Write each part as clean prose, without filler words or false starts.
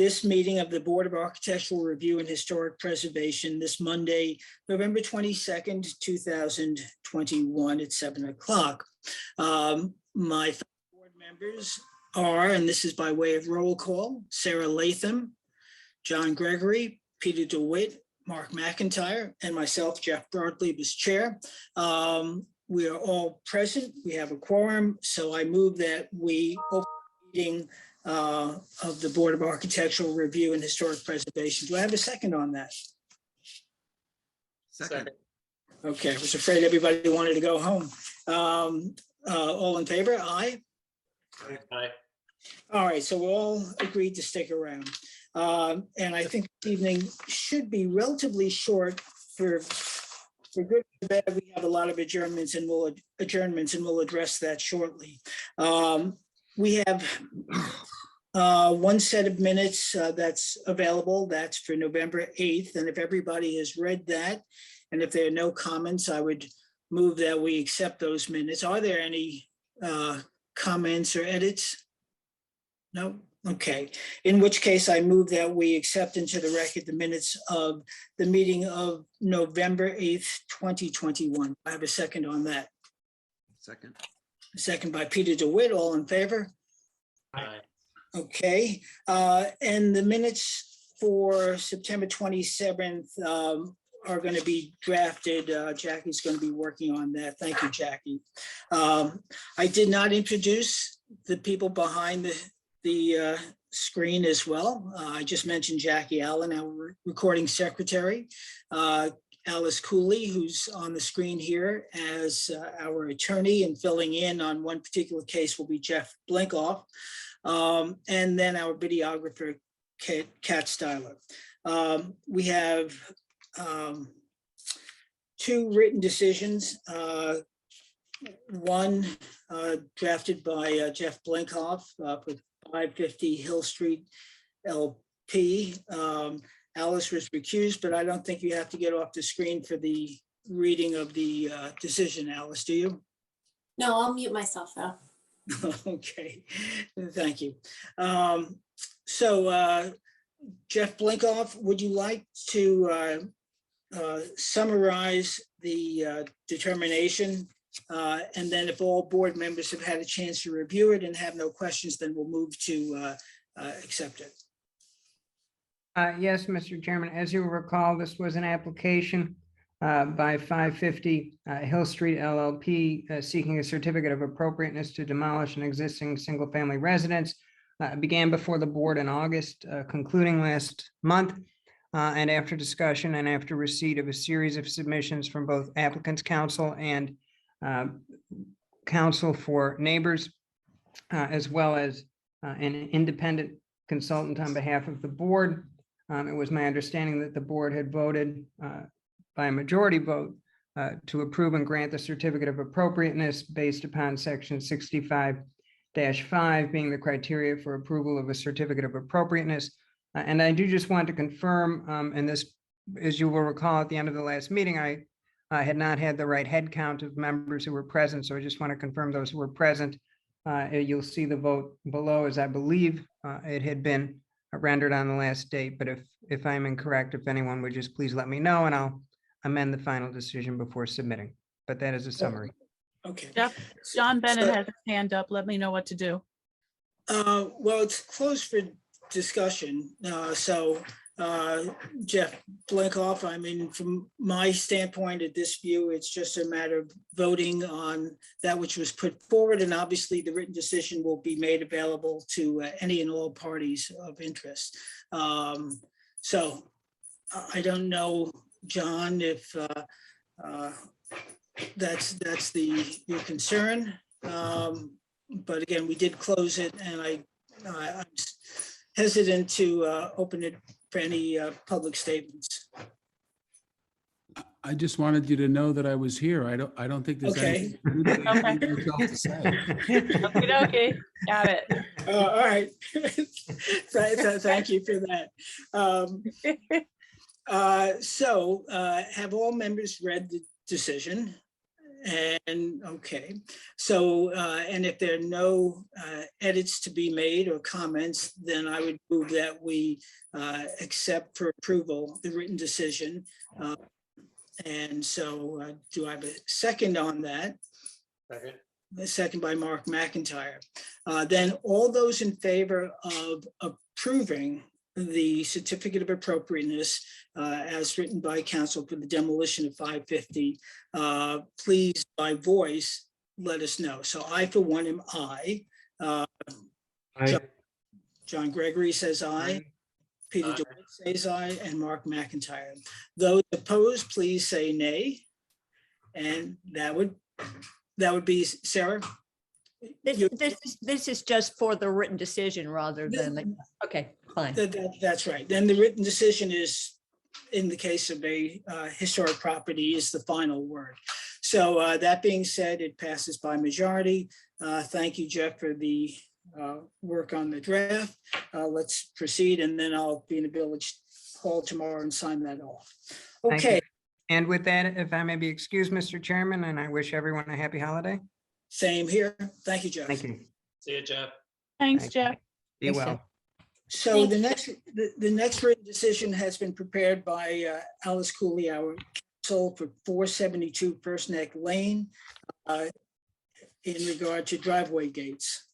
this meeting of the Board of Architectural Review and Historic Preservation this Monday, November 22nd, 2021 at 7 o'clock. My board members are, and this is by way of roll call, Sarah Latham, John Gregory, Peter DeWitt, Mark McIntyre, and myself, Jeff Bartley, as chair. We are all present. We have a quorum, so I move that we open the meeting of the Board of Architectural Review and Historic Preservation. Do I have a second on that? Second. Okay, I was afraid everybody wanted to go home. All in favor? Aye. Aye. All right, so we all agreed to stick around. And I think this evening should be relatively short for good or bad. We have a lot of adjournments and we'll address that shortly. We have one set of minutes that's available. That's for November 8th. And if everybody has read that, and if there are no comments, I would move that we accept those minutes. Are there any comments or edits? No? Okay. In which case I move that we accept into the record the minutes of the meeting of November 8th, 2021. I have a second on that. Second. Second by Peter DeWitt. All in favor? Aye. Okay. And the minutes for September 27th are going to be drafted. Jackie's going to be working on that. Thank you, Jackie. I did not introduce the people behind the screen as well. I just mentioned Jackie Allen, our recording secretary. Alice Cooley, who's on the screen here as our attorney and filling in on one particular case, will be Jeff Blinkoff. And then our videographer, Kat Styler. We have two written decisions. One drafted by Jeff Blinkoff for 550 Hill Street LP. Alice was recused, but I don't think you have to get off the screen for the reading of the decision, Alice, do you? No, I'll mute myself though. Okay, thank you. Jeff Blinkoff, would you like to summarize the determination? And then if all board members have had a chance to review it and have no questions, then we'll move to accept it. Yes, Mr. Chairman, as you recall, this was an application by 550 Hill Street LLP seeking a certificate of appropriateness to demolish an existing single-family residence. It began before the board in August, concluding last month. And after discussion and after receipt of a series of submissions from both applicants' counsel and counsel for neighbors, as well as an independent consultant on behalf of the board. It was my understanding that the board had voted by a majority vote to approve and grant the certificate of appropriateness based upon section 65-5 being the criteria for approval of a certificate of appropriateness. And I do just want to confirm, and this, as you will recall, at the end of the last meeting, I had not had the right head count of members who were present. So I just want to confirm those who were present. You'll see the vote below, as I believe it had been rendered on the last date. But if I'm incorrect, if anyone would just please let me know and I'll amend the final decision before submitting. But that is a summary. Okay. Jeff, John Bennett has his hand up. Let me know what to do. Well, it's closed for discussion. Jeff Blinkoff, I mean, from my standpoint at this view, it's just a matter of voting on that which was put forward. And obviously the written decision will be made available to any and all parties of interest. So I don't know, John, if that's your concern. But again, we did close it and I'm hesitant to open it for any public statements. I just wanted you to know that I was here. I don't think there's Okay. anything else to say. Okay, got it. All right. Thank you for that. Have all members read the decision? And, okay, so, and if there are no edits to be made or comments, then I would move that we accept for approval the written decision. And so do I have a second on that? Second. A second by Mark McIntyre. Then all those in favor of approving the certificate of appropriateness as written by council for the demolition of 550, please by voice, let us know. So I for one am aye. John Gregory says aye. Peter Aye. DeWitt says aye, and Mark McIntyre. Those opposed, please say nay. And that would be Sarah. This is just for the written decision rather than, okay, fine. That's right. Then the written decision is, in the case of a historic property, is the final word. So that being said, it passes by majority. Thank you, Jeff, for the work on the draft. Let's proceed, and then I'll be in the village hall tomorrow and sign that off. Thank you. Okay, And with that, if I may be excused, Mr. Chairman, and I wish everyone a happy holiday. same here. Thank you, Jeff. Thank you. See you, Jeff. Thanks, Thank you. Jeff. Be Thanks, well. Jeff. So the next written decision has been prepared by Alice Cooley, our counsel for 472 First Neck Lane in regard to driveway gates.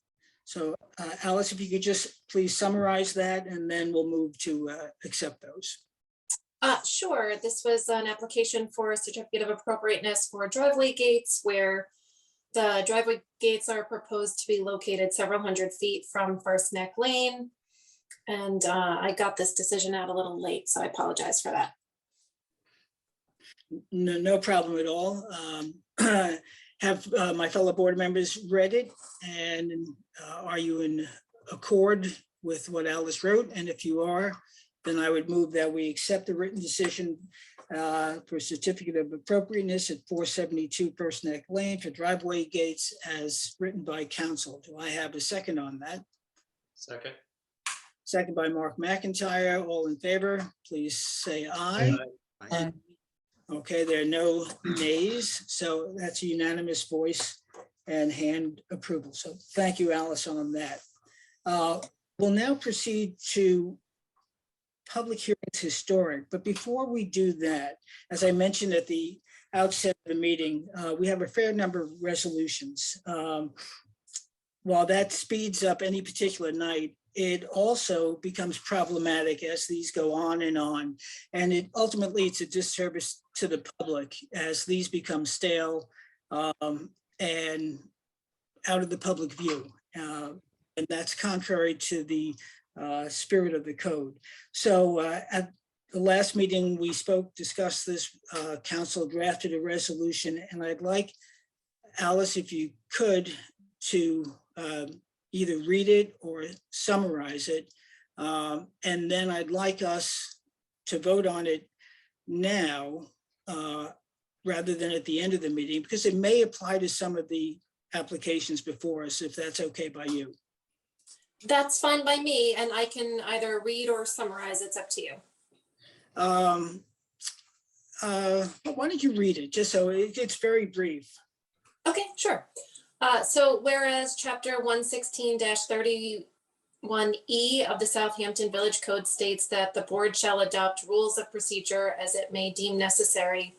So Alice, if you could just please summarize that, and then we'll move to accept those. Sure. This was an application for a certificate of appropriateness for driveway gates where the driveway gates are proposed to be located several hundred feet from First Neck Lane. And I got this decision out a little late, so I apologize for that. No problem at all. Have my fellow board members read it, and are you in accord with what Alice wrote? And if you are, then I would move that we accept the written decision for certificate of appropriateness at 472 First Neck Lane for driveway gates as written by council. Do I have a second on that? Second. Second by Mark McIntyre. All in favor, please say aye. Aye. Okay, there are no nays, so that's a unanimous voice and hand approval. So thank you, Alice, on that. We'll now proceed to public hearings historic, but before we do that, as I mentioned at the outset of the meeting, we have a fair number of resolutions. While that speeds up any particular night, it also becomes problematic as these go on, and it ultimately it's a disservice to the public as these become stale and out of the public view. And that's contrary to the spirit of the code. So at the last meeting we discussed this, council drafted a resolution, and I'd like Alice, if you could, to either read it or summarize it. And then I'd like us to vote on it now rather than at the end of the meeting, because it may apply to some of the applications before us, if that's okay by you. That's fine by me, and I can either read or summarize. It's up to you. Why don't you read it, just so it's very brief. Okay, sure. So whereas chapter 116-31E of the Southampton Village Code states that the board shall adopt rules of procedure as it may deem necessary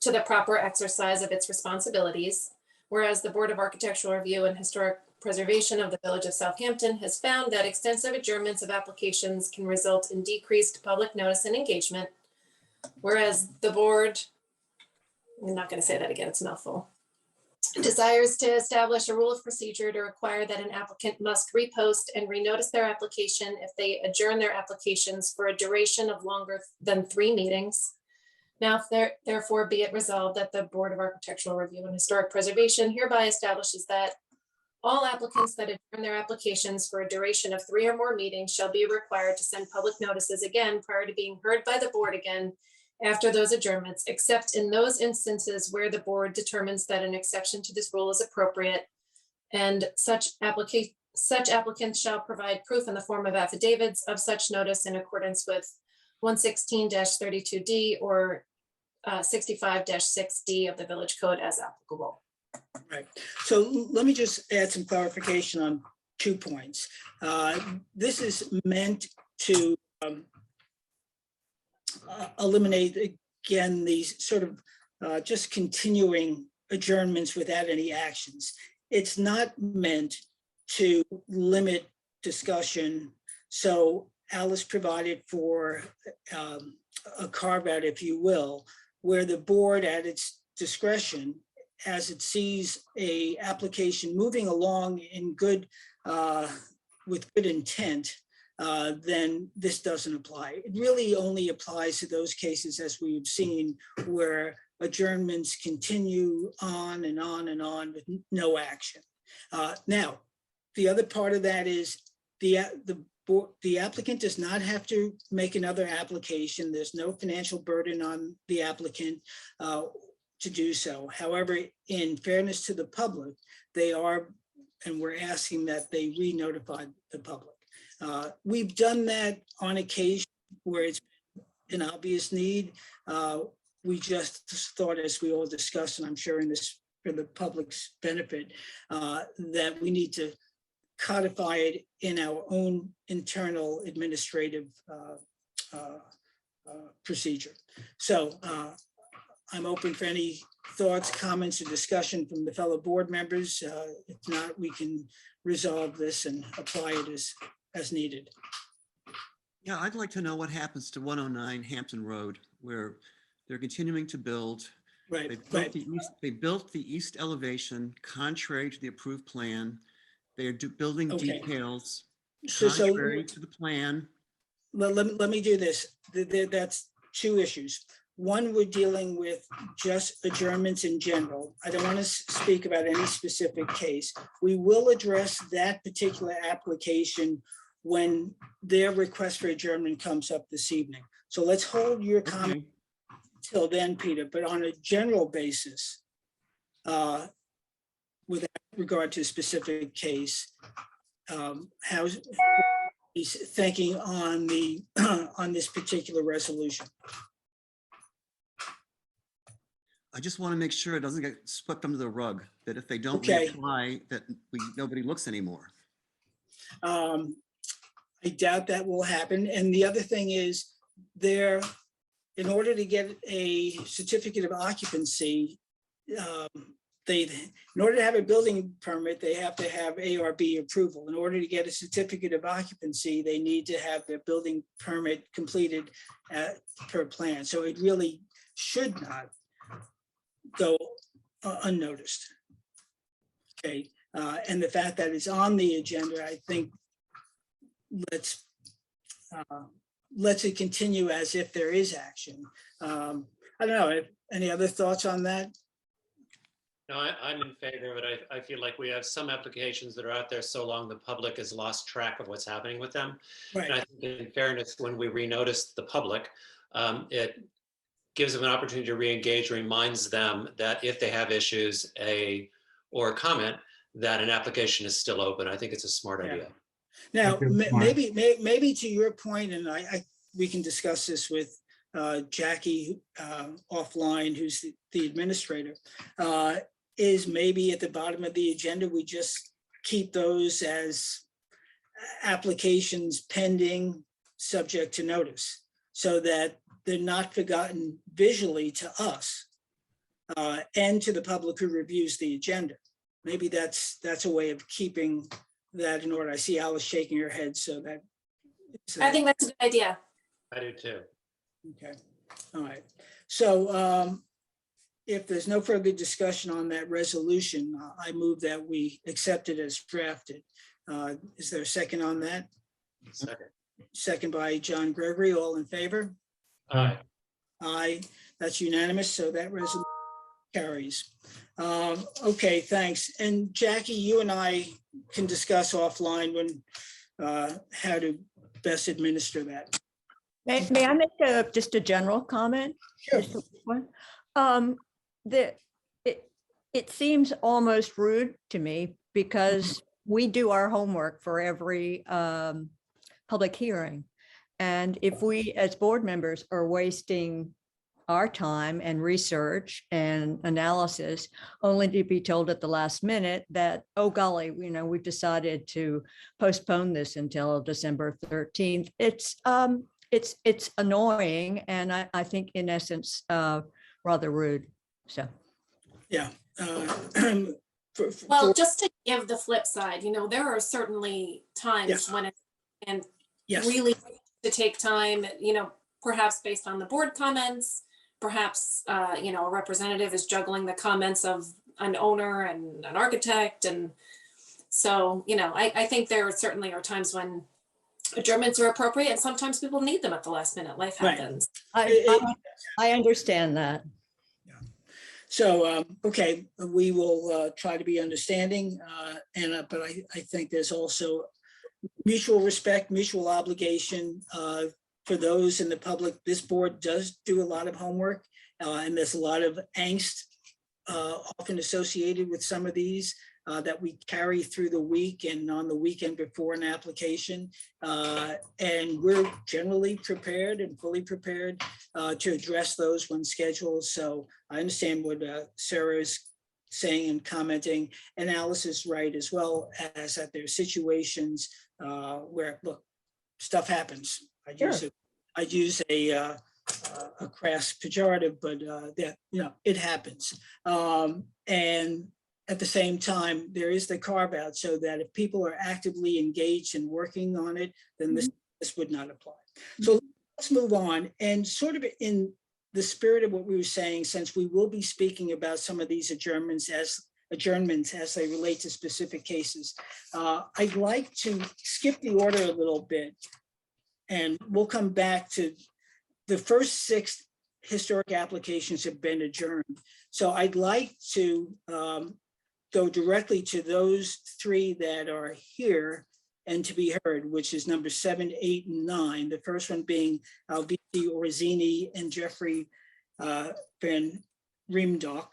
to the proper exercise of its responsibilities. Whereas the Board of Architectural Review and Historic Preservation of the Village of Southampton has found that extensive adjournments of applications can result in decreased public notice and engagement. Whereas the board, I'm not going to say that again, it's a mouthful, desires to establish a rule of procedure to require that an applicant must repost and renotice their application if they adjourn their applications for a duration of longer than 3 meetings. Now, therefore, be it resolved that the Board of Architectural Review and Historic Preservation hereby establishes that all applicants that adjourn their applications for a duration of 3 or more meetings shall be required to send public notices again prior to being heard by the board again after those adjournments, except in those instances where the board determines that an exception to this rule is appropriate, and such applicants shall provide proof in the form of affidavits of such notice in accordance with 116-32D or 65-6D of the Village Code as applicable. Right. So let me just add some clarification on 2 points. This is meant to eliminate, again, these sort of just continuing adjournments without any actions. It's not meant to limit discussion. So Alice provided for a carve out, if you will, where the board at its discretion, as it sees a application moving along in good, with good intent, then this doesn't apply. It really only applies to those cases, as we've seen, where adjournments continue on and on and on with no action. Now, the other part of that is the applicant does not have to make another application. There's no financial burden on the applicant to do so. However, in fairness to the public, they are, and we're asking that they re-notify the public. We've done that on occasion where it's an obvious need. We just thought, as we all discussed, and I'm sharing this for the public's benefit, that we need to codify it in our own internal administrative procedure. So I'm open for any thoughts, comments, or discussion from the fellow board members. If not, we can resolve this and apply it as needed. Yeah, I'd like to know what happens to 109 Hampton Road, where they're continuing to build. Right, They built the east elevation contrary to the approved plan. They're building Okay. details So contrary to the plan. let me do this. That's 2 issues. One, we're dealing with just adjournments in general. I don't want to speak about any specific case. We will address that particular application when their request for adjournment comes up this evening. So let's hold your comment till then, Peter, but on a general basis, without regard to a specific case, how's he's thinking on the on this particular resolution? I just want to make sure it doesn't get swept under the rug, that if they don't Okay. reapply, that nobody looks anymore. I doubt that will happen. And the other thing is, in order to get a certificate of occupancy, in order to have a building permit, they have to have ARB approval. In order to get a certificate of occupancy, they need to have their building permit completed per plan. So it really should not go unnoticed. Okay, and the fact that it's on the agenda, I think let's it continue as if there is action. I don't know, any other thoughts on that? No, I'm in favor of it. I feel like we have some applications that are out there so long the public has lost track of what's happening with them. And I Right, think in fairness, when we renotice the public, it gives them an opportunity to re-engage, reminds them that if they have issues or a comment, that an application is still open. I think it's a smart Yeah. idea. now, Okay, fine. maybe to your point, and we can discuss this with Jackie offline, who's the administrator, is maybe at the bottom of the agenda, we just keep those as applications pending, subject to notice, so that they're not forgotten visually to us and to the public who reviews the agenda. Maybe that's a way of keeping that in order. I see Alice shaking her head, so that. I think that's a good idea. I do too. Okay, all right. So if there's no further discussion on that resolution, I move that we accept it as drafted. Is there a second on that? Second. Second by John Gregory, all in favor? Aye. Aye, that's unanimous, so that resolution carries. Okay, thanks. And Jackie, you and I can discuss offline how to best administer that. May I make just a general comment? Sure. Just a quick one? It seems almost rude to me because we do our homework for every public hearing. And if we, as board members, are wasting our time and research and analysis, only to be told at the last minute that, oh golly, we've decided to postpone this until December 13th. It's annoying, and I think in essence rather rude. So Yeah. Well, just to give the flip side, there are certainly times Yes. when it and Yes. really to take time, perhaps based on the board comments, perhaps, a representative is juggling the comments of an owner and an architect. And so, I think there certainly are times when adjournments are appropriate, and sometimes people need them at the last minute. Life Right. happens. I understand that. So, okay, we will try to be understanding, but I think there's also mutual respect, mutual obligation for those in the public. This board does do a lot of homework, and there's a lot of angst often associated with some of these that we carry through the week and on the weekend before an application. And we're generally prepared and fully prepared to address those when scheduled. So I understand what Sarah is saying and commenting, and Alice is right as well, as that there's situations where, look, stuff happens. I'd use a crass pejorative, but that, it happens. And at the same time, there is the carve out, so that if people are actively engaged and working on it, then this would not apply. So let's move on, and sort of in the spirit of what we were saying, since we will be speaking about some of these adjournments as they relate to specific cases, I'd like to skip the order a little bit, and we'll come back to the first 6 historic applications have been adjourned. So I'd like to go directly to those 3 that are here and to be heard, which is number 7, 8, and 9. The first one being Alvisi Orsini and Jeffrey Van Riemdonk,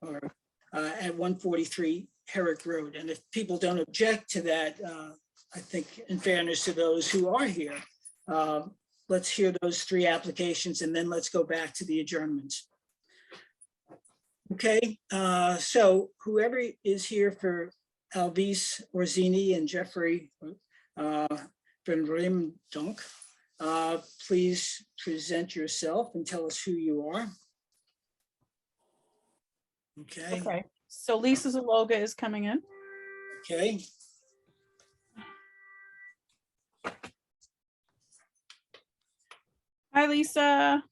at 143 Herrick Road. And if people don't object to that, I think in fairness to those who are here, let's hear those 3 applications, and then let's go back to the adjournments. Okay, so whoever is here for Alvise Orsini and Jeffrey Van Riemdonk, please present yourself and tell us who you are. Okay. Okay, so Lisa Zaloga is coming in. Okay. Hi, Lisa.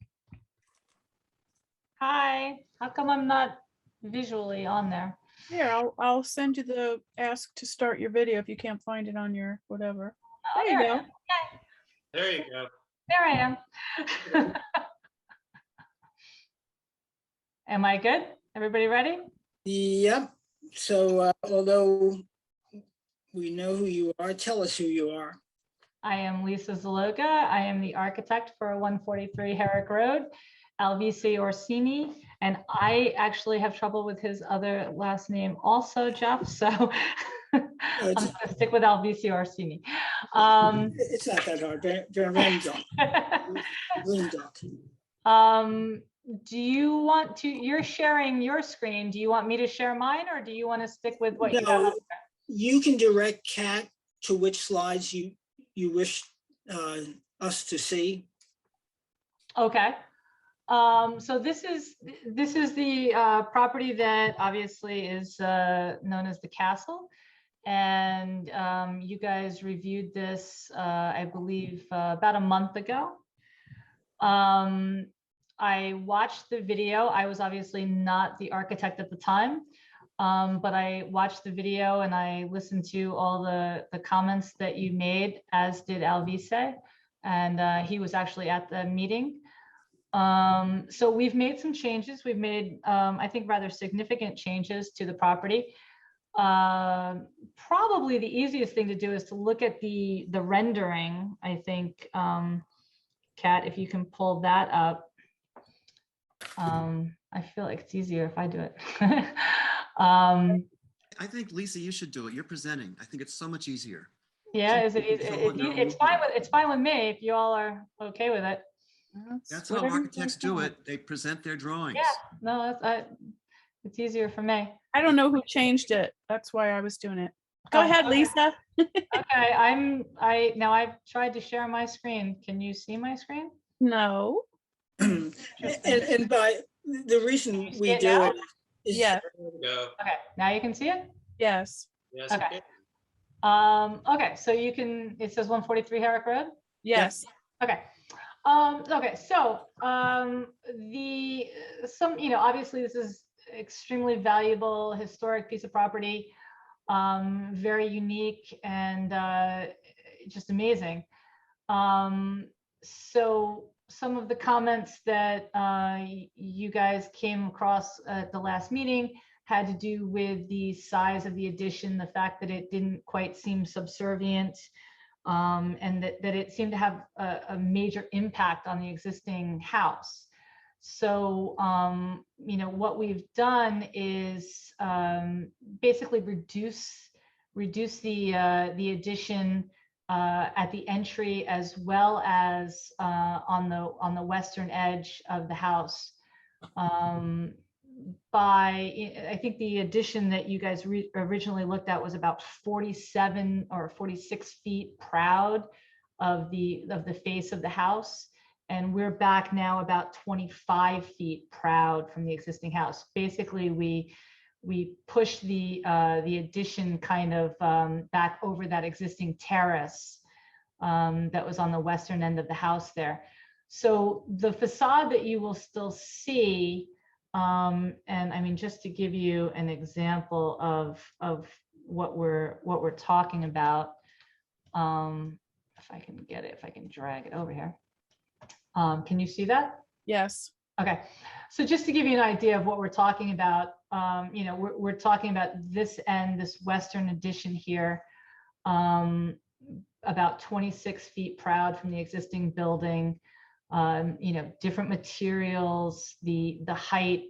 Hi, how come I'm not visually on there? Here, I'll send you the ask to start your video if you can't find it on your whatever. Oh, There you I go. am. Okay, There you go. there I am. Am I good? Everybody ready? Yep. So although we know who you are, tell us who you are. I am Lisa Zaloga. I am the architect for 143 Herrick Road, Alvise Orsini, and I actually have trouble with his other last name also, Jeff, so I'm gonna stick with Alvise Orsini. It's not that hard. Van Riemdonk. Do you want to, you're sharing your screen, do you want me to share mine, or do you want to stick with what you have? No, you can direct Kat to which slides you wish us to see. Okay. So this is the property that obviously is known as the castle, and you guys reviewed this, I believe, about a month ago. I watched the video. I was obviously not the architect at the time, but I watched the video and I listened to all the comments that you made, as did Alvise, and he was actually at the meeting. So we've made some changes. We've made, I think, rather significant changes to the property. Probably the easiest thing to do is to look at the rendering. I think, Kat, if you can pull that up. I feel like it's easier if I do it. I think, Lisa, you should do it. You're presenting. I think it's so much easier. Yeah, is it easy? It's fine with me if you all are okay with it. That's how what everyone's architects do done. it. They present their drawings. Yeah, no, it's easier for me. I don't know who changed it. That's why I was doing it. Go Oh, ahead, okay. Lisa. Okay, now I've tried to share my screen. Can you see my screen? No. And by the reason You see we it do now? it is. Yeah. There we go. Okay, now you can see it? Yes. Yes. Okay. Okay, so you can, it says 143 Herrick Road? Yes. Okay. Okay, so obviously this is extremely valuable historic piece of property, very unique and just amazing. So some of the comments that you guys came across at the last meeting had to do with the size of the addition, the fact that it didn't quite seem subservient, and that it seemed to have a major impact on the existing house. So, what we've done is basically reduce the addition at the entry as well as on the western edge of the house. I think the addition that you guys originally looked at was about 47 or 46 feet proud of the face of the house. And we're back now about 25 feet proud from the existing house. Basically, we pushed the addition kind of back over that existing terrace that was on the western end of the house there. So the facade that you will still see, and I mean, just to give you an example of what we're talking about, if I can get it, if I can drag it over here. Can you see that? Yes. Okay, so just to give you an idea of what we're talking about, we're talking about this end, this western addition here, about 26 feet proud from the existing building. Different materials, the height,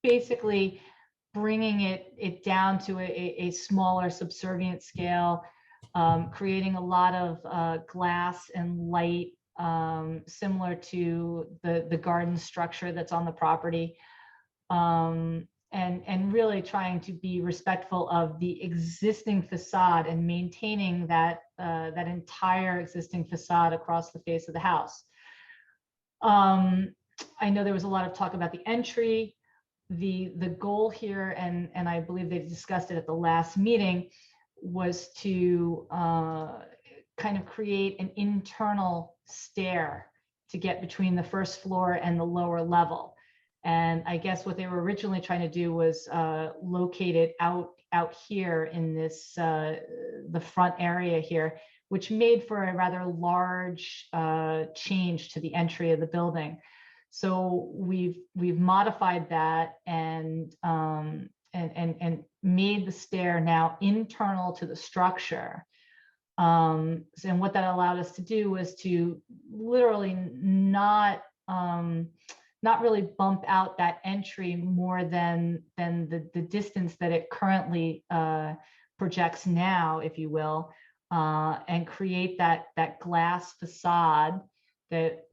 basically bringing it down to a smaller subservient scale, creating a lot of glass and light, similar to the garden structure that's on the property, and really trying to be respectful of the existing facade and maintaining that entire existing facade across the face of the house. I know there was a lot of talk about the entry. The goal here, and I believe they discussed it at the last meeting, was to kind of create an internal stair to get between the first floor and the lower level. And I guess what they were originally trying to do was locate it out here in this the front area here, which made for a rather large change to the entry of the building. So we've modified that and made the stair now internal to the structure. And what that allowed us to do was to literally not really bump out that entry more than the distance that it currently projects now, if you will, and create that glass facade that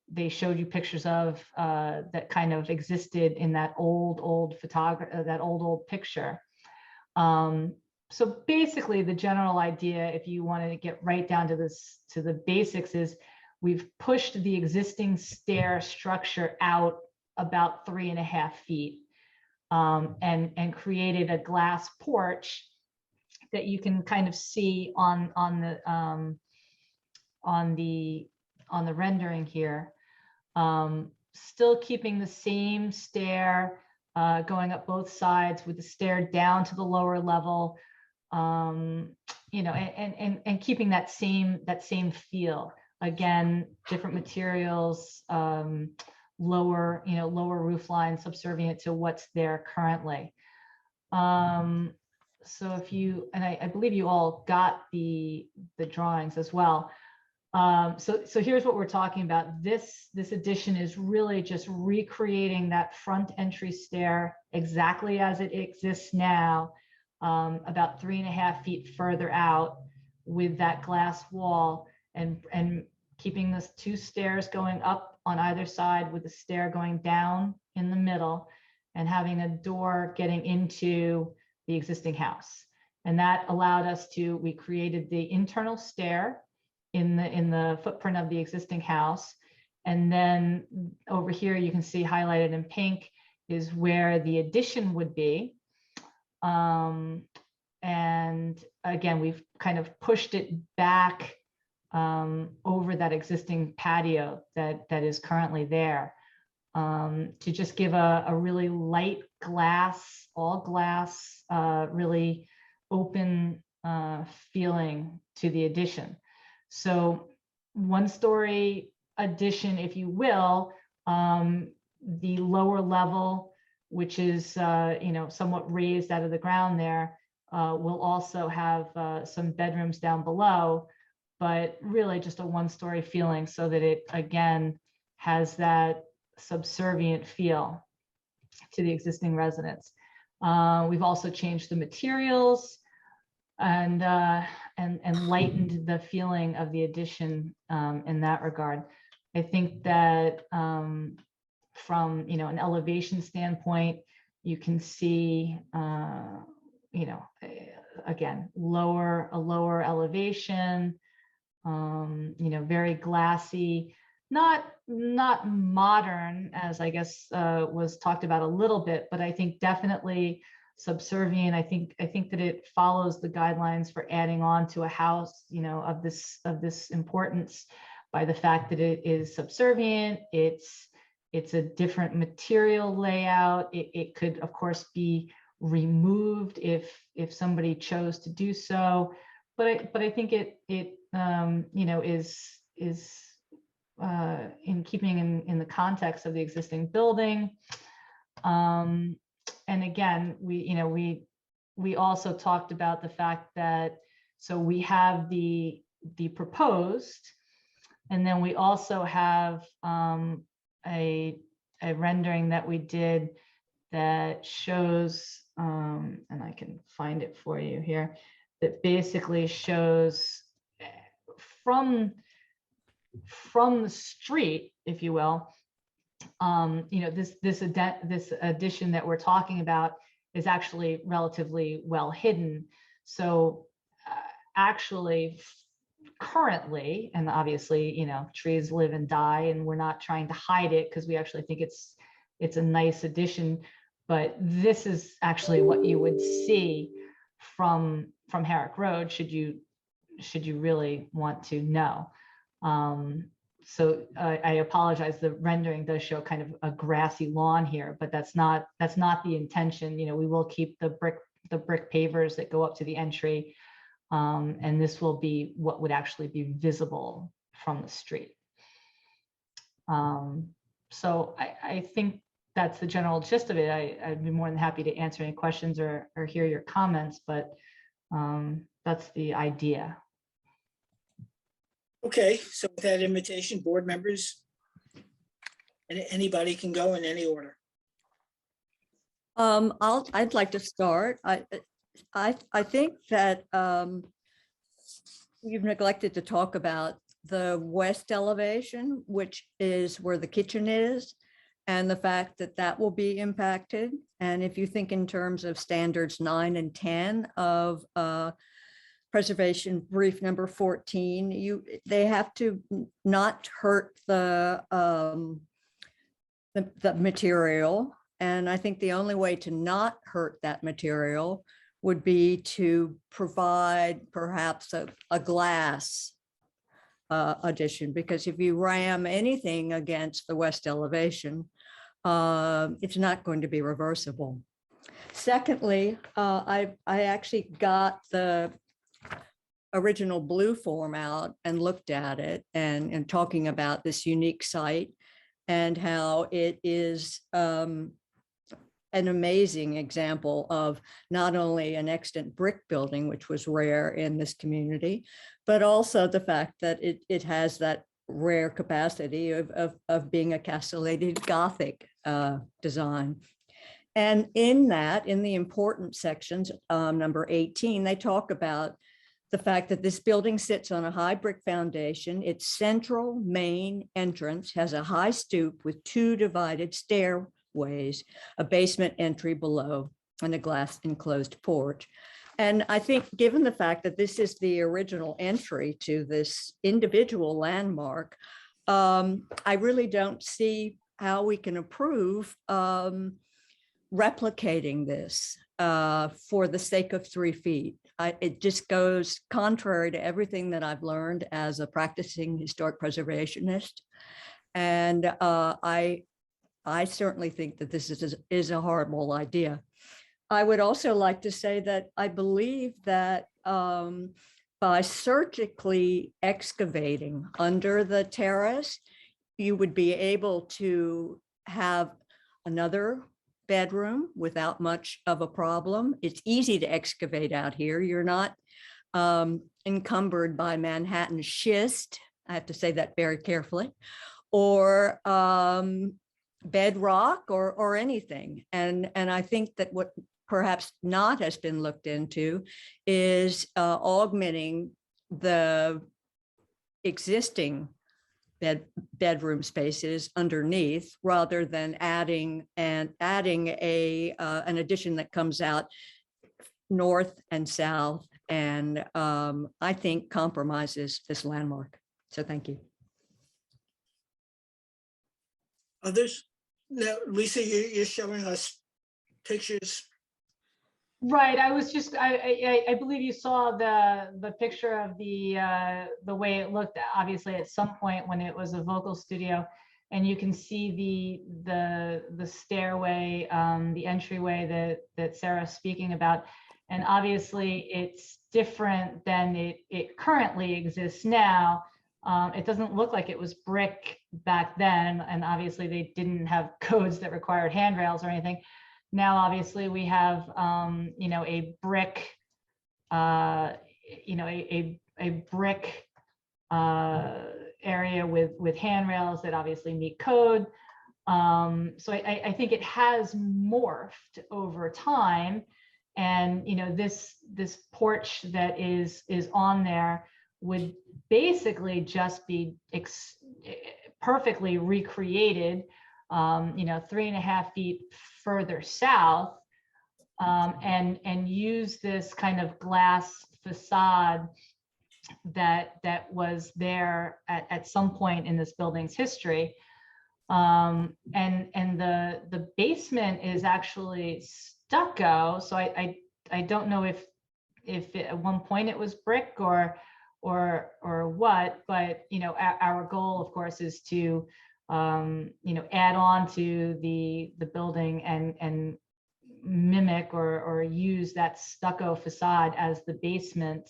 they showed you pictures of, that kind of existed in that old picture. So basically, the general idea, if you wanted to get right down to the basics, is we've pushed the existing stair structure out about 3.5 feet, and created a glass porch that you can kind of see on the rendering here. Still keeping the same stair going up both sides with the stair down to the lower level, and keeping that same feel. Again, different materials, lower roof line, subservient to what's there currently. So if you, and I believe you all got the drawings as well. So here's what we're talking about. This addition is really just recreating that front entry stair exactly as it exists now, about 3.5 feet further out, with that glass wall, and keeping this 2 stairs going up on either side with a stair going down in the middle and having a door getting into the existing house. And that allowed us to, we created the internal stair in the footprint of the existing house. And then over here, you can see highlighted in pink is where the addition would be. And again, we've kind of pushed it back over that existing patio that is currently there, to just give a really light glass, all glass, really open feeling to the addition. So 1-story addition, if you will, the lower level, which is somewhat raised out of the ground there, will also have some bedrooms down below, but really just a 1-story feeling so that it again has that subservient feel to the existing residents. We've also changed the materials and lightened the feeling of the addition in that regard. I think that from an elevation standpoint, you can see again a lower elevation, very glassy, not modern, as I guess was talked about a little bit, but I think definitely subservient. I think that it follows the guidelines for adding on to a house, of this importance, by the fact that it is subservient. It's a different material layout. It could, of course, be removed if somebody chose to do so, but I think it is in keeping in the context of the existing building. And again, we also talked about the fact that, so we have the proposed, and then we also have a rendering that we did that shows, and I can find it for you here, that basically shows from the street, if you will, this addition that we're talking about is actually relatively well hidden. So actually, currently, and obviously, trees live and die, and we're not trying to hide it because we actually think it's a nice addition. But this is actually what you would see from Herrick Road, should you really want to know. So I apologize. The rendering does show kind of a grassy lawn here, but that's not the intention. We will keep the brick pavers that go up to the entry, and this will be what would actually be visible from the street. So I think that's the general gist of it. I'd be more than happy to answer any questions or hear your comments, but that's the idea. Okay, so with that invitation, board members, and anybody can go in any order. I'd like to start. I think that you've neglected to talk about the west elevation, which is where the kitchen is, and the fact that that will be impacted. And if you think in terms of standards 9 and 10 of preservation brief number 14, they have to not hurt the material. And I think the only way to not hurt that material would be to provide perhaps a glass addition, because if you ram anything against the west elevation, it's not going to be reversible. Secondly, I actually got the original blue form out and looked at it and talking about this unique site and how it is an amazing example of not only an extant brick building, which was rare in this community, but also the fact that it has that rare capacity of being a castellated Gothic design. And in the important sections, number 18, they talk about the fact that this building sits on a high brick foundation. Its central main entrance has a high stoop with 2 divided stairways, a basement entry below, and a glass enclosed porch. And I think given the fact that this is the original entry to this individual landmark, I really don't see how we can approve replicating this for the sake of 3 feet. It just goes contrary to everything that I've learned as a practicing historic preservationist. And I certainly think that this is a horrible idea. I would also like to say that I believe that by surgically excavating under the terrace, you would be able to have another bedroom without much of a problem. It's easy to excavate out here. You're not encumbered by Manhattan schist. I have to say that very carefully, or bedrock or anything. And I think that what perhaps not has been looked into is augmenting the existing bedroom spaces underneath, rather than adding an addition that comes out north and south, and I think compromises this landmark. So thank you. Others? Now, Lisa, you're showing us pictures. Right, I was just, I believe you saw the picture of the way it looked, obviously at some point when it was a vocal studio, and you can see the stairway, the entryway that Sarah's speaking about, and obviously it's different than it currently exists now. It doesn't look like it was brick back then, and obviously they didn't have codes that required handrails or anything. Now, obviously, we have, a brick, a brick area with handrails that obviously meet code. So I think it has morphed over time, and this porch that is on there would basically just be perfectly recreated. 3.5 feet further south, and use this kind of glass facade that was there at some point in this building's history. And the basement is actually stucco, so I don't know if at one point it was brick or what, but our goal, of course, is to add on to the building and mimic or use that stucco facade as the basement.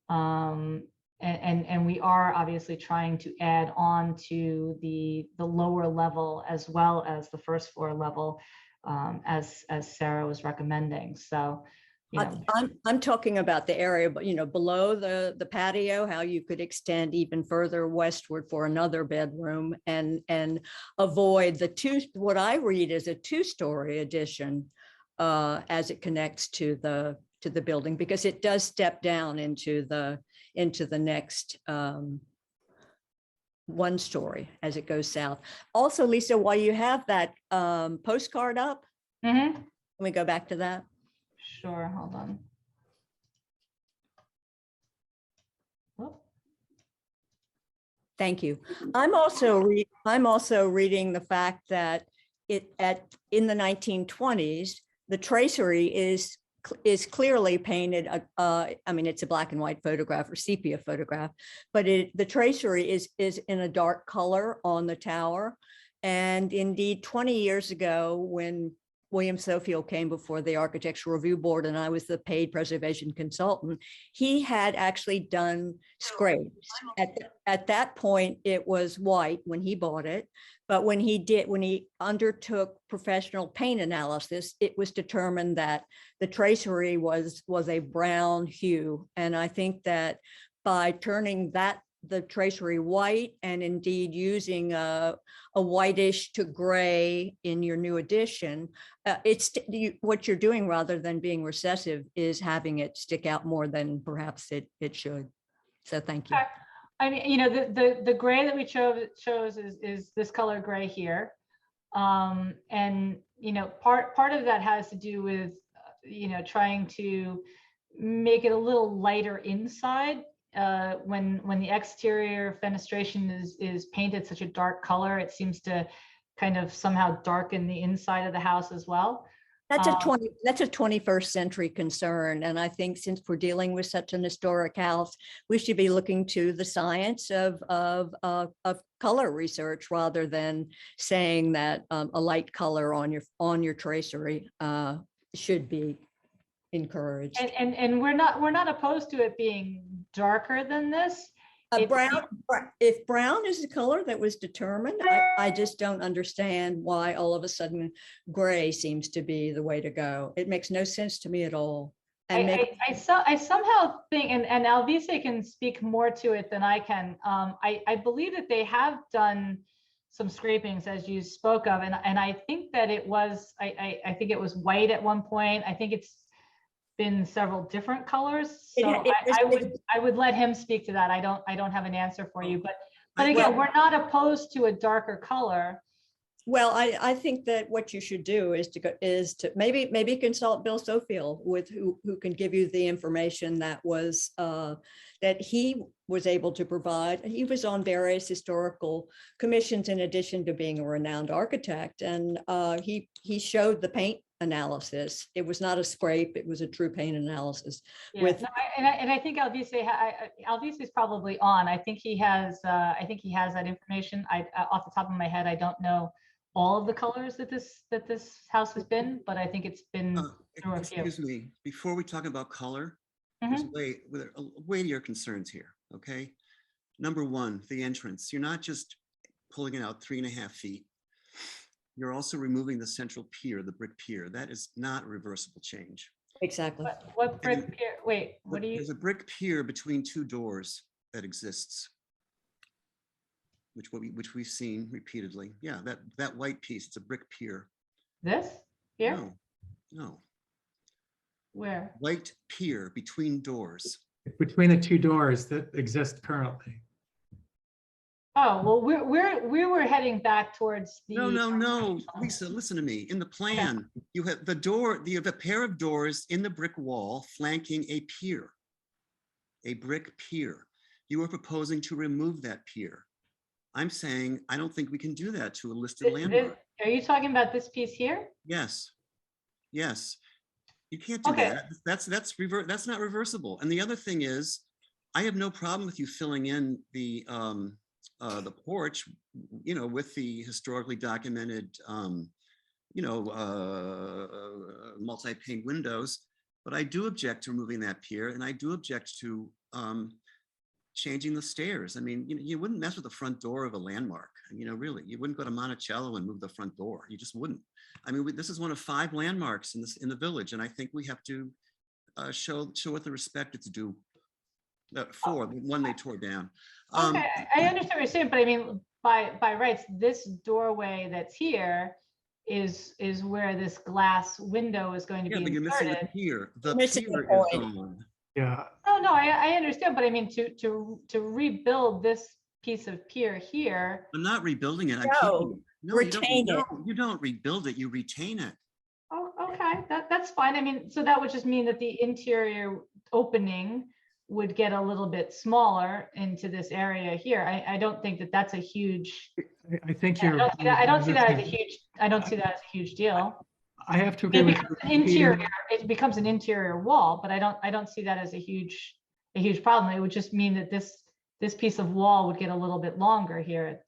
And we are obviously trying to add on to the lower level as well as the first floor level, as Sarah was recommending. So I'm talking about the area, but below the patio, how you could extend even further westward for another bedroom and avoid what I read is a 2-story addition as it connects to the building, because it does step down into the next 1 story as it goes south. Also, Lisa, while you have that postcard up, can we go back to that? Sure, hold on. Oh. Thank you. I'm also reading the fact that in the 1920s, the tracery is clearly painted. I mean, it's a black and white photograph or sepia photograph, but the tracery is in a dark color on the tower. And indeed, 20 years ago, when William Sofield came before the Architectural Review Board, and I was the paid preservation consultant, he had actually done scrapes. At that point, it was white when he bought it, but when he undertook professional paint analysis, it was determined that the tracery was a brown hue. And I think that by turning that the tracery white and indeed using a whitish to gray in your new addition, what you're doing rather than being recessive is having it stick out more than perhaps it should. So thank you. I mean, you know, the gray that we chose is this color gray here. And, you know, part of that has to do with, you know, trying to make it a little lighter inside. When the exterior fenestration is painted such a dark color, it seems to kind of somehow darken the inside of the house as well. That's a 21st century concern. And I think since we're dealing with such an historic house, we should be looking to the science of color research rather than saying that a light color on your tracery should be encouraged. And we're not opposed to it being darker than this. If brown is the color that was determined, I just don't understand why all of a sudden gray seems to be the way to go. It makes no sense to me at all. And I somehow think, and Alvise can speak more to it than I can. I believe that they have done some scrapings, as you spoke of, and I think that it was I think it was white at one point. I think it's been several different colors. So I would let him speak to that. I don't have an answer for you, but again, we're not opposed to a darker color. Well, I think that what you should do is to maybe consult Bill Sofield with who can give you the information that he was able to provide. He was on various historical commissions in addition to being a renowned architect, and he showed the paint analysis. It was not a scrape; it was a true paint analysis. Yeah, I think Alvise is probably on. I think he has that information. Off the top of my head, I don't know all of the colors that this house has been, but I think it's been through a few. Excuse me, before we talk about color, there's a weightier concerns here, okay? Number one, the entrance. You're not just pulling it out 3.5 feet. You're also removing the central pier, the brick pier. That is not a reversible change. Exactly. What brick pier? Wait, what do you? There's a brick pier between two doors that exists, which we've seen repeatedly. Yeah, that white piece, it's a brick pier. This here? No. Where? White pier between doors. Between the two doors that exist currently. Oh, well, we were heading back towards the. No, Lisa, listen to me. In the plan, you have you have a pair of doors in the brick wall flanking a pier, a brick pier. You are proposing to remove that pier. I'm saying, I don't think we can do that to a listed landmark. Are you talking about this piece here? Yes. You can't do that. That's not reversible. And the other thing is, I have no problem with you filling in the porch, you know, with the historically documented, multi-pane windows. But I do object to removing that pier, and I do object to changing the stairs. I mean, you wouldn't mess with the front door of a landmark. Really, you wouldn't go to Monticello and move the front door. You just wouldn't. I mean, this is one of 5 landmarks in the village, and I think we have to show it the respect it's due for the one they tore down. Okay, I understand what you're saying, but I mean, by rights, this doorway that's here is where this glass window is going to be but you're missing inserted. the pier. The Missing pier the is point. gone. Yeah. No, I understand, but I mean, to rebuild this piece of pier here. I'm not rebuilding it. I'm No, keeping it. No, retain it. You don't rebuild it. You retain it. Oh, okay, that's fine. I mean, so that would just mean that the interior opening would get a little bit smaller into this area here. I don't think that that's a huge. I think you're. I don't see that as a huge deal. I have to agree with interior. It becomes an interior wall, but I don't see that as a huge problem. It would just mean that this piece of wall would get a little bit longer here.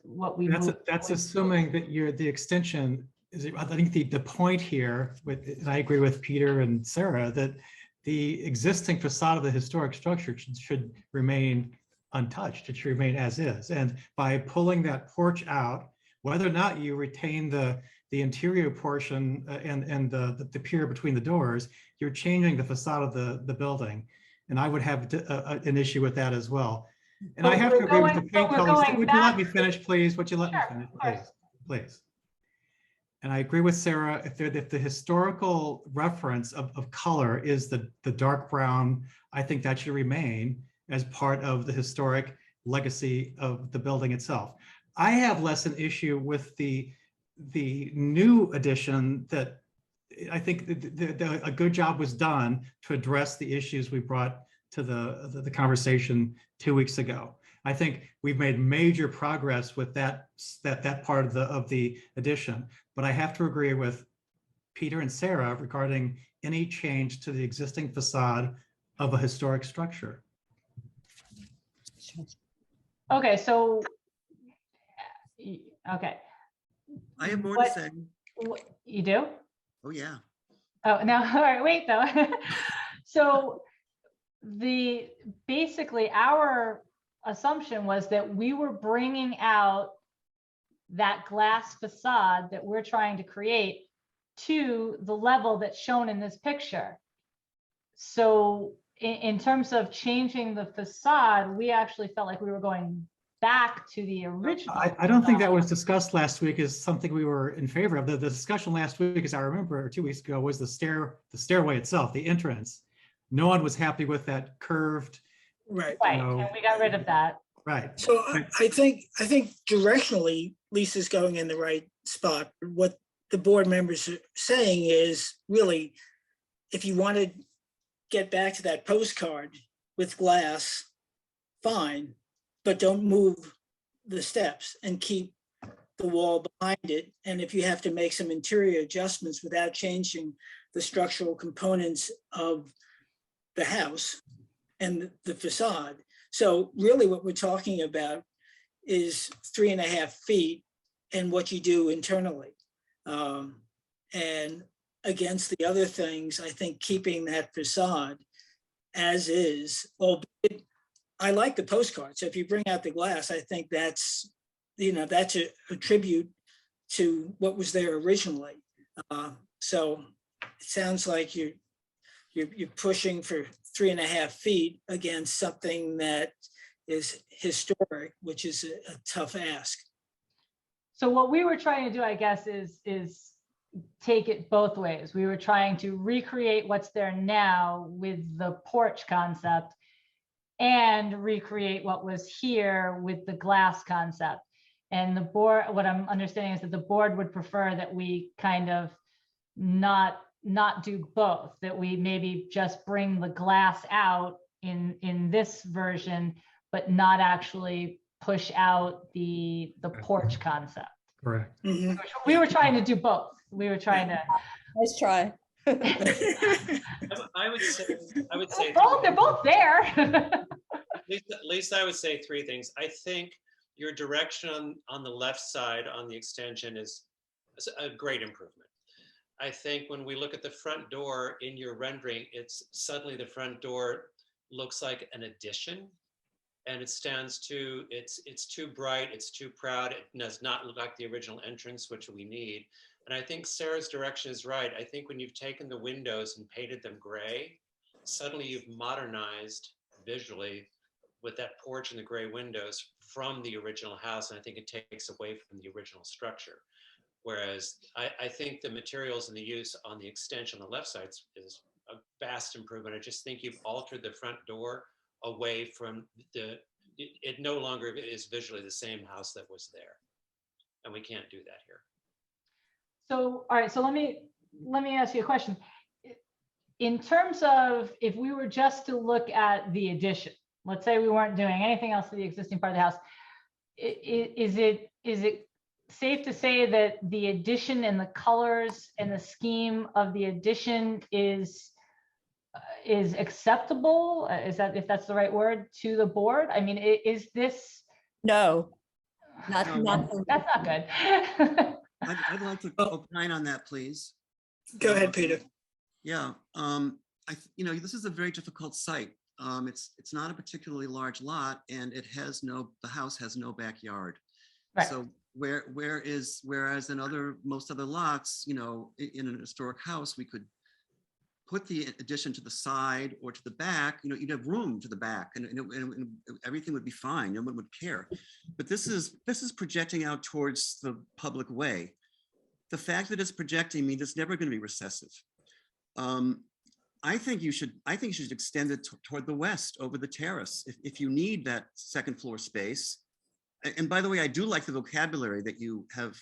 That's assuming that the extension is. I think the point here, and I agree with Peter and Sarah, that the existing facade of the historic structure should remain untouched. It should remain as is. And by pulling that porch out, whether or not you retain the interior portion and the pier between the doors, you're changing the facade of the building. And I would have an issue with that as well. And I But have we're to agree with the going- paint but we're colors. going Would you let back me finish, please? Would you let me Sure, finish, of course. please? And I agree with Sarah, if the historical reference of color is the dark brown, I think that should remain as part of the historic legacy of the building itself. I have less an issue with the new addition that I think a good job was done to address the issues we brought to the conversation 2 weeks ago. I think we've made major progress with that part of the addition, but I have to agree with Peter and Sarah regarding any change to the existing facade of a historic structure. Okay, so, okay. I have more to What- say. You do? Oh, yeah. Oh, no, all right, wait though. So basically our assumption was that we were bringing out that glass facade that we're trying to create to the level that's shown in this picture. So in terms of changing the facade, we actually felt like we were going back to the original. I don't think that facade. was discussed last week as something we were in favor of. The discussion last week, as I remember, or 2 weeks ago, was the stairway itself, the entrance. No one was happy with that curved, Right. Right, know, and we got rid of that. right. So I think directionally, Lisa's going in the right spot. What the board members are saying is really, if you want to get back to that postcard with glass, fine, but don't move the steps and keep the wall behind it. And if you have to make some interior adjustments without changing the structural components of the house and the facade. So really what we're talking about is 3.5 feet and what you do internally. And against the other things, I think keeping that facade as is, albeit I like the postcard. So if you bring out the glass, I think that's, that's a tribute to what was there originally. So it sounds like you're pushing for 3.5 feet against something that is historic, which is a tough ask. So what we were trying to do, I guess, is take it both ways. We were trying to recreate what's there now with the porch concept and recreate what was here with the glass concept. And the board, what I'm understanding is that the board would prefer that we kind of not do both, that we maybe just bring the glass out in this version, but not actually push out the porch concept. Correct. Mhm. We were trying to do both. We were trying to. Nice try. I would say They're both there. Lisa, I would say 3 things. I think your direction on the left side on the extension is a great improvement. I think when we look at the front door in your rendering, it's suddenly the front door looks like an addition, and it stands too, it's too bright, it's too proud, it does not look like the original entrance, which we need. And I think Sarah's direction is right. I think when you've taken the windows and painted them gray, suddenly you've modernized visually with that porch and the gray windows from the original house, and I think it takes away from the original structure. Whereas I think the materials and the use on the extension on the left side is a vast improvement. I just think you've altered the front door away from it no longer is visually the same house that was there. And we can't do that here. So, all right, so let me ask you a question. In terms of if we were just to look at the addition, let's say we weren't doing anything else to the existing part of the house, is it safe to say that the addition and the colors and the scheme of the addition is acceptable? Is that, if that's the right word, to the board? I mean, is this? No, not. That's not good. I'd like to opine on that, please. Go ahead, Peter. Yeah, this is a very difficult site. It's not a particularly large lot, and the house has no backyard. Right. So whereas in most other lots, in an historic house, we could put the addition to the side or to the back, you'd have room to the back, and everything would be fine. No one would care. But this is projecting out towards the public way. The fact that it's projecting means it's never going to be recessive. I think you should extend it toward the west over the terrace if you need that second floor space. And by the way, I do like the vocabulary that you have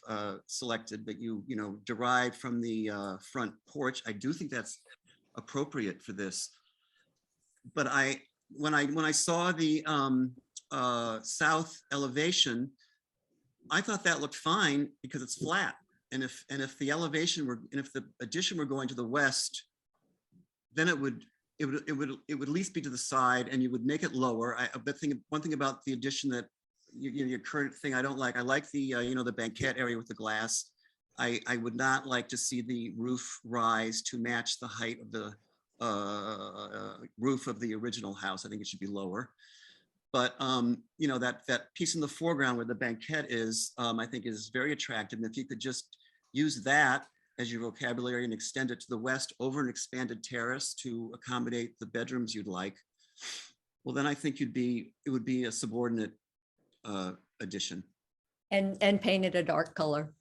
selected, that you derived from the front porch. I do think that's appropriate for this. But when I saw the south elevation, I thought that looked fine because it's flat. And if the elevation were, and if the addition were going to the west, then it would at least be to the side, and you would make it lower. One thing about the addition that your current thing I don't like. I like the the banquette area with the glass. I would not like to see the roof rise to match the height of the roof of the original house. I think it should be lower. But that piece in the foreground where the banquette is, I think is very attractive. And if you could just use that as your vocabulary and extend it to the west over an expanded terrace to accommodate the bedrooms you'd like, well, then I think it would be a subordinate addition. And painted a dark color.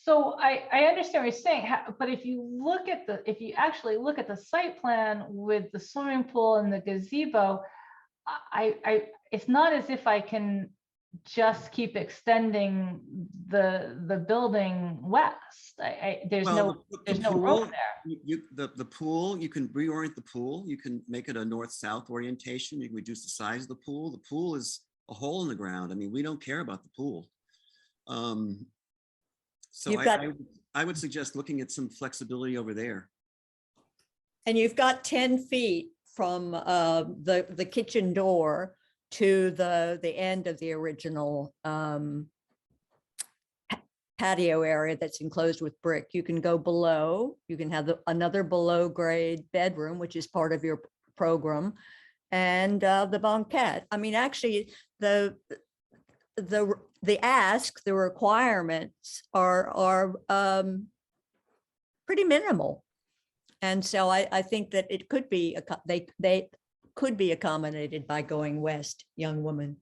So I understand what you're saying, but if you actually look at the site plan with the swimming pool and the gazebo, it's not as if I can just keep extending the building west. There's no room there. The pool, you can reorient the pool. You can make it a north-south orientation. You can reduce the size of the pool. The pool is a hole in the ground. I mean, we don't care about the pool. So I would suggest looking at some flexibility over there. And you've got 10 feet from the kitchen door to the end of the original patio area that's enclosed with brick. You can go below, you can have another below grade bedroom, which is part of your program, and the banquette. I mean, actually, the requirements are pretty minimal. And so I think that it could be, they could be accommodated by going west, young woman.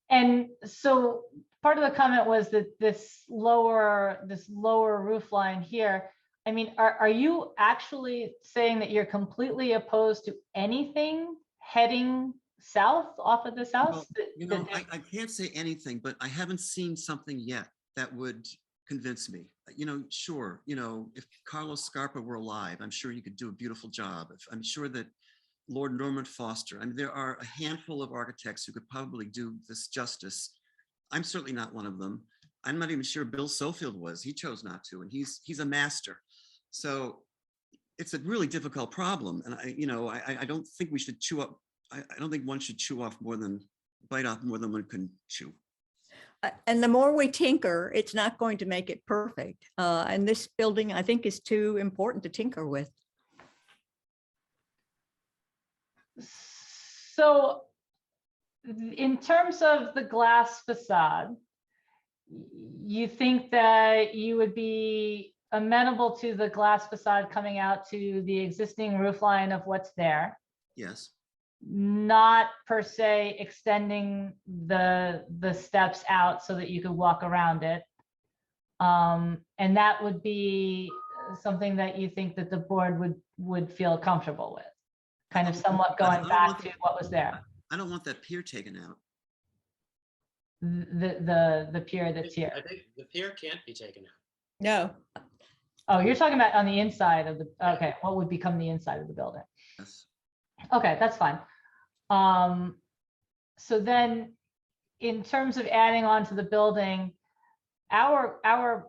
And so part of the comment was that this lower roof line here, I mean, are you actually saying that you're completely opposed to anything heading south off of this house? Well, I can't say anything, but I haven't seen something yet that would convince me. Sure, if Carlos Scarpa were alive, I'm sure he could do a beautiful job. I'm sure that Lord Norman Foster, I mean, there are a handful of architects who could probably do this justice. I'm certainly not one of them. I'm not even sure Bill Sofield was. He chose not to, and he's a master. So it's a really difficult problem. And I don't think we should chew up. I don't think one should bite off more than one can chew. And the more we tinker, it's not going to make it perfect. And this building, I think, is too important to tinker with. So in terms of the glass facade, you think that you would be amenable to the glass facade coming out to the existing roof line of what's there? Yes. Not per se extending the steps out so that you could walk around it. And that would be something that you think that the board would feel comfortable with, kind of somewhat going back to what was there. I don't want that pier taken out. The pier that's here. I think the pier can't be taken out. No. Oh, you're talking about on the inside of the, okay, what would become the inside of the building? Yes. Okay, that's fine. So then in terms of adding on to the building, our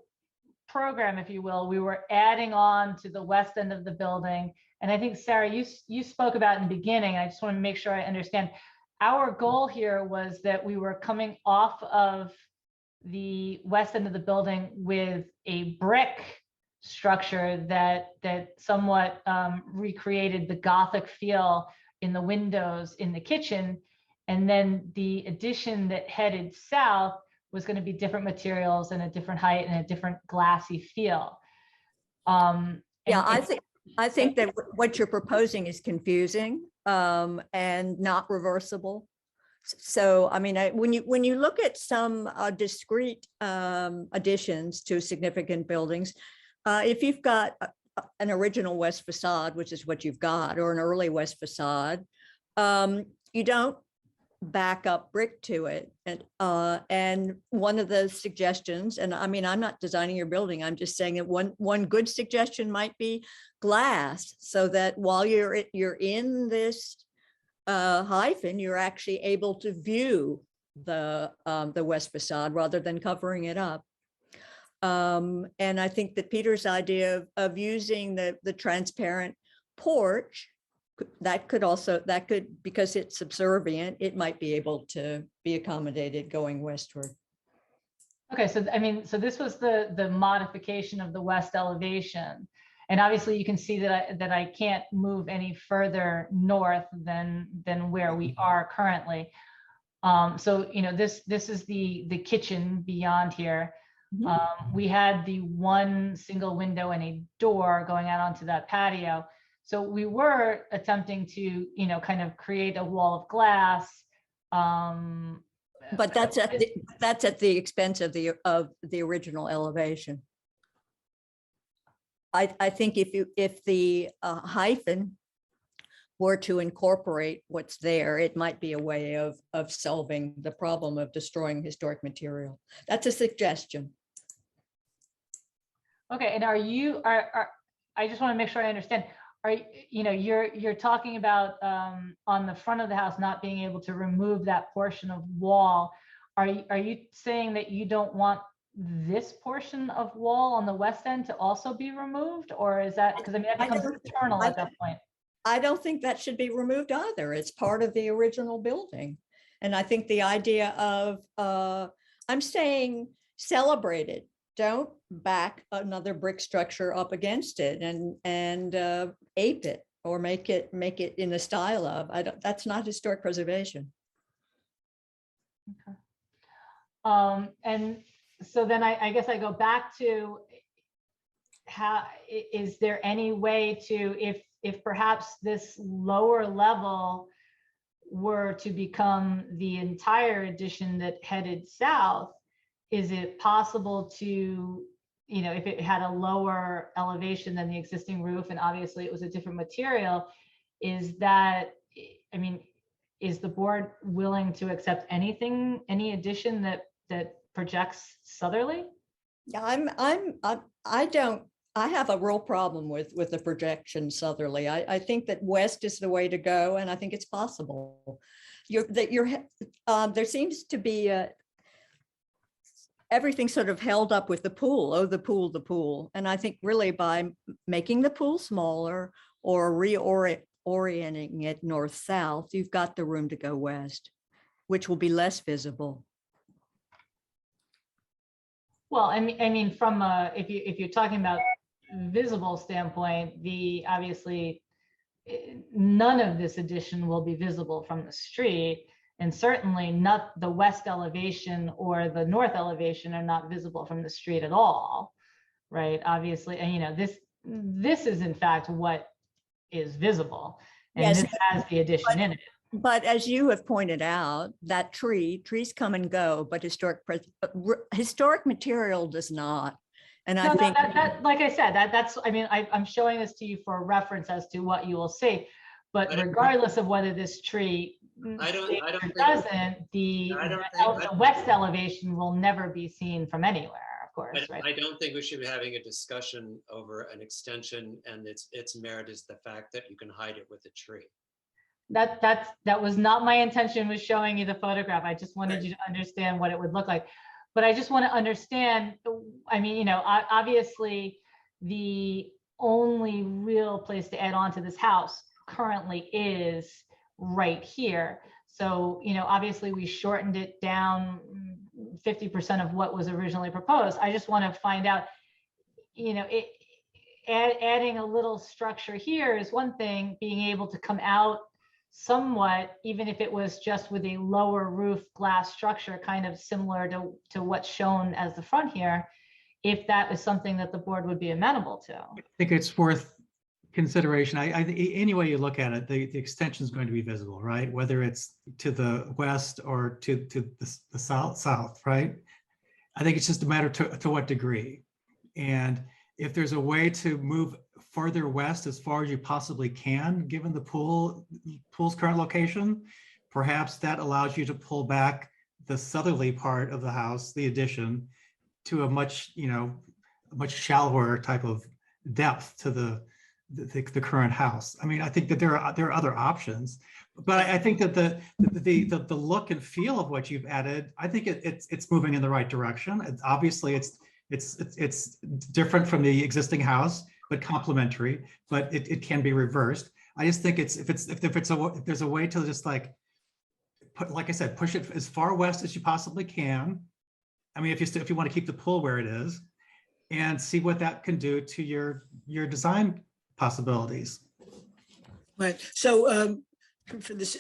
program, if you will, we were adding on to the west end of the building. And I think, Sarah, you spoke about in the beginning, I just want to make sure I understand. Our goal here was that we were coming off of the west end of the building with a brick structure that somewhat recreated the Gothic feel in the windows in the kitchen. And then the addition that headed south was going to be different materials and a different height and a different glassy feel. Yeah, And I think that what you're proposing is confusing and not reversible. So, I mean, when you look at some discrete additions to significant buildings, if you've got an original west facade, which is what you've got, or an early west facade, you don't back up brick to it. And one of the suggestions, and I mean, I'm not designing your building, I'm just saying that one good suggestion might be glass, so that while you're in this hyphen, you're actually able to view the west facade rather than covering it up. And I think that Peter's idea of using the transparent porch, that could, because it's subservient, it might be able to be accommodated going westward. okay, so I mean, so this was the modification of the west elevation. And obviously you can see that I can't move any further north than where we are currently. So, you know, this is the kitchen beyond here. We had the one single window and a door going out onto that patio. So we were attempting to, you know, kind of create a wall of glass. But that's at the expense of the original elevation. I think if the hyphen were to incorporate what's there, it might be a way of solving the problem of destroying historic material. That's a suggestion. Okay, and I just want to make sure I understand. You know, you're talking about on the front of the house not being able to remove that portion of wall. Are you saying that you don't want this portion of wall on the west end to also be removed, or is that, because I mean that becomes internal at that point? I don't think that should be removed either. It's part of the original building. And I think the idea of, I'm saying celebrate it. Don't back another brick structure up against it and ape it or make it in the style of, that's not historic preservation. Okay. And so then I guess I go back to how, is there any way to, if perhaps this lower level were to become the entire addition that headed south, is it possible to, you know, if it had a lower elevation than the existing roof, and obviously it was a different material, is that, I mean, is the board willing to accept anything, any addition that projects southerly? Yeah, I have a real problem with the projection southerly. I think that west is the way to go, and I think it's possible. There seems to be everything sort of held up with the pool. Oh, the pool. And I think really by making the pool smaller or reorienting it north-south, you've got the room to go west, which will be less visible. Well, I mean, from if you're talking about visible standpoint, obviously none of this addition will be visible from the street, and certainly not the west elevation or the north elevation are not visible from the street at all, right? Obviously, and you know, this is in fact what is visible, and yes, this has the addition in it. But as you have pointed out, that trees come and go, but historic material does not. And I think that, like I said, that's, I mean, I'm showing this to you for a reference as to what you will see, but regardless of whether this tree the west elevation will never be seen from anywhere, of course, right? I don't think we should be having a discussion over an extension, and its merit is the fact that you can hide it with a tree. That was not my intention with showing you the photograph. I just wanted you to understand what it would look like. But I just want to understand, I mean, you know, obviously the only real place to add on to this house currently is right here. So, you know, obviously we shortened it down 50% of what was originally proposed. I just want to find out, you know, adding a little structure here is one thing, being able to come out somewhat, even if it was just with a lower roof glass structure, kind of similar to what's shown as the front here, if that is something that the board would be amenable to. I think it's worth consideration. Any way you look at it, the extension is going to be visible, right? Whether it's to the west or to the south, right? I think it's just a matter to what degree. And if there's a way to move further west as far as you possibly can, given the pool's current location, perhaps that allows you to pull back the southerly part of the house, the addition, to a much shallower type of depth to the current house. I mean, I think that there are other options, but I think that the look and feel of what you've added, I think it's moving in the right direction. Obviously it's different from the existing house, but complementary, but it can be reversed. I just think if there's a way to just like I said, push it as far west as you possibly can. I mean, if you want to keep the pool where it is, and see what that can do to your design possibilities. Right. So for this,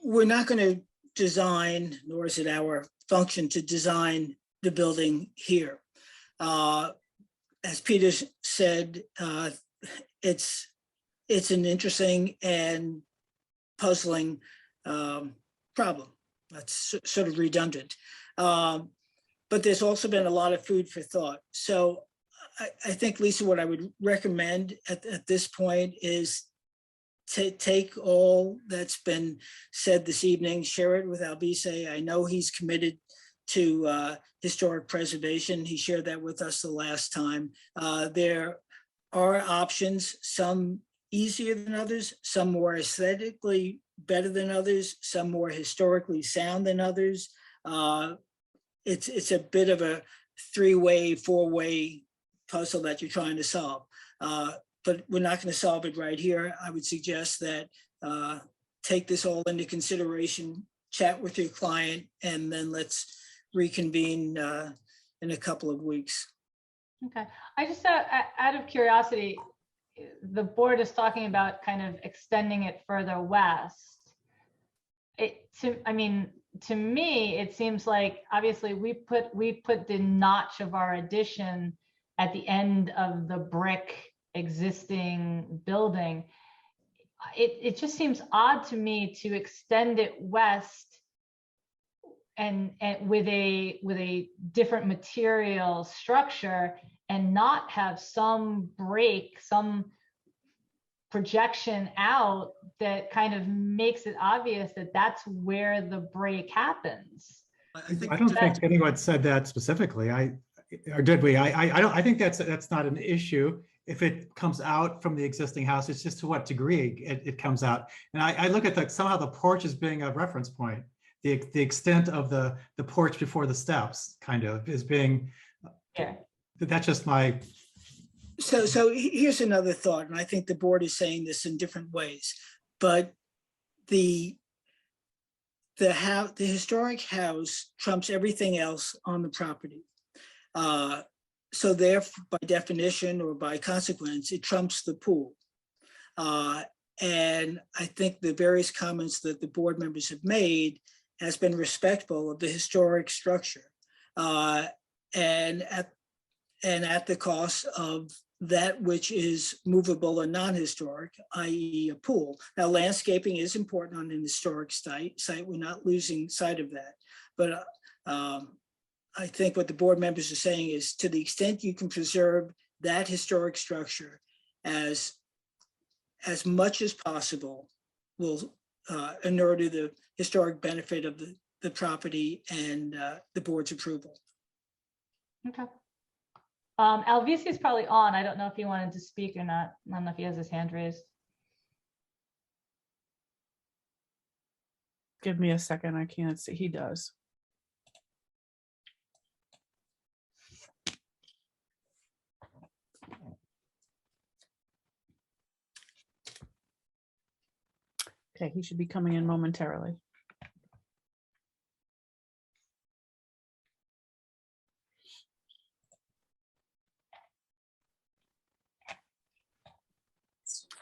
we're not going to design, nor is it our function to design the building here. As Peter said, it's an interesting and puzzling problem. That's sort of redundant. But there's also been a lot of food for thought. So I think, Lisa, what I would recommend at this point is to take all that's been said this evening, share it with Alvise. I know he's committed to historic preservation. He shared that with us the last time. There are options, some easier than others, some more aesthetically better than others, some more historically sound than others. It's a bit of a three-way, four-way puzzle that you're trying to solve. But we're not going to solve it right here. I would suggest that take this all into consideration, chat with your client, and then let's reconvene in a couple of weeks. Okay. I just, out of curiosity, the board is talking about kind of extending it further west. To me, it seems like obviously we put the notch of our addition at the end of the brick existing building. It just seems odd to me to extend it west and with a different material structure and not have some break, some projection out that kind of makes it obvious that that's where the break happens. I don't think anyone said that specifically. Or did we? I think that's not an issue. If it comes out from the existing house, it's just to what degree it comes out. And I look at somehow the porch as being a reference point. The extent of the porch before the steps kind of is being, yeah. That's just my. So here's another thought, and I think the board is saying this in different ways, but the historic house trumps everything else on the property. So therefore, by definition or by consequence, it trumps the pool. And I think the various comments that the board members have made has been respectful of the historic structure, and at the cost of that which is movable and non-historic, i.e. a pool. Now, landscaping is important on an historic site. We're not losing sight of that. But I think what the board members are saying is, to the extent you can preserve that historic structure as much as possible, will inure to the historic benefit of the property and the board's approval. Okay. Alvise is probably on. I don't know if he wanted to speak or not. I don't know if he has his hand raised. Give me a second. I can't see. He does. Okay, he should be coming in momentarily.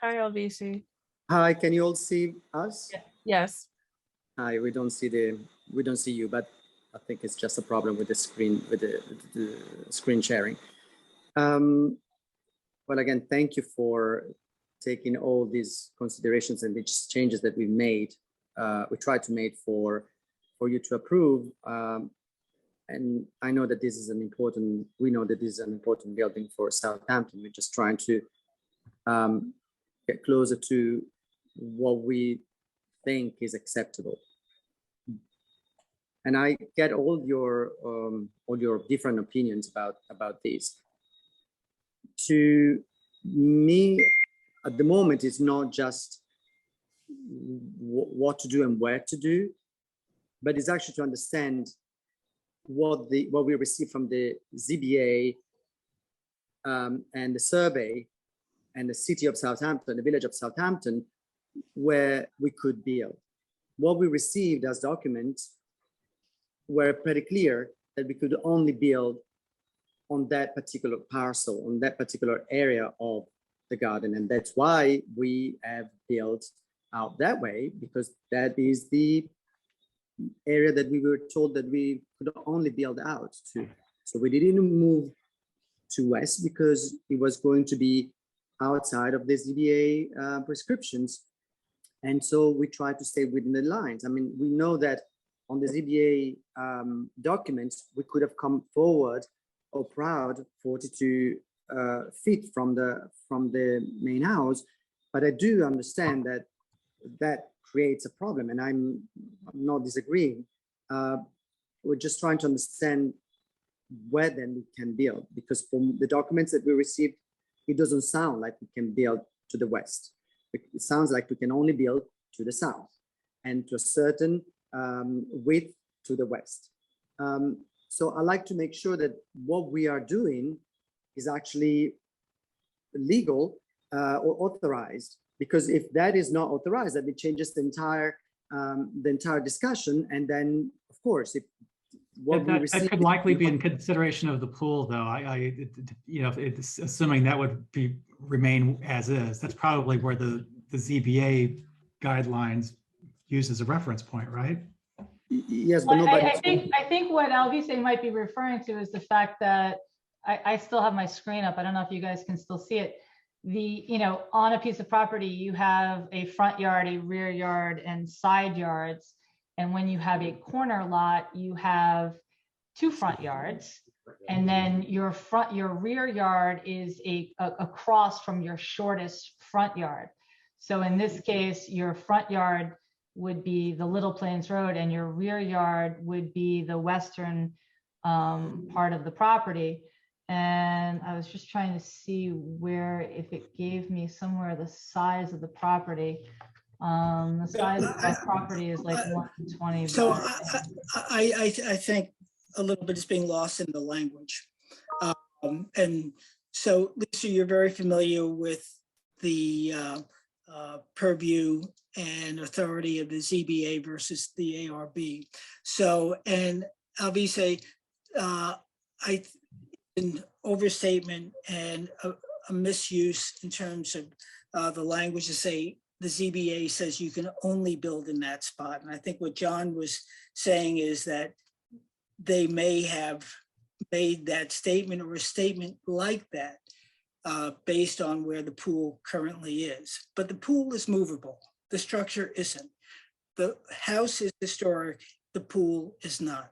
Hi, LVC. Hi, can you all see us? Yeah. Yes. Hi, we don't see you, but I think it's just a problem with the screen, with the screen sharing. Well, again, thank you for taking all these considerations and these changes that we made. We tried to make for you to approve. And I know that this is we know that this is an important building for Southampton. We're just trying to get closer to what we think is acceptable. And I get all your different opinions about this. To me, at the moment, it's not just what to do and where to do, but it's actually to understand what we received from the ZBA and the survey and the city of Southampton, the village of Southampton, where we could build. What we received as documents were pretty clear that we could only build on that particular parcel, on that particular area of the garden. And that's why we have built out that way, because that is the area that we were told that we could only build out to. So we didn't move to west because it was going to be outside of the ZBA prescriptions. And so we tried to stay within the lines. I mean, we know that on the ZBA documents, we could have come forward or proud 42 feet from the main house, but I do understand that that creates a problem, and I'm not disagreeing. We're just trying to understand where then we can build, because from the documents that we received, it doesn't sound like we can build to the west. It sounds like we can only build to the south and to a certain width to the west. So I like to make sure that what we are doing is actually legal or authorized, because if that is not authorized, then it changes the entire discussion. And then, of course, if what we That receive, could likely be in consideration of the pool, though. It's assuming that would remain as is. That's probably where the ZBA guidelines used as a reference point, right? Yes, but Well, nobody. I think what Alvise might be referring to is the fact that I still have my screen up. I don't know if you guys can still see it. On a piece of property, you have a front yard, a rear yard, and side yards. And when you have a corner lot, you have 2 front yards. And then your rear yard is across from your shortest front yard. So in this case, your front yard would be the Little Plains Road, and your rear yard would be the western part of the property. And I was just trying to see if it gave me somewhere the size of the property. The size of that property is like 120. So I think a little bit is being lost in the language. And so, Lisa, you're very familiar with the purview and authority of the ZBA versus the ARB. So, and Alvise, an overstatement and a misuse in terms of the language to say the ZBA says you can only build in that spot. And I think what John was saying is that they may have made that statement or a statement like that based on where the pool currently is. But the pool is movable. The structure isn't. The house is historic. The pool is not.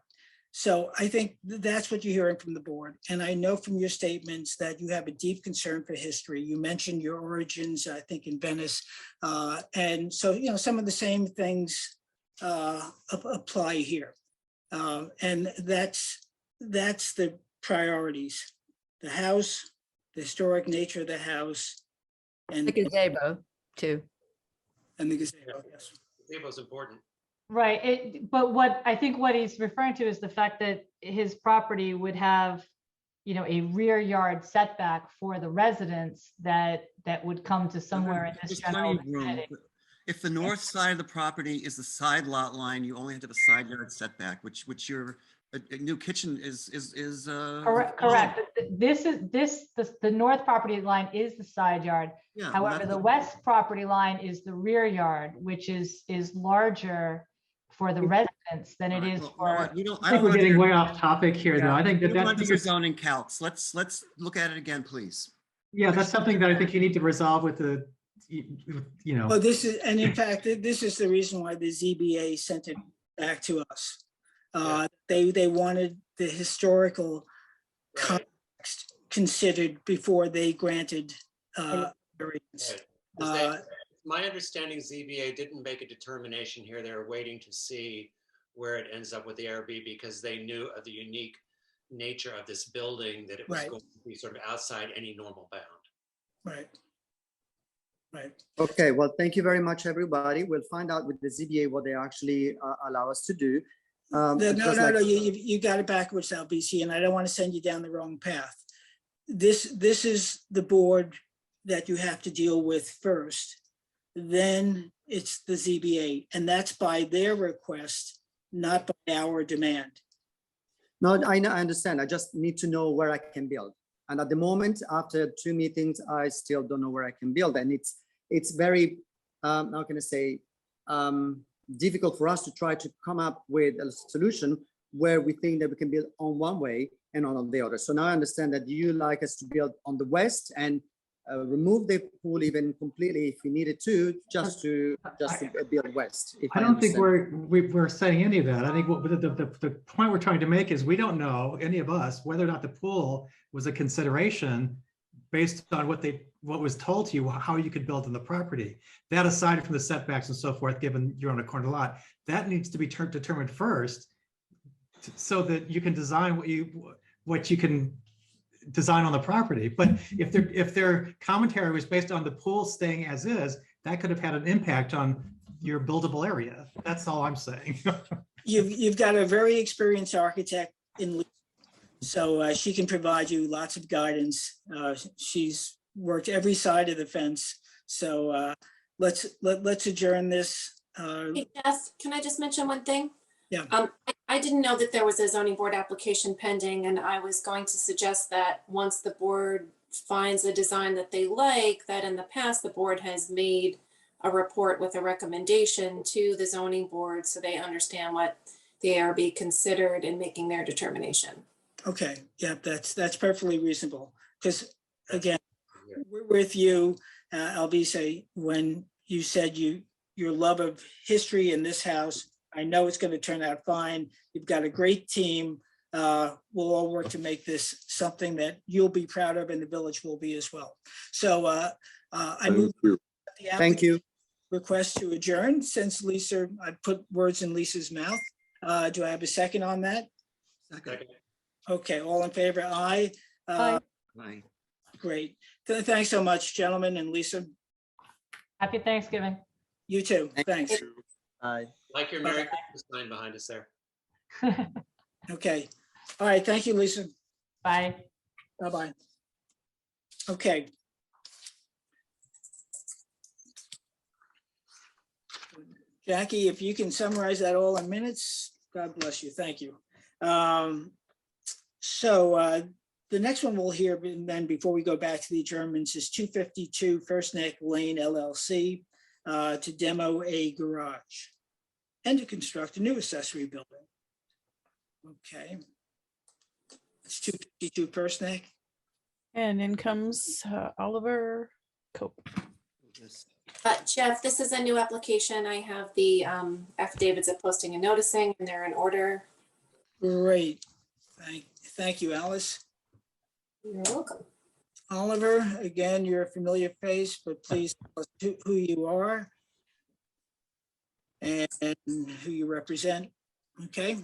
So I think that's what you're hearing from the board. And I know from your statements that you have a deep concern for history. You mentioned your origins, I think, in Venice. And so, some of the same things apply here. And that's the priorities. The house, the historic nature of the house. And The gazebo too. And the gazebo, yes. Gazebo is important. Right. But what he's referring to is the fact that his property would have, a rear yard setback for the residents that would come to somewhere in this There's plenty general of room. vicinity. If the north side of the property is the side lot line, you only have to have a side yard setback, which your a new kitchen is. Correct, correct. The north property line is the side yard. Yeah. well, However, that's the west property line is the rear yard, which is larger for the residents than it All right, is well, you know for. what, you know, I think we're don't getting wanna- way off topic here, though. I think We that don't want to do that's, zoning calcs. Let's look at it again, please. yeah, that's something that I think you need to resolve with the, you know. Well, this is, and in fact, this is the reason why the ZBA sent it back to us. They wanted the historical Right. context considered before they granted variance. Right. 'Cause my understanding, ZBA didn't make a determination here. They were waiting to see where it ends up with the ARB because they knew of the unique nature of this building, that it was Right. going to be sort of outside any normal bound. Right. Right. Okay, well, thank you very much, everybody. We'll find out with the ZBA what they actually allow us to do. No, just no, like- no, you got it backwards, LBC, and I don't want to send you down the wrong path. This is the board that you have to deal with first. Then it's the ZBA, and that's by their request, not by our demand. No, I know, I understand. I just need to know where I can build. And at the moment, after 2 meetings, I still don't know where I can build. And it's very, how can I say, difficult for us to try to come up with a solution where we think that we can build on one way and on the other. So now I understand that you like us to build on the west and remove the pool even completely if we needed to, just to build west. if I don't think understand. we're saying any of that. I think what the point we're trying to make is we don't know, any of us, whether or not the pool was a consideration based on what was told to you, how you could build on the property. That aside from the setbacks and so forth, given you're on a corner lot, that needs to be determined first so that you can design what you can design on the property. But if their commentary was based on the pool staying as is, that could have had an impact on your buildable area. That's all I'm saying. You've got a very experienced architect in Lisa, so she can provide you lots of guidance. She's worked every side of the fence. So let's adjourn this. Hey, Jess, can I just mention one thing? Yeah. I didn't know that there was a zoning board application pending, and I was going to suggest that once the board finds a design that they like, that in the past, the board has made a report with a recommendation to the zoning board so they understand what the ARB considered in making their determination. Okay, yeah, that's perfectly reasonable. Because again, we're with you, Albise, when you said your love of history in this house. I know it's going to turn out fine. You've got a great team. We'll all work to make this something that you'll be proud of and the village will be as well. So I move the Thank you. request to adjourn since Lisa, I put words in Lisa's mouth. Do I have a second on that? Second. Okay, all in favor? Aye. Aye. Aye. Great. Thanks so much, gentlemen, and Lisa. Happy Thanksgiving. You too. Thanks. Bye. Like your Merry Christmas sign behind us there. Okay. All right. Thank you, Lisa. Bye. Bye-bye. Okay. Jackie, if you can summarize that all in minutes, God bless you. Thank you. So the next one we'll hear, and then before we go back to the adjournments, is 252 First Neck Lane LLC to demo a garage and to construct a new accessory building. Okay. It's 252 First Neck. And in comes Oliver Cope. Jeff, this is a new application. I have the affidavits of posting and noticing, and they're in order. Great. Thank you, Alice. You're welcome. Oliver, again, you're a familiar face, but please tell us who you are and who you represent. Okay.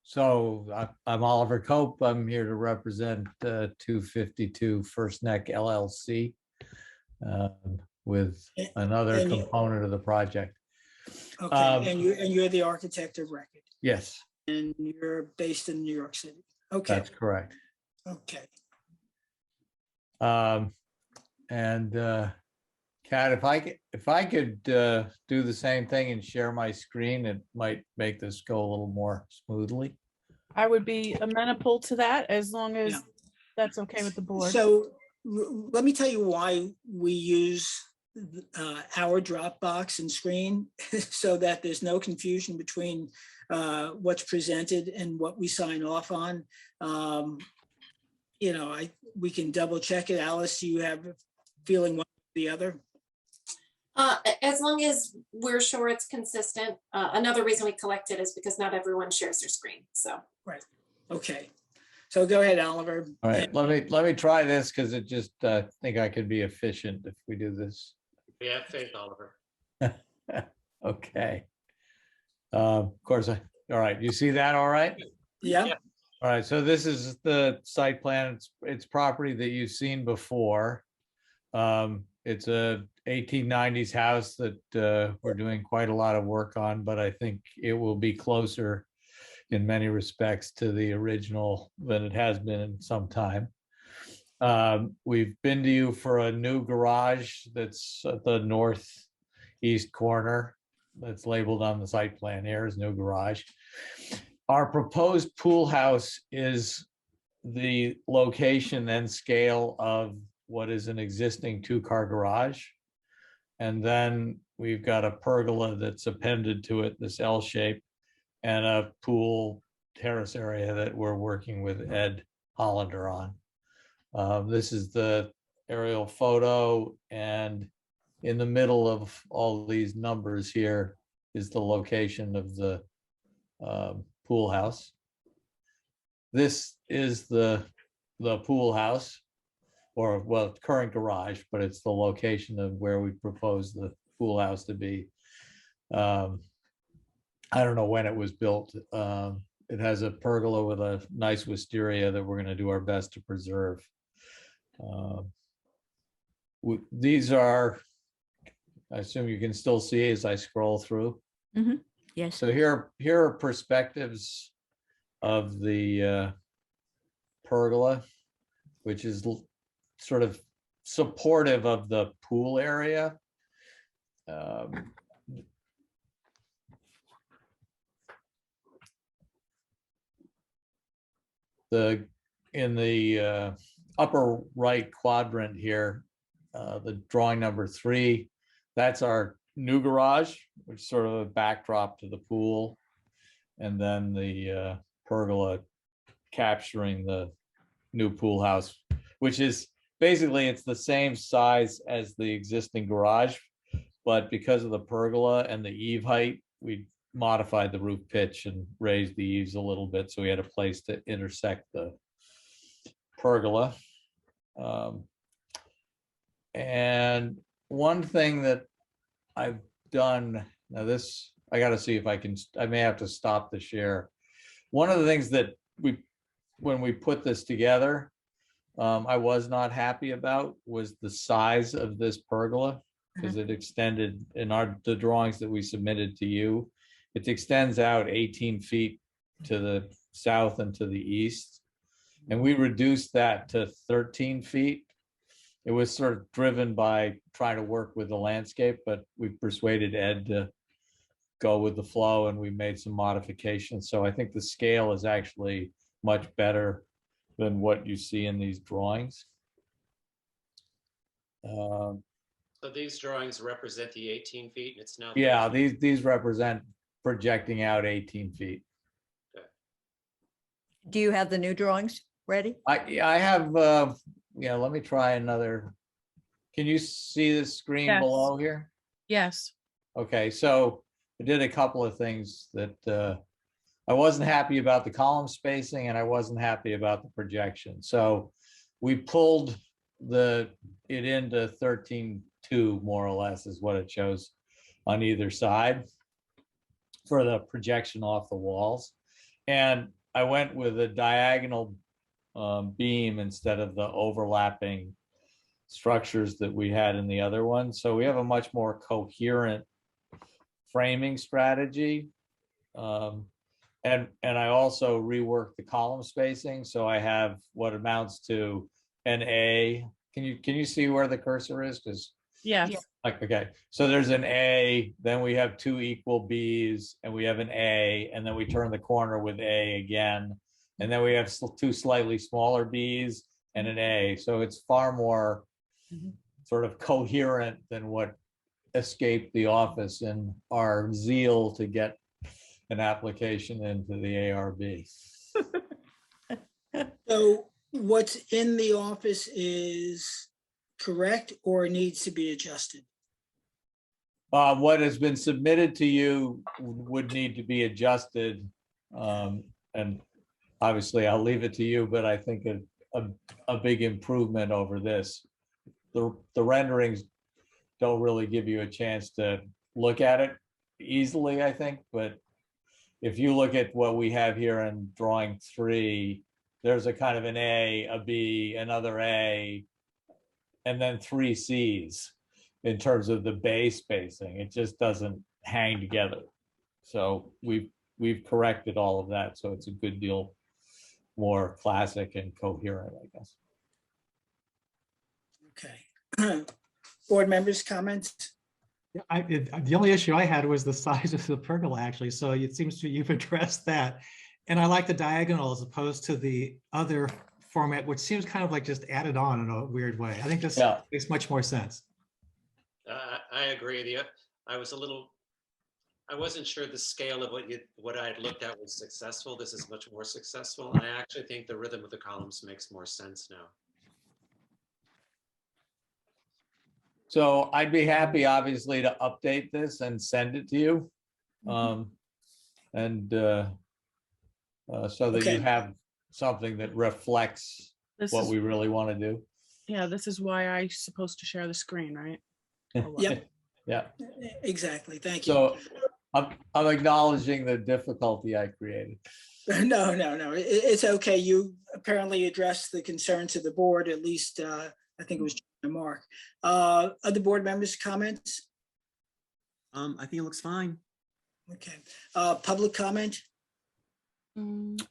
So I'm Oliver Cope. I'm here to represent 252 First Neck LLC with another and you- component of the project. Okay, and you're the architect of record, Yes, and you're based in New York City. Okay, that's correct. okay. And Kat, if I could do the same thing and share my screen, it might make this go a little more smoothly. I would be amenable to that as long Yeah. as that's okay with the board. So let me tell you why we use our Dropbox and screen so that there's no confusion between what's presented and what we sign off on. You know, we can double check it. Alice, do you have a feeling one or the other? As long as we're sure it's consistent. Another reason we collect it is because not everyone shares their screen, so. Right, okay. So go ahead, Oliver. All right, let me try this because it just think I could be efficient if we do this. We have faith, Oliver. Okay. Of course, all right, you see that all right? Yeah, All right, so this is the site plan. It's property that you've seen before. It's a 1890s house that we're doing quite a lot of work on, but I think it will be closer in many respects to the original than it has been in some time. We've been to you for a new garage that's at the northeast corner that's labeled on the site plan here as new garage. Our proposed pool house is the location and scale of what is an existing two-car garage. And then we've got a pergola that's appended to it, this L shape, and a pool terrace area that we're working with Ed Hollander on. This is the aerial photo, and in the middle of all these numbers here is the location of the pool house. This is the pool house, or well, current garage, but it's the location of where we propose the pool house to be. I don't know when it was built. It has a pergola with a nice wisteria that we're going to do our best to preserve. These are, I assume you can still see as I scroll through. Yes. So here are perspectives of the pergola, which is sort of supportive of the pool area. In the upper right quadrant here, the drawing number 3, that's our new garage, which is sort of a backdrop to the pool, and then the pergola capturing the new pool house, which is basically, it's the same size as the existing garage, but because of the pergola and the eave height, we modified the roof pitch and raised the eaves a little bit, so we had a place to intersect the pergola. And one thing that I've done, now this, I got to see if I may have to stop the share. One of the things that when we put this together, I was not happy about was the size of this pergola, because it extended in the drawings that we submitted to you. It extends out 18 feet to the south and to the east. And we reduced that to 13 feet. It was sort of driven by trying to work with the landscape, but we persuaded Ed to go with the flow, and we made some modifications. So I think the scale is actually much better than what you see in these drawings. So these drawings represent the 18 feet, and it's now. Yeah, these represent projecting out 18 feet. Do you have the new drawings ready? I have, yeah, let me try another. Can you see the screen Yes. below here? Yes. Okay, so I did a couple of things that I wasn't happy about the column spacing, and I wasn't happy about the projection. So we pulled it into 13.2 more or less is what it shows on either side for the projection off the walls. And I went with a diagonal beam instead of the overlapping structures that we had in the other one. So we have a much more coherent framing strategy. And I also reworked the column spacing. So I have what amounts to an A. Can you see where the cursor is? Because Yes. Like, okay, so there's an A, then we have two equal Bs, and we have an A, and then we turn the corner with A again. And then we have two slightly smaller Bs and an A. So it's far more sort of coherent than what escaped the office in our zeal to get an application into the ARB. So what's in the office is correct or needs to be adjusted? What has been submitted to you would need to be adjusted. And obviously I'll leave it to you, but I think a big improvement over this. The renderings don't really give you a chance to look at it easily, I think, but if you look at what we have here in drawing 3, there's a kind of an A, a B, another A, and then 3 Cs in terms of the bay spacing. It just doesn't hang together. So we've corrected all of that. So it's a good deal more classic and coherent, I guess. Okay. Board members' comments? The only issue I had was the size of the pergola, actually. So it seems to you've addressed that. And I like the diagonal as opposed to the other format, which seems kind of like just added on in a weird way. I think this makes much more sense. I agree with you. I wasn't sure the scale of what I had looked at was successful. This is much more successful. And I actually think the rhythm of the columns makes more sense now. So I'd be happy, obviously, to update this and send it to you. So that you have something that reflects what we really want to do. Yeah, this is why I'm supposed to share the screen, right? Yep. Yeah. Exactly. Thank you. So I'm acknowledging the difficulty I created. No. It's okay. You apparently addressed the concerns of the board, at least I think it was Mark. Other board members' comments? I think it looks fine. Okay. Public comment?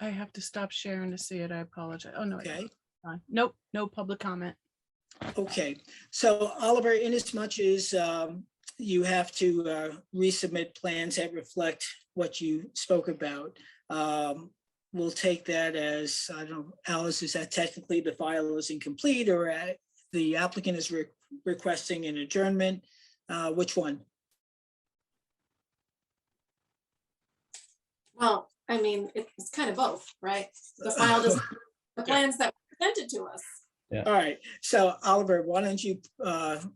I have to stop sharing to see it. I apologize. Oh, no. Okay. Fine. Nope, no public comment. Okay. So Oliver, in as much as you have to resubmit plans that reflect what you spoke about, we'll take that as, I don't know, Alice, is that technically the file is incomplete or the applicant is requesting an adjournment? Which one? Well, I mean, it's kind of both, right? The file doesn't, the plans that were presented to us. Yeah. All right. So Oliver, why don't you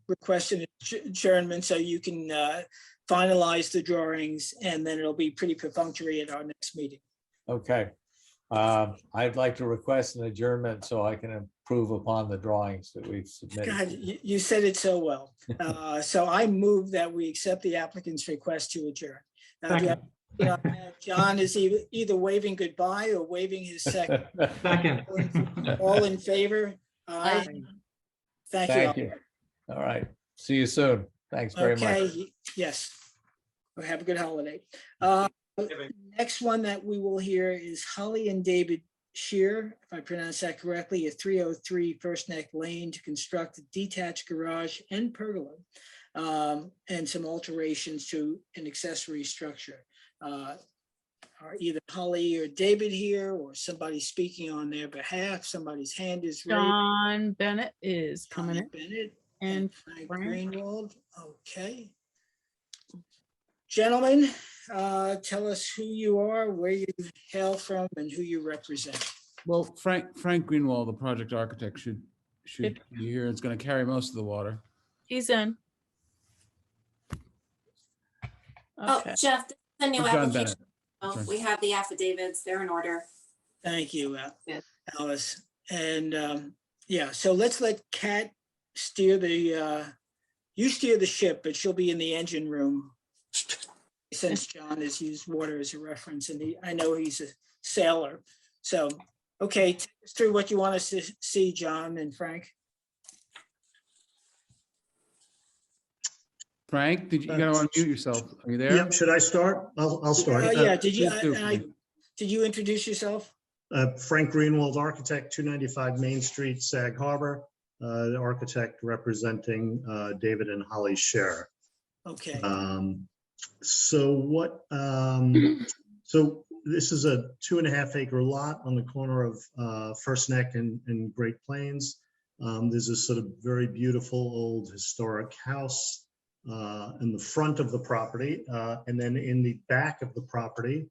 request an adjournment so you can finalize the drawings, and then it'll be pretty perfunctory at our next meeting. Okay. I'd like to request an adjournment so I can improve upon the drawings that we've submitted. God, you said it so well. So I move that we accept the applicant's request to adjourn. Now, do you have- John is either waving goodbye or waving his second. Second. All in favor? Aye. Thank you. All right. See you soon. Thanks very much. Okay, yes. Well, have a good holiday. Next one that we will hear is Holly and David Shear, if I pronounce that correctly, at 303 First Neck Lane to construct a detached garage and pergola and some alterations to an accessory structure. Are either Holly or David here, or somebody speaking on their behalf? Somebody's hand is raised. John Bennett is coming in. Bennett And Frank Frank. Greenwald. Okay. Gentlemen, tell us who you are, where you hail from, and who you represent. Well, Frank Greenwald, the project architect, should be here. It's going to carry most of the water. He's in. Oh, Okay. Jeff, this is the new John application. Bennett. Oh, Sorry. we have the affidavits, they're in order. Thank you, Yes. Alice. And yeah, so let's let Kat steer the, you steer the ship, but she'll be in the engine room. Since John has used water as a reference, and I know he's a sailor. So, okay, take us through what you want us to see, John and Frank. Frank, you got to unmute yourself. Are you there? Yep, should I start? I'll start. Yeah, did you, please do. did you introduce yourself? Frank Greenwald, architect, 295 Main Street, Sag Harbor. the architect representing David and Holly Scher. Okay, So this is a 2.5 acre lot on the corner of First Neck and Great Plains. There's a sort of very beautiful old historic house in the front of the property. And then in the back of the property,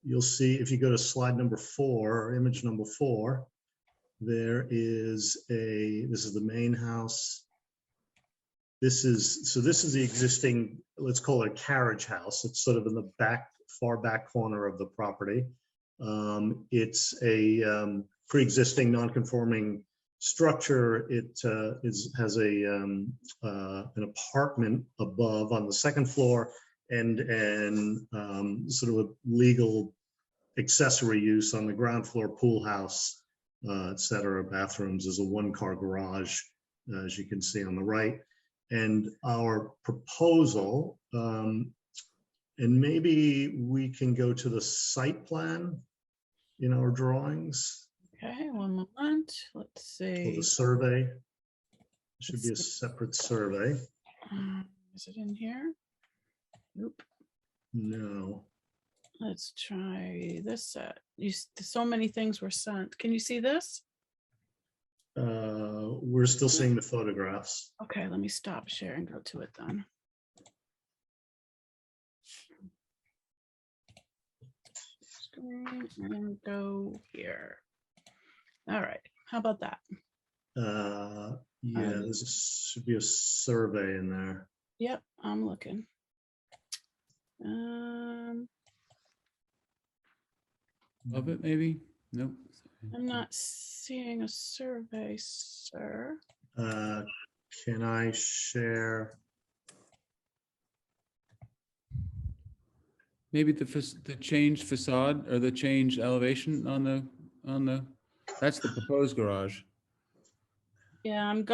you'll see, if you go to slide number 4, or image number 4, there is this is the main house. This is the existing, let's call it a carriage house. It's sort of in the far back corner of the property. It's a pre-existing non-conforming structure. It has an apartment above on the second floor and sort of a legal accessory use on the ground floor, pool house, et cetera, bathrooms. There's a 1-car garage, as you can see on the right. And our proposal, and maybe we can go to the site plan in our drawings. Okay, one moment. Let's Or see. the survey. It should be a separate survey. Is it in here? Nope. No. Let's try this set. So many things were sent. Can you see this? We're still seeing the photographs. Okay, let me stop sharing, go to it then. Screen and go here. All right, how about that? Yeah, should be a survey in there. Yep, I'm looking. Love it, maybe? Nope. I'm not seeing a survey, sir. Can I share? Maybe the changed facade or the changed elevation on the, that's the proposed garage. Yeah, I'm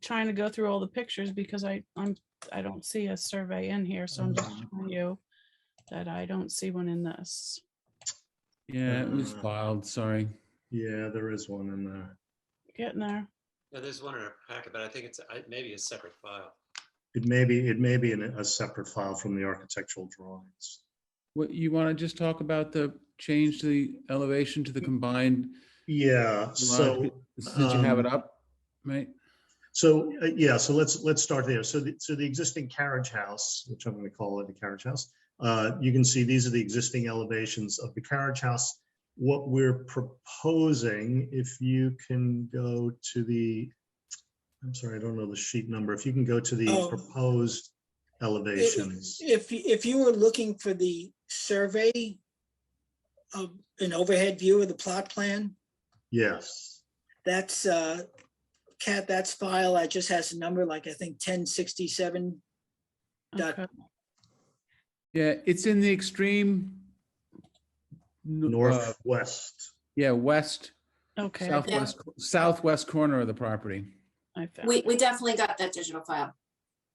trying to go through all the pictures because I don't see a survey in here, so I'm just showing you that I don't see one in this. Yeah, it was filed, sorry. Yeah, there is one in there. Getting there. Yeah, there's one in our packet, but I think it's maybe a separate file. It may be in a separate file from the architectural drawings. What, you want to just talk about the change to the elevation to the combined? Yeah, garage, so since you have it up, right? So yeah, so let's start there. So the existing carriage house, which I'm going to call it the carriage house, you can see these are the existing elevations of the carriage house. What we're proposing, if you can go to the, I'm sorry, I don't know the sheet number. If you can go to the proposed elevations. if you were looking for the survey of an overhead view of the plot plan, Yes. that's Kat, that's file that just has a number like I think 1067. Okay. Yeah, it's in the extreme. Northwest. Yeah, west, Okay. southwest corner of the property. I found We it. definitely got that digital file.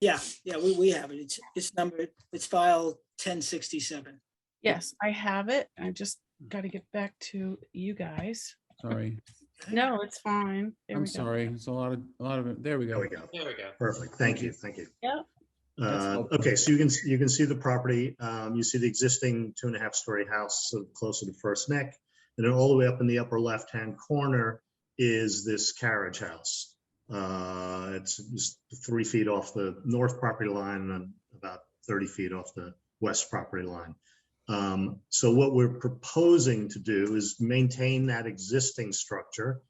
Yeah, we have it. It's numbered. It's file 1067. Yes, I have it. I just got to get back to you guys. Sorry, No, it's fine. There I'm we go. sorry. It's a lot of it. There we There go. we go. There we go. Perfect. Thank you. Thank you. Yep. That's helpful. Okay, so you can see the property. You see the existing 2.5-story house, so closer to First Neck, and then all the way up in the upper left-hand corner is this carriage house. It's just 3 feet off the north property line and then about 30 feet off the west property line. So what we're proposing to do is maintain that existing structure.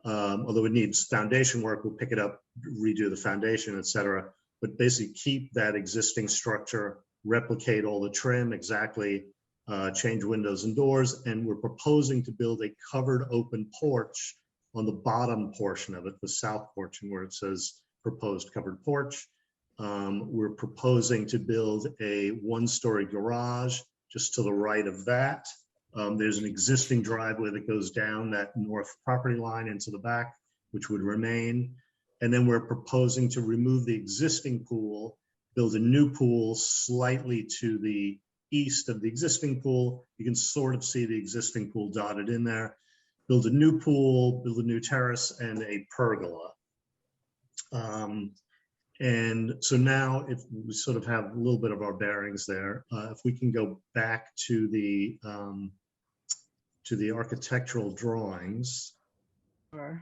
Although it needs foundation work, we'll pick it up, redo the foundation, et cetera. But basically keep that existing structure, replicate all the trim exactly, change windows and doors. And we're proposing to build a covered open porch on the bottom portion of it, the south portion where it says proposed covered porch. We're proposing to build a 1-story garage just to the right of that. There's an existing driveway that goes down that north property line into the back, which would remain. And then we're proposing to remove the existing pool, build a new pool slightly to the east of the existing pool. You can sort of see the existing pool dotted in there. Build a new pool, build a new terrace and a pergola. And so now if we sort of have a little bit of our bearings there, if we can go back to the architectural drawings. Or-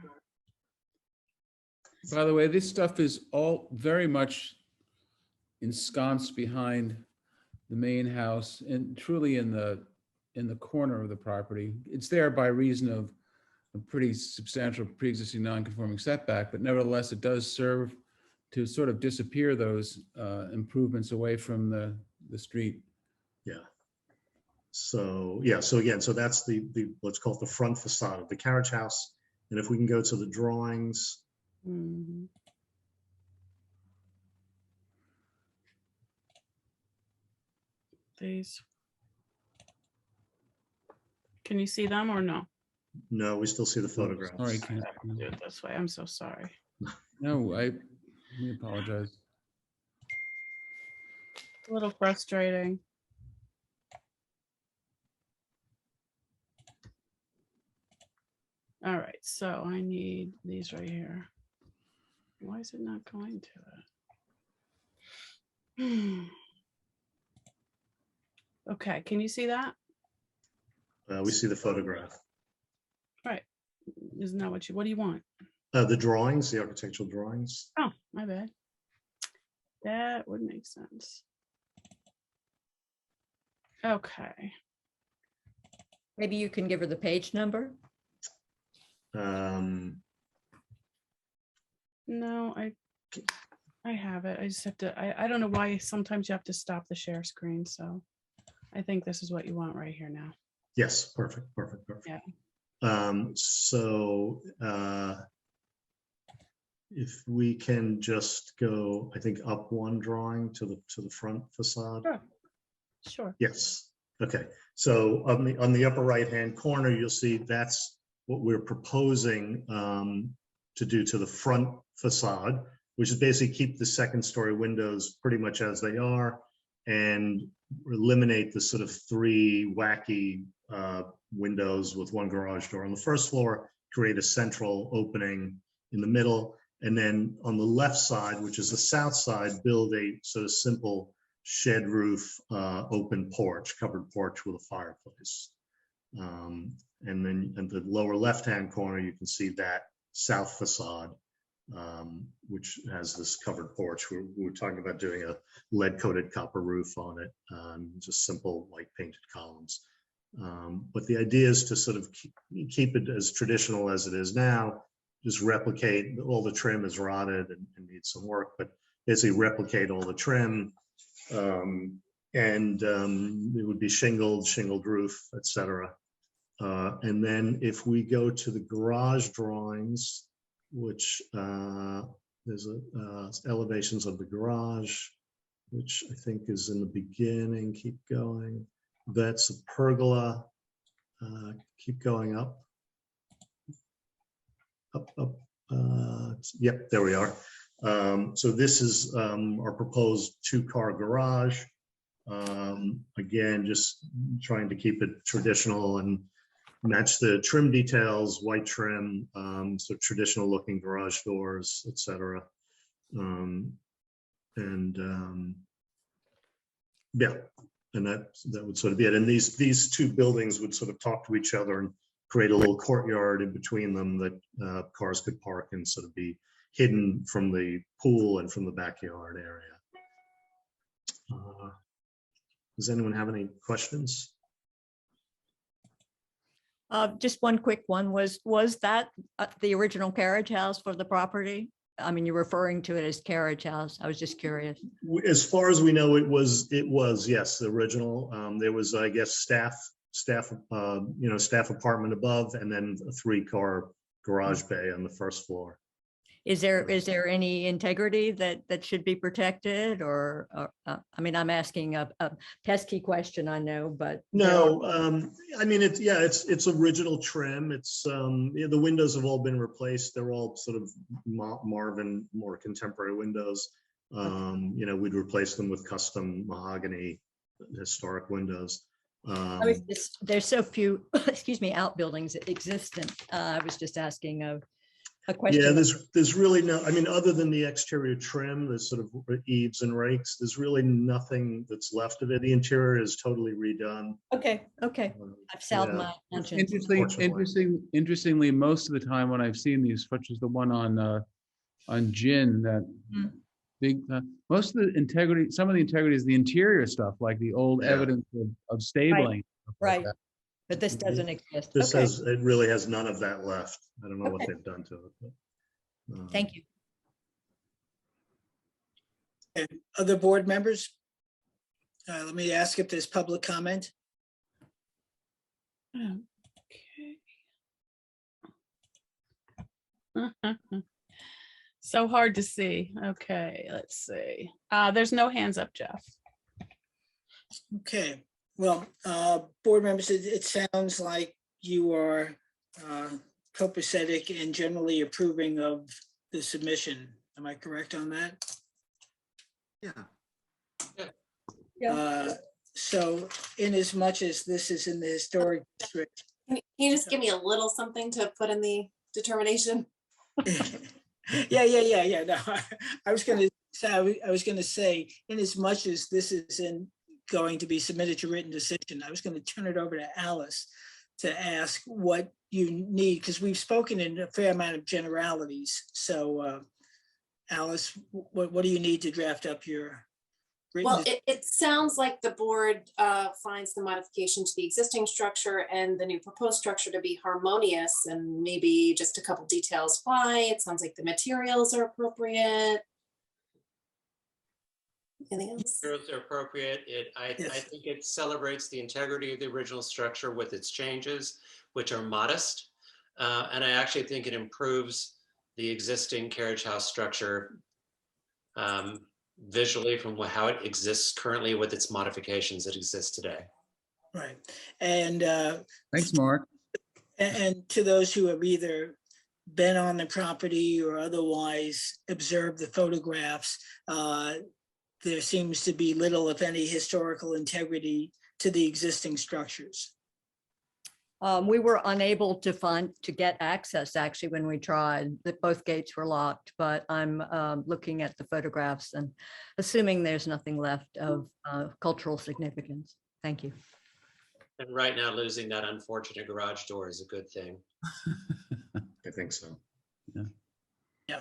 By the way, this stuff is all very much ensconced behind the main house and truly in the corner of the property. It's there by reason of a pretty substantial pre-existing non-conforming setback, but nevertheless, it does serve to sort of disappear those improvements away from the street. Yeah. So, yeah, so again, so that's the let's call it the front facade of the carriage house. And if we can go to the drawings. Mhm. These. Can you see them or no? No, we still see the photographs. Sorry, I have to do it this way. I'm so sorry. no, we apologize. It's a little frustrating. All right, so I need these right here. Why is it not going to it? Okay, can you see that? We see the photograph. Right. Isn't that what do you want? The drawings, the architectural drawings. Oh, my bad. That would make sense. Okay. Maybe you can give her the page number. No, I have it. I just have to, I don't know why sometimes you have to stop the share screen. So I think this is what you want right here now. Yes, perfect. Yeah. So if we can just go, I think up one drawing to the front facade. Sure. Yes. Okay. So on the upper right hand corner, you'll see that's what we're proposing to do to the front facade, which is basically keep the second story windows pretty much as they are and eliminate the sort of three wacky windows with one garage door on the first floor, create a central opening in the middle, and then on the left side, which is the south side, build a sort of simple shed roof open porch, covered porch with a fireplace. And then in the lower left-hand corner, you can see that south facade, which has this covered porch. We're talking about doing a lead-coated copper roof on it, just simple white painted columns. But the idea is to sort of keep it as traditional as it is now, just replicate, all the trim is rotted and needs some work, but basically replicate all the trim. It would be shingled roof, etc. And then if we go to the garage drawings, which there's elevations of the garage, which I think is in the beginning. Keep going. That's a pergola. Keep going up. Up. Yep, there we are. So this is our proposed two-car garage. Again, just trying to keep it traditional and match the trim details, white trim, so traditional looking garage doors, etc. Yeah, and that would sort of be it. And these two buildings would sort of talk to each other and create a little courtyard in between them that cars could park and sort of be hidden from the pool and from the backyard area. Does anyone have any questions? Just one quick one. Was that the original carriage house for the property? I mean, you're referring to it as carriage house. I was just curious. As far as we know, it was yes, the original. There was, I guess, staff apartment above, and then a 3-car garage bay on the first floor. Is there any integrity that should be protected, or I mean, I'm asking a pesky question, I know, but no. I mean, it's original trim. It's the windows have all been replaced. They're all sort of Marvin, more contemporary windows. We'd replace them with custom mahogany historic windows. There's so few, excuse me, outbuildings existent. I was just asking of a question. Yeah, there's really no, I mean, other than the exterior trim, the sort of eaves and rakes, there's really nothing that's left of it. The interior is totally redone. Okay, okay. I've salved Yeah. my conscience. Interestingly, most of the time when I've seen these, such as the one on Gin, that Mm. big, most of the integrity, some of the integrity is the interior stuff, like the old Yeah. evidence of stabling. stuff like Right. that. But this doesn't exist. This Okay, it really has none of that left. I don't know what Okay. they've done to it. But, thank you. And other board members? Let me ask if there's public comment. Okay. So hard to see. Okay, let's see. There's no hands up, Jeff. Okay, well, board members, it sounds like you are copacetic and generally approving of the submission. Am I correct on that? Yeah. So in as much as this is in the historic district. Can you just give me a little something to put in the determination? Yeah. No, I was gonna say, in as much as this is going to be submitted to written decision, I was gonna turn it over to Alice to ask what you need, because we've spoken in a fair amount of generalities. So Alice, what do you need to draft up your written? Well, it sounds like the board finds the modification to the existing structure and the new proposed structure to be harmonious, and maybe just a couple details why. It sounds like the materials are appropriate. Anything else? Materials are appropriate. I think it celebrates the integrity of the original structure with its changes, which are modest. And I actually think it improves the existing carriage house structure visually from how it exists currently with its modifications that exist today. Right, and Thanks, Mark. and to those who have either been on the property or otherwise observed the photographs, there seems to be little, if any, historical integrity to the existing structures. We were unable to get access actually when we tried, that both gates were locked, but I'm looking at the photographs and assuming there's nothing left of cultural significance. Thank you. And right now, losing that unfortunate garage door is a good thing. I think so. Yeah.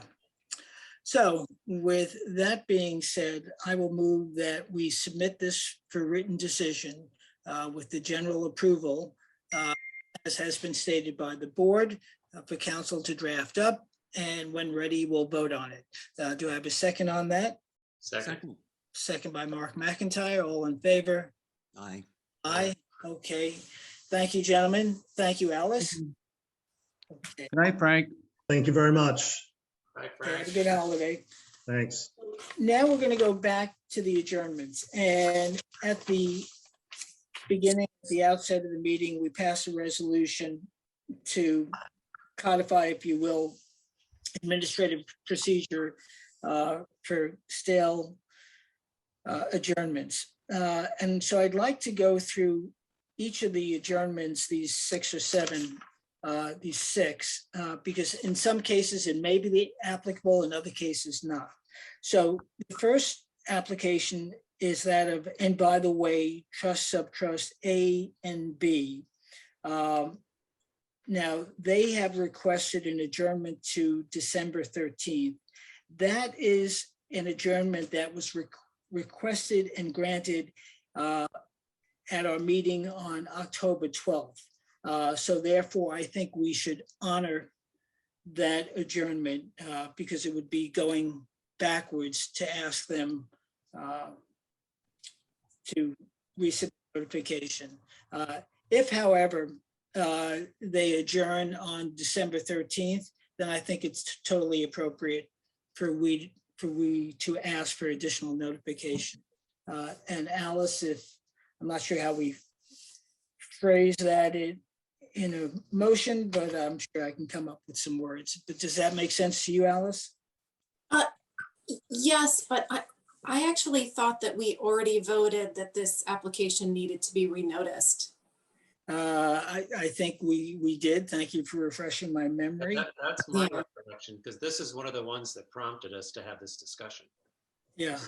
So with that being said, I will move that we submit this for written decision with the general approval, as has been stated by the board, for council to draft up, and when ready, we'll vote on it. Do I have a second on that? Second. Second by Mark McIntyre. All in favor? Aye. Aye. Okay. Thank you, gentlemen. Thank you, Alice. Okay. Good night, Frank. Thank you very much. Right, Have Frank. a good holiday. Thanks. Now we're going to go back to the adjournments, and at the beginning, at the outset of the meeting, we passed a resolution to codify, if you will, administrative procedure for stale adjournments. And so I'd like to go through each of the adjournments, these 6 or 7, these 6, because in some cases it may be applicable, in other cases not. So the first application is that of, and by the way, trust subtrust A and B. Now, they have requested an adjournment to December 13th. That is an adjournment that was requested and granted at our meeting on October 12th. So therefore, I think we should honor that adjournment because it would be going backwards to ask them to resubmit notification. If, however, they adjourn on December 13th, then I think it's totally appropriate for we to ask for additional notification. And Alice, I'm not sure how we phrase that in a motion, but I'm sure I can come up with some words. But does that make sense to you, Alice? Yes, but I actually thought that we already voted that this application needed to be renoticed. I think we did. Thank you for refreshing my memory. That's my recollection, because this is one of the ones that prompted us to have this discussion. Yeah.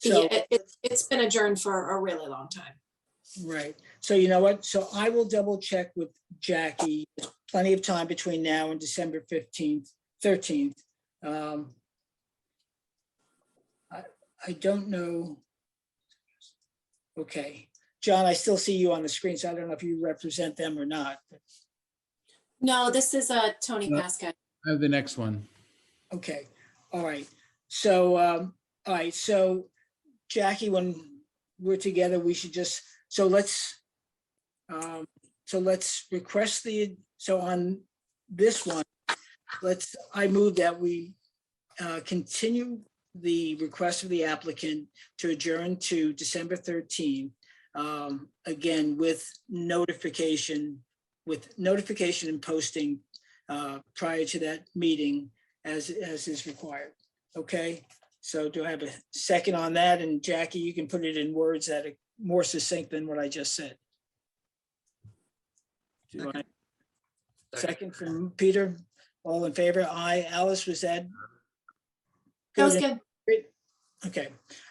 Yeah, So, it's been adjourned for a really long time. right. So you know what? So I will double check with Jackie. There's plenty of time between now and December 15th, 13th. I don't know. Okay. John, I still see you on the screen, so I don't know if you represent them or not. No, this is Tony No. Pascal. I have the next one. Okay, all right. So, all right, so Jackie, when we're together, we should just, so let's request so on this one, I move that we continue the request of the applicant to adjourn to December 13th. Again, with notification and posting prior to that meeting as is required. Okay, so do I have a second on that? And Jackie, you can put it in words that are more succinct than what I just said. Do I? Second from Peter, all in favor? Aye. Alice, was that? That was good. Great.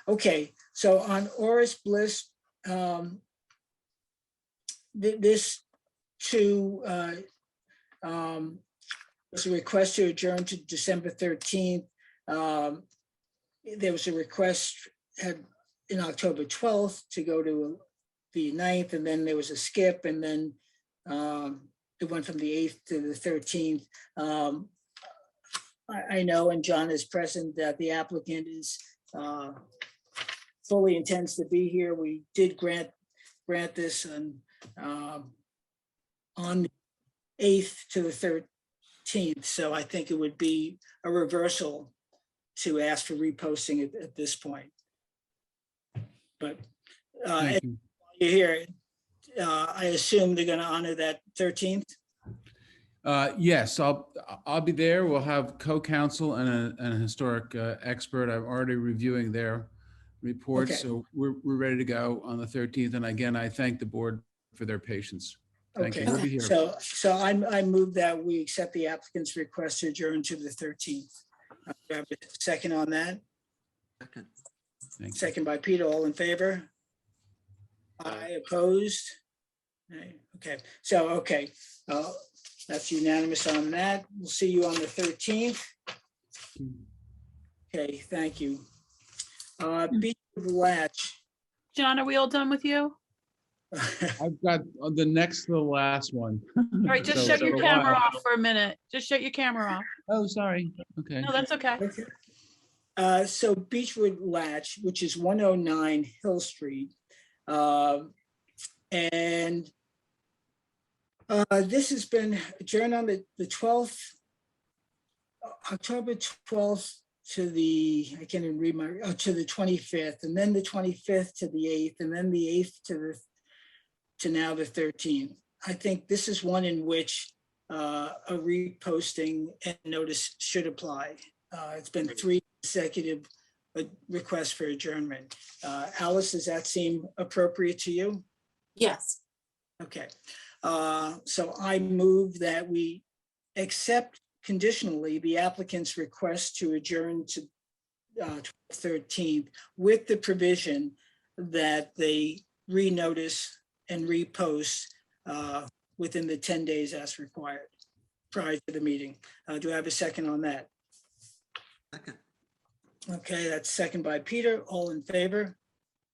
Okay. So on Oris Bliss, this too was a request to adjourn to December 13th. There was a request in October 12th to go to the 9th, and then there was a skip, and then it went from the 8th to the 13th. I know, and John is present, that the applicant is fully intends to be here. We did grant this on the 8th to the 13th. So I think it would be a reversal to ask for reposting at this point. But Thank you. you're here, I assume they're going to honor that 13th. Yes, I'll be there. We'll have co-counsel and a historic expert. I'm already reviewing their reports, Okay. so we're ready to go on the 13th. And again, I thank the board for their patience. Thank you. Okay, We'll be here. so I move that we accept the applicant's request to adjourn to the 13th. Do I have a second on that? Second. Thank you. Second by Peter, all in favor? Aye, opposed? Aye, okay, so, okay, that's unanimous on that. We'll see you on the 13th. Okay, thank you. Beechwood Latch. John, are we all done with you? I've got the next to the last one. All right, just shut your camera off for a minute. Just shut your camera off. Oh, sorry. Okay. No, that's okay. Okay. So Beechwood Latch, which is 109 Hill Street. And this has been adjourned on the 12th, October 12th to the, I can't even read to the 25th, and then the 25th to the 8th, and then the 8th to now the 13th. I think this is one in which a reposting and notice should apply. It's been 3 consecutive requests for adjournment. Alice, does that seem appropriate to you? Yes. Okay. So I move that we accept conditionally the applicant's request to adjourn to 13th with the provision that they renotice and repost within the 10 days as required prior to the meeting. Do I have a second on that? Second. Okay, that's second by Peter. All in favor?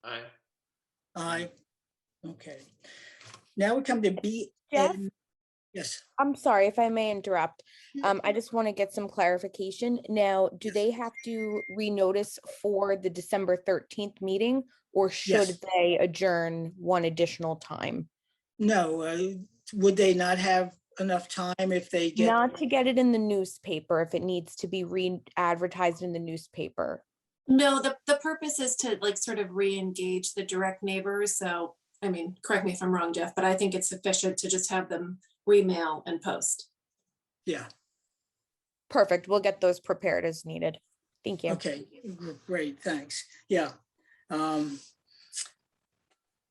Aye. Aye. Okay. Now we come to B. Jeff? Yes. I'm sorry if I may interrupt. I just want to get some clarification. Now, do they have to renotice for the December 13th meeting, or should Yes. they adjourn one additional time? No, would they not have enough time if they get? Not to get it in the newspaper if it needs to be re-advertised in the newspaper. No, the purpose is to like sort of re-engage the direct neighbors. So, I mean, correct me if I'm wrong, Jeff, but I think it's sufficient to just have them remail and post. Yeah, Perfect. We'll get those prepared as needed. Thank you. okay, great, thanks. Yeah.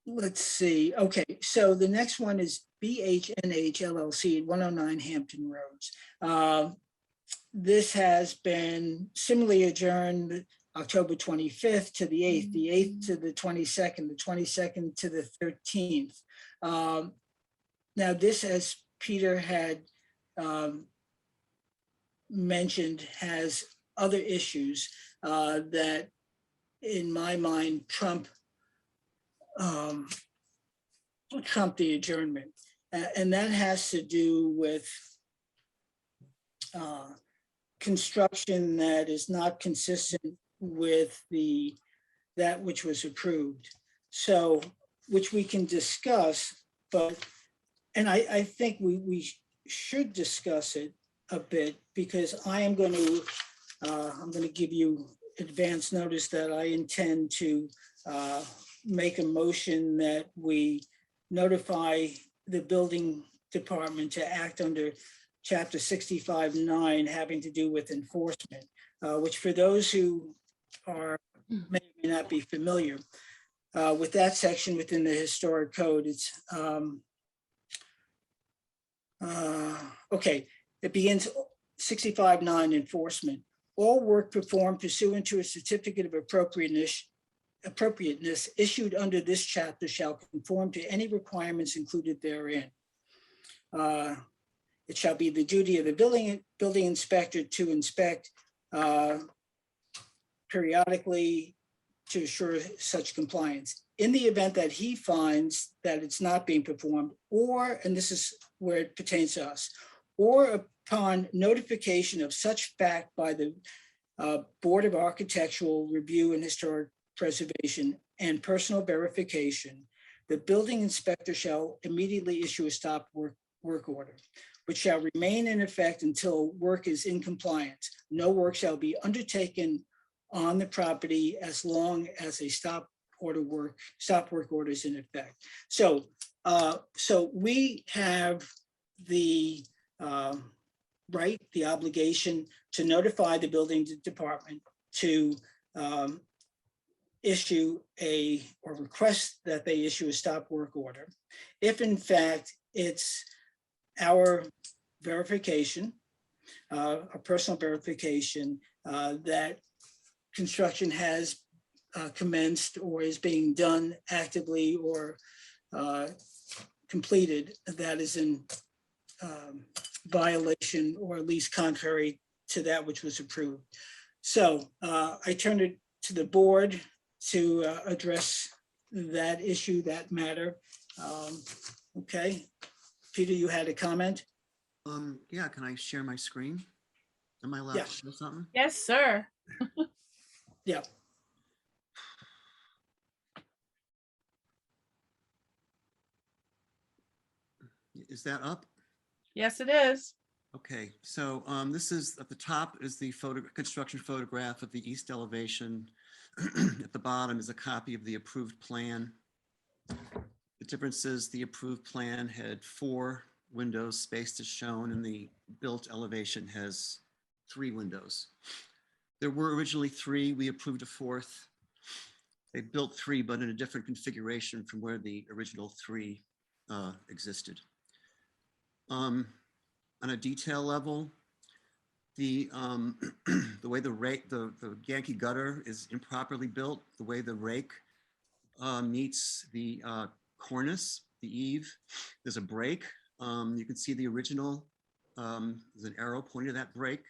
let's see. Okay, so the next one is BHNH LLC, 109 Hampton Roads. This has been similarly adjourned October 25th to the 8th, the 8th to the 22nd, the 22nd to the 13th. Now this, as Peter had mentioned, has other issues that in my mind trump the adjournment. And that has to do with construction that is not consistent with that which was approved. So, which we can discuss, but, and I think we should discuss it a bit, because I'm going to give you advance notice that I intend to make a motion that we notify the building department to act under Chapter 65-9 having to do with enforcement, which for those who may or may not be familiar with that section within the historic code, it's okay. It begins 65-9 enforcement. All work performed pursuant to a certificate of appropriateness issued under this chapter shall conform to any requirements included therein. It shall be the duty of the building inspector to inspect periodically to assure such compliance. In the event that he finds that it's not being performed, or, and this is where it pertains to us, or upon notification of such fact by the Board of Architectural Review and Historic Preservation and personal verification, the building inspector shall immediately issue a stop work order, which shall remain in effect until work is in compliance. No work shall be undertaken on the property as long as a stop work order is in effect. So, so we have the right, the obligation to notify the building department to issue or request that they issue a stop work order. If in fact it's our verification, a personal verification that construction has commenced or is being done actively or completed that is in violation or at least contrary to that which was approved. So I turn it to the board to address that issue, that matter. Okay, Peter, you had a comment? Yeah, can I share my screen? Am I allowed Yeah. to show something? Yes, sir. Yeah. Is that up? Yes, it is. Okay, so this is at the top is the construction photograph of the east elevation. At the bottom is a copy of the approved plan. The difference is the approved plan had 4 windows spaced as shown, and the built elevation has 3 windows. There were originally 3. We approved a 4th. They built 3, but in a different configuration from where the original 3 existed. On a detail level, the way the Yankee gutter is improperly built, the way the rake meets the cornice, the eave, there's a break. You can see the original, there's an arrow pointing to that break.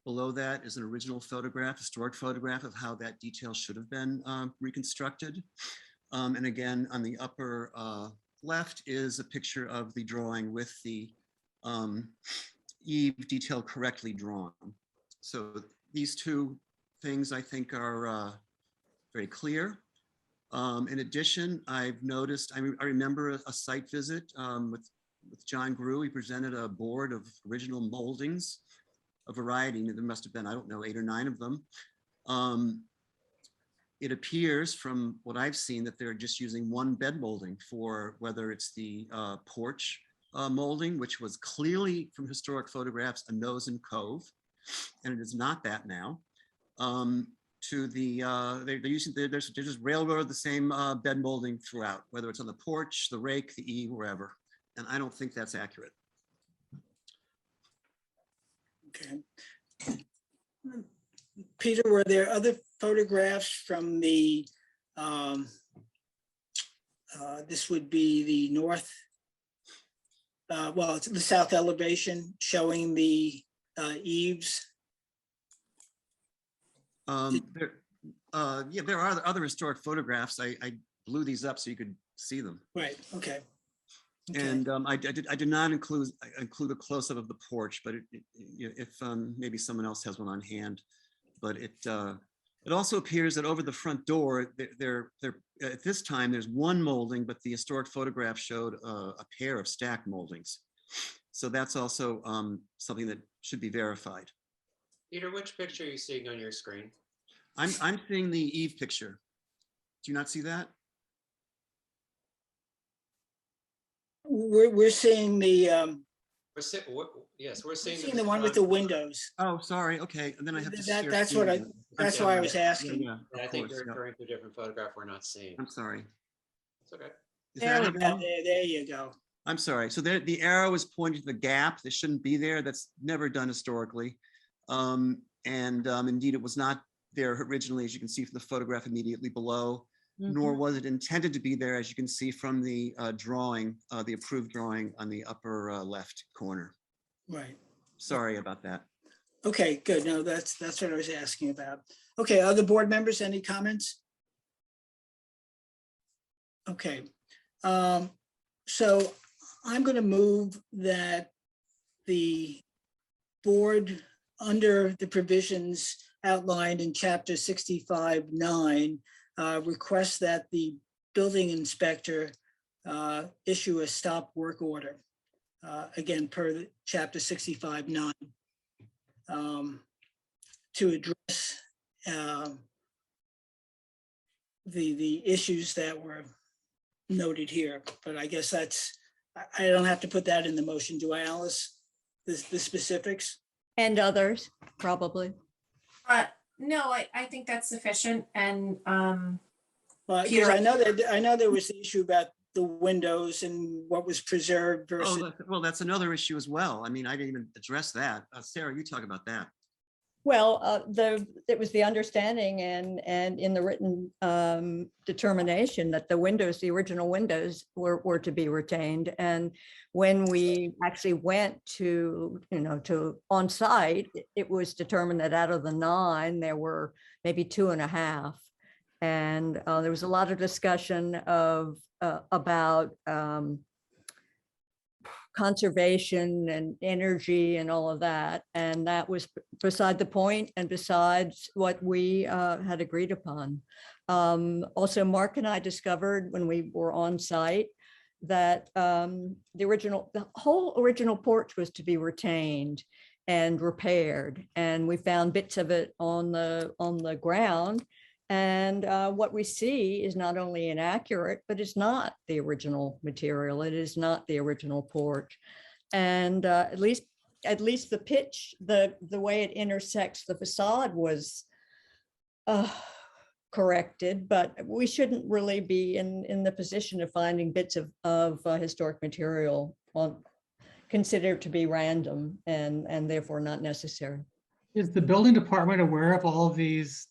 Below that is an original photograph, historic photograph of how that detail should have been reconstructed. And again, on the upper left is a picture of the drawing with the eave detail correctly drawn. So these 2 things I think are very clear. In addition, I've noticed, I remember a site visit with John Grew. He presented a board of original moldings, a variety. There must have been, I don't know, 8 or 9 of them. It appears from what I've seen that they're just using 1 bed molding for whether it's the porch molding, which was clearly from historic photographs a nose and cove, and it is not that now. to the, they're using, they're just railroad the same bed molding throughout, whether it's on the porch, the rake, the eave, wherever. And I don't think that's accurate. Okay. Peter, were there other photographs from the, this would be the north, well, it's the south elevation showing the eaves? Yeah, there are other historic photographs. I blew these up so you could see them. Right, okay. Okay. And I did not include a close-up of the porch, but if maybe someone else has one on hand. But it also appears that over the front door, at this time, there's one molding, but the historic photograph showed a pair of stacked moldings. So that's also something that should be verified. Peter, which picture are you seeing on your screen? I'm seeing the eave picture. Do you not see that? We're seeing the, Yes, we're we're seeing seeing the one with the windows. Oh, sorry. Okay, and then I have to share That's screen what again. that's why I was asking. Yeah, I of think course, you're yeah. referring to a different photograph we're not seeing. I'm sorry. It's okay. Is There, that we it go. now? There you go. I'm sorry. So there, the arrow is pointing to the gap that shouldn't be there. That's never done historically. Indeed, it was not there originally, as you can see from the photograph immediately below, nor was it intended to be there, as you can see from the drawing, the approved drawing on the upper left corner. Right. Sorry about that. Okay, good. No, that's what I was asking about. Okay, other board members, any comments? Okay. So I'm going to move that the board, under the provisions outlined in chapter 65-9, requests that the building inspector issue a stop work order, again, per the chapter 65-9, to address the issues that were noted here. But I guess I don't have to put that in the motion, do I, Alice? The specifics? And others, probably. No, I think that's sufficient. And Well, because Peter- I know there was the issue about the windows and what was preserved versus. Oh, well, that's another issue as well. I mean, I didn't even address that. Sarah, you talk about that. Well, it was the understanding and in the written determination that the windows, the original windows were to be retained. And when we actually went to on site, it was determined that out of the 9, there were maybe 2.5. And there was a lot of discussion about conservation and energy and all of that. And that was beside the point and besides what we had agreed upon. Also, Mark and I discovered when we were on site that the whole original porch was to be retained and repaired. And we found bits of it on the ground. And what we see is not only inaccurate, but it's not the original material. It is not the original porch. And at least the pitch, the way it intersects the facade was corrected, but we shouldn't really be in the position of finding bits of historic material considered to be random and therefore not necessary. Is the building department aware of all of these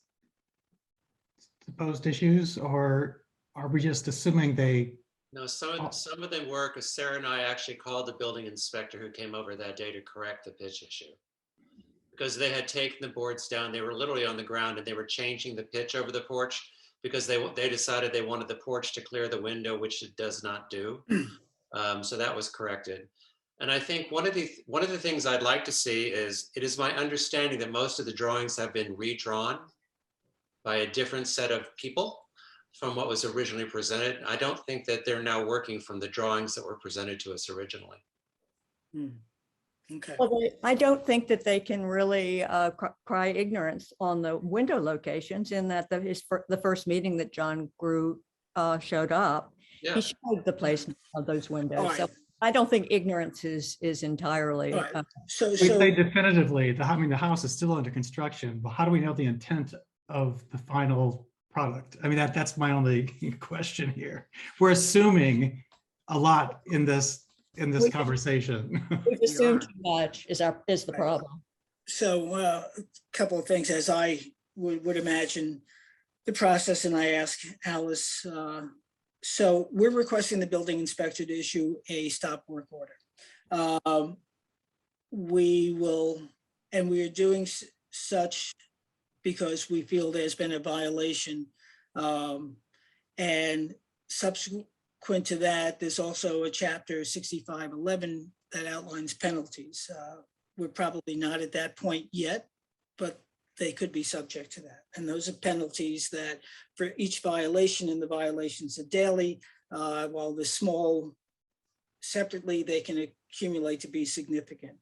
supposed issues, or are we just assuming they? No, some of them were, because Sarah and I actually called the building inspector who came over that day to correct the pitch issue. Because they had taken the boards down, they were literally on the ground and they were changing the pitch over the porch because they decided they wanted the porch to clear the window, which it does not do. So that was corrected. And I think one of the things I'd like to see is, it is my understanding that most of the drawings have been redrawn by a different set of people from what was originally presented. I don't think that they're now working from the drawings that were presented to us originally. Okay. Well, I don't think that they can really cry ignorance on the window locations, in that the first meeting that John Grew showed up, Yeah. he showed the placement of those windows. All right. So I don't think ignorance is entirely. All right. So We say definitively, the house is still under construction, but how do we know the intent of the final product? I mean, that's my only question here. We're assuming a lot in this conversation. We've assumed too much is the problem. So a couple of things, as I would imagine the process, and I ask Alice. So we're requesting the building inspector to issue a stop work order. We will, and we are doing such because we feel there's been a violation. And subsequent to that, there's also a chapter 6511 that outlines penalties. We're probably not at that point yet, but they could be subject to that. And those are penalties that for each violation, and the violations are daily, while the small separately, they can accumulate to be significant.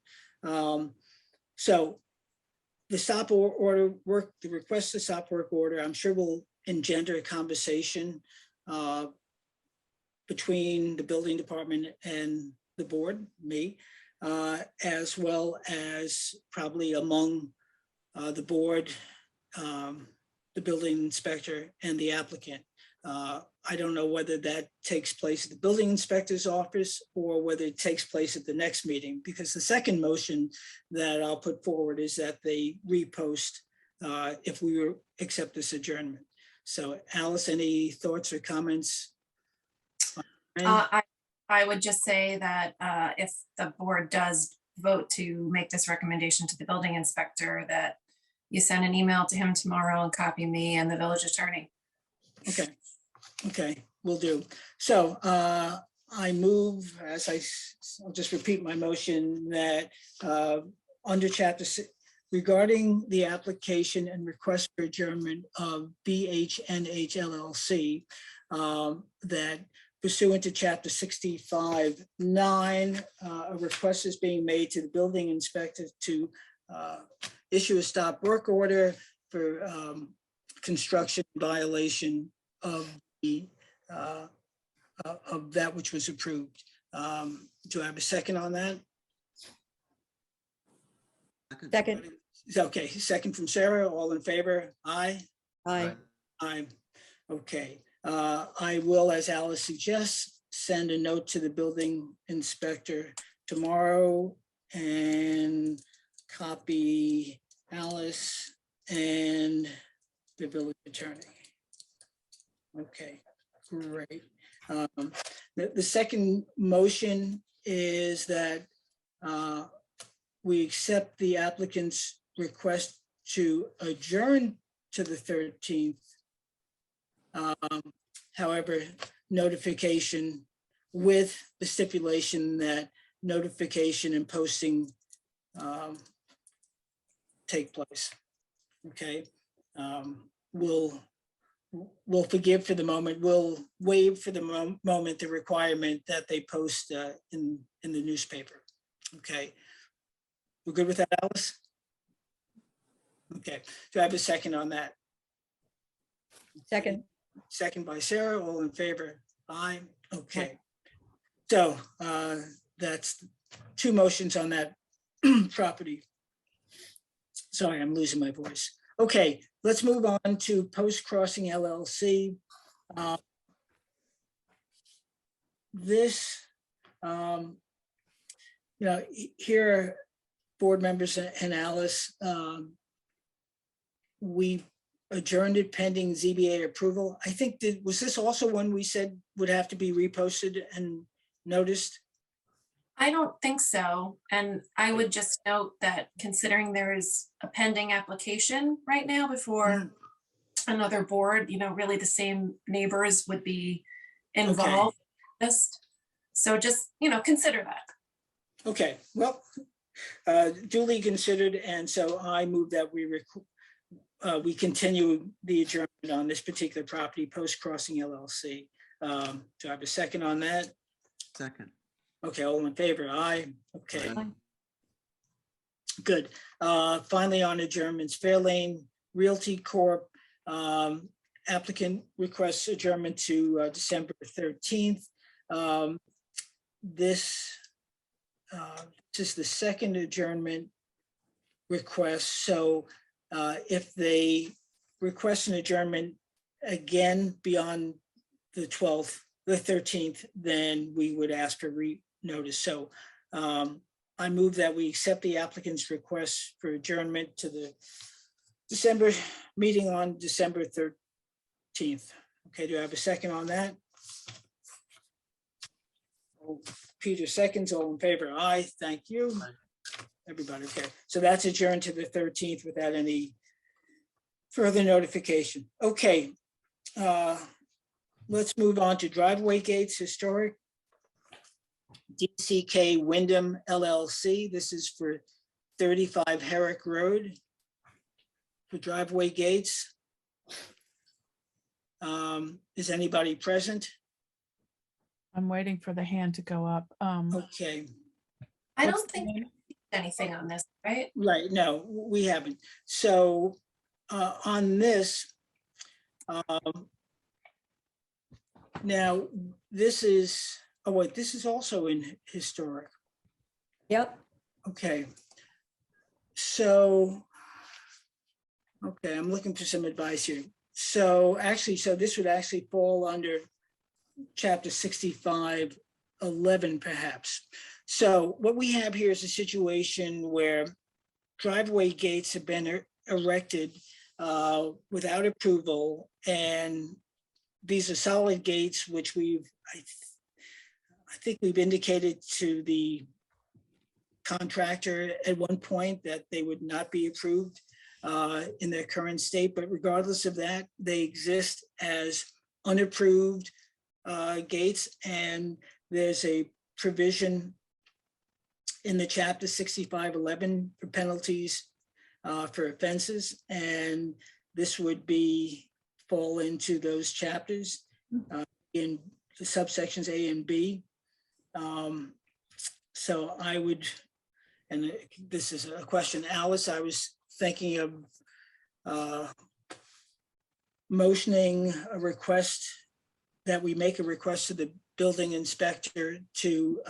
So the stop order work, the request to stop work order, I'm sure will engender a conversation between the building department and the board, me, as well as probably among the board, the building inspector, and the applicant. I don't know whether that takes place at the building inspector's office or whether it takes place at the next meeting, because the second motion that I'll put forward is that they repost if we accept this adjournment. So Alice, any thoughts or comments? I would just say that if the board does vote to make this recommendation to the building inspector, that you send an email to him tomorrow and copy me and the village attorney. Okay, will do. So I move, I'll just repeat my motion, that under chapter 6, regarding the application and request for adjournment of BHNH LLC, that pursuant to chapter 65(9), a request is being made to the building inspector to issue a stop work order for construction violation of that which was approved. Do I have a second on that? Second. Okay, second from Sarah. All in favor? Aye. Aye. Aye. Okay. I will, as Alice suggests, send a note to the building inspector tomorrow and copy Alice and the village attorney. Okay, great. The second motion is that we accept the applicant's request to adjourn to the 13th. However, notification with the stipulation that notification and posting take place. Okay, we'll forgive for the moment. We'll waive for the moment the requirement that they post in the newspaper. Okay, we're good with that, Alice? Okay, do I have a second on that? Second. Second by Sarah. All in favor? Aye. Okay. So that's two motions on that property. Sorry, I'm losing my voice. Okay, let's move on to Post Crossing LLC. This, here, board members and Alice, we adjourned it pending ZBA approval. I think was this also one we said would have to be reposted and noticed? I don't think so. And I would just note that considering there is a pending application right now before another board, really the same neighbors would be involved. So just, consider that. Okay, well, duly considered. And so I move that we continue the adjournment on this particular property, Post Crossing LLC. Do I have a second on that? Second. Okay, all in favor? Aye. Okay. Aye. Good. Finally, on adjournments, Fairlane Realty Corp. Applicant requests adjournment to December 13th. This is the second adjournment request. So if they request an adjournment again beyond the 12th, the 13th, then we would ask for re-notice. So I move that we accept the applicant's request for adjournment to the December meeting on December 13th. Okay, do I have a second on that? Peter seconds, all in favor? Aye, thank you. Everybody, okay. So that's adjourned to the 13th without any further notification. Okay. Let's move on to driveway gates, historic. DCK Wyndham LLC. This is for 35 Herrick Road. For driveway gates. Is anybody present? I'm waiting for the hand to go up. Okay, I What's don't the think name? anything on this, right? right, no, we haven't. So on this, now this is, oh wait, this is also in historic. Yep. Okay. So, okay, I'm looking for some advice here. So actually, so this would actually fall under chapter 6511 perhaps. So what we have here is a situation where driveway gates have been erected without approval, and these are solid gates, which I think we've indicated to the contractor at one point that they would not be approved in their current state, but regardless of that, they exist as unapproved gates, and there's a provision in the chapter 6511 for penalties for offenses, and this would fall into those chapters in the subsections A and B. So I would, and this is a question, Alice, I was thinking of motioning a request that we make a request to the building inspector to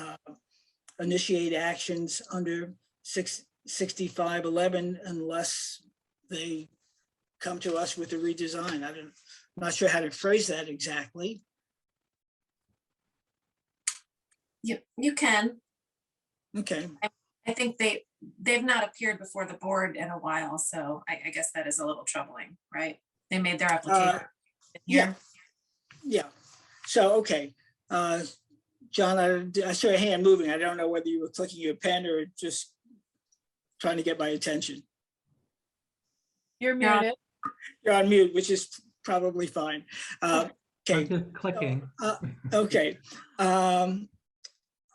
initiate actions under 6511 unless they come to us with a redesign. I'm not sure how to phrase that exactly. You can. Okay. I think they've not appeared before the board in a while, so I guess that is a little troubling, right? They made their application. Yeah. Yeah. So, okay. John, I saw your hand moving. I don't know whether you were clicking your pen or just trying to get my attention. You're muted. You're on mute, which is probably fine. I'm Okay. just clicking. Okay.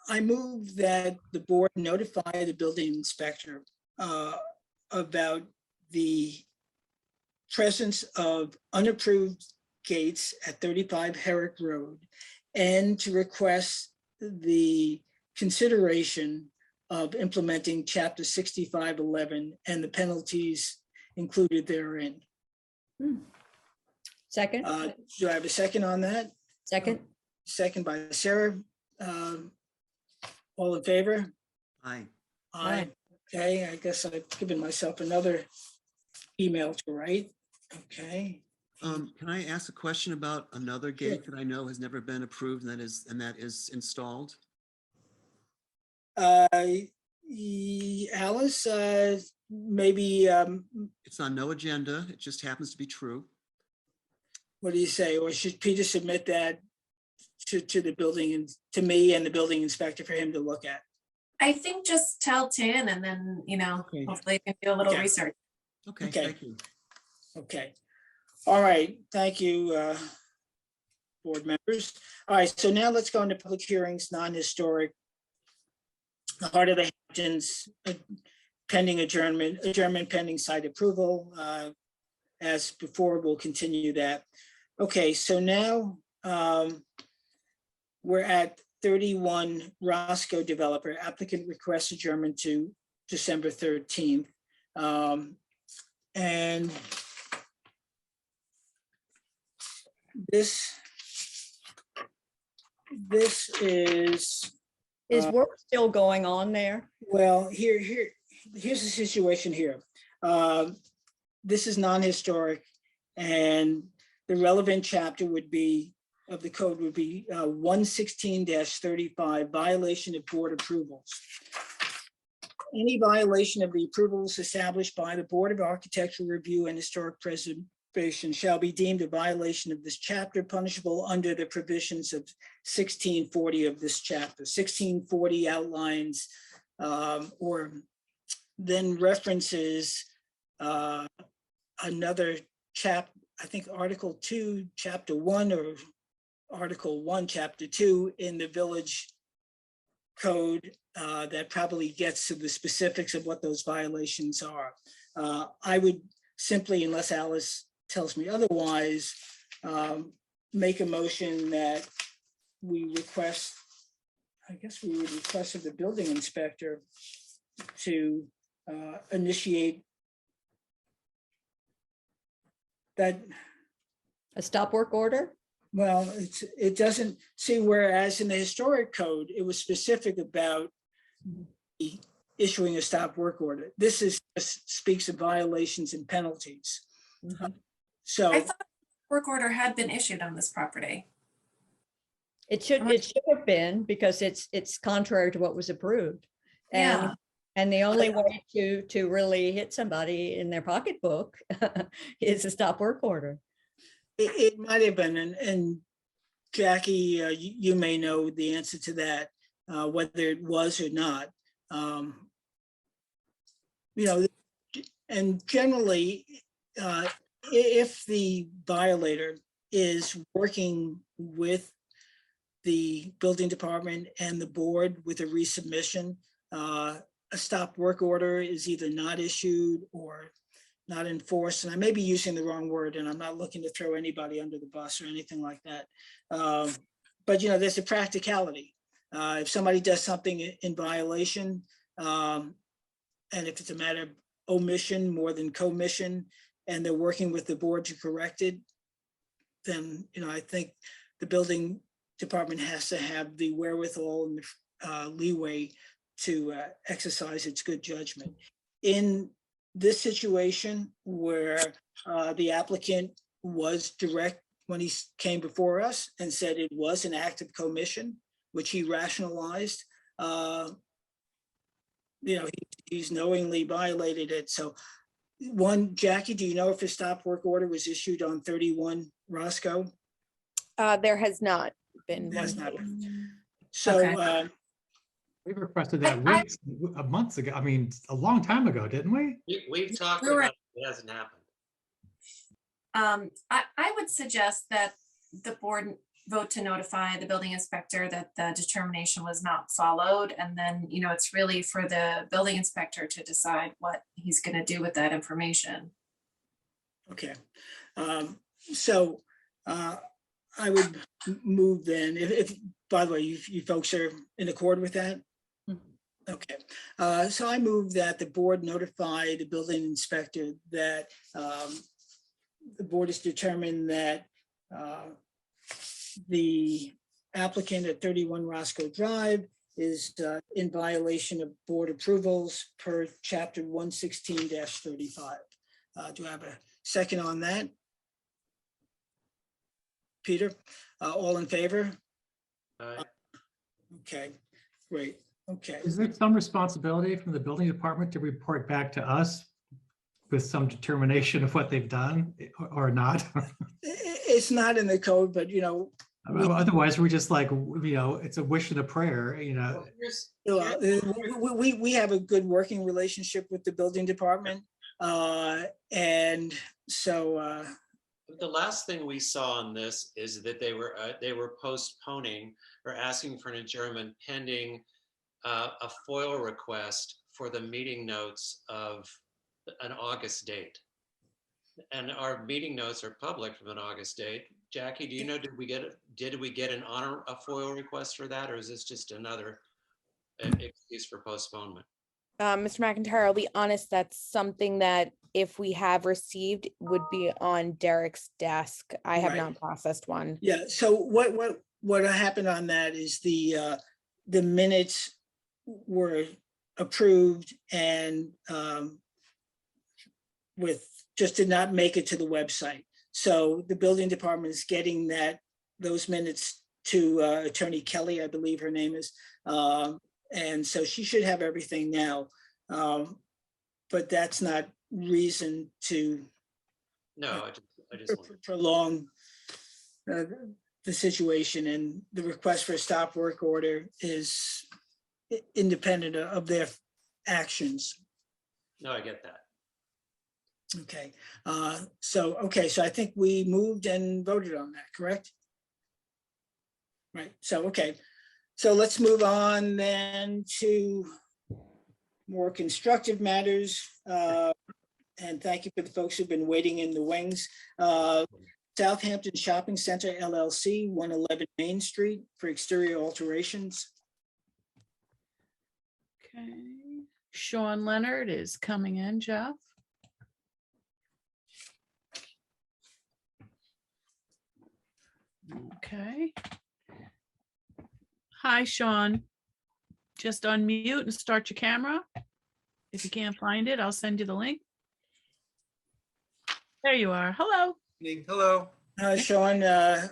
I move that the board notify the building inspector about the presence of unapproved gates at 35 Herrick Road, and to request the consideration of implementing chapter 6511 and the penalties included therein. Second, Do I have a second on that? second, Second by Sarah. All in favor? Aye. Aye. Okay, I guess I've given myself another email to write. Okay. Can I ask a question about another gate that I know has never been approved and that is installed? Alice, maybe, It's on no agenda. It just happens to be true. what do you say? Or should Peter submit that to the building and to me and the building inspector for him to look at? I think just tell Tin and then, Okay. hopefully you can do a little Okay. research. Okay, Okay. thank you. Okay. All right, thank you, board members. All right, so now let's go into public hearings, non-historic. The Heart of the Hamptons, pending adjournment pending site approval. As before, we'll continue that. Okay, so now we're at 31 Roscoe Developer. Applicant requests adjournment to December 13th. And this is work still going on there? well, here's the situation here. This is non-historic, And the relevant chapter would be, of the code would be 116-35, violation of board approvals. Any violation of the approvals established by the Board of Architectural Review and Historic Preservation shall be deemed a violation of this chapter, punishable under the provisions of 1640 of this chapter. 1640 outlines or then references another chapter, I think Article 2, Chapter 1, or Article 1, Chapter 2 in the village code that probably gets to the specifics of what those violations are. I would simply, unless Alice tells me otherwise, make a motion that we request, I guess we would request of the building inspector to initiate that. A stop work order? Well, it doesn't see, whereas in the historic code, it was specific about issuing a stop work order. This is speaks of violations and penalties. So I thought work order had been issued on this property. It should have been, because it's contrary to what was approved. Yeah. And the only way to really hit somebody in their pocketbook is a stop work order. it might have been, and Jackie, you may know the answer to that, whether it was or not. You know, and generally, if the violator is working with the building department and the board with a resubmission, a stop work order is either not issued or not enforced. And I may be using the wrong word, and I'm not looking to throw anybody under the bus or anything like that. But, you know, there's a practicality. If somebody does something in violation, and if it's a matter of omission more than commission, and they're working with the board to correct it, then, you know, I think the building department has to have the wherewithal and the leeway to exercise its good judgment. In this situation where the applicant was direct when he came before us and said it was an act of commission, which he rationalized, you know, he's knowingly violated it. So one, Jackie, do you know if a stop work order was issued on 31 Roscoe? There has not been. There has one not case. been. So Okay. We requested that weeks, months ago. I mean, a long time ago, didn't we? We've talked We were- about it, it hasn't happened. I would suggest that the board vote to notify the building inspector that the determination was not followed. And then, you know, it's really for the building inspector to decide what he's going to do with that information. Okay. So I would move then, if by the way, you folks are in accord with that? Okay, so I move that the board notify the building inspector that the board has determined that the applicant at 31 Roscoe Drive is in violation of board approvals per chapter 116-35. Do I have a second on that? Peter, all in favor? Okay, great. Okay. Is there some responsibility from the building department to report back to us with some determination of what they've done or not? It's not in the code, but you know. Otherwise, we're just like, you know, it's a wish and a prayer, you know. We have a good working relationship with the building department. And so. The last thing we saw on this is that they were postponing or asking for an adjournment pending a FOIL request for the meeting notes of an August date. And our meeting notes are public from an August date. Jackie, do you know, did we get a FOIL request for that, or is this just another excuse for postponement? Mr. McIntyre, I'll be honest, that's something that if we have received would be on Derek's desk. I have not processed one. Yeah, so what happened on that is the minutes were approved and just did not make it to the website. So the building department is getting those minutes to Attorney Kelly, I believe her name is. And so she should have everything now. But that's not reason to No, I just wanted. prolong the situation, and the request for a stop work order is independent of their actions. No, I get that. Okay, so I think we moved and voted on that, correct? Right, so, okay. So let's move on then to more constructive matters. And thank you for the folks who've been waiting in the wings. Southampton Shopping Center LLC, 111 Main Street for exterior alterations. Okay, Sean Leonard is coming in, Jeff. Okay. Hi, Sean. Just unmute and start your camera. If you can't find it, I'll send you the link. There you are. Hello. Hello. Sean,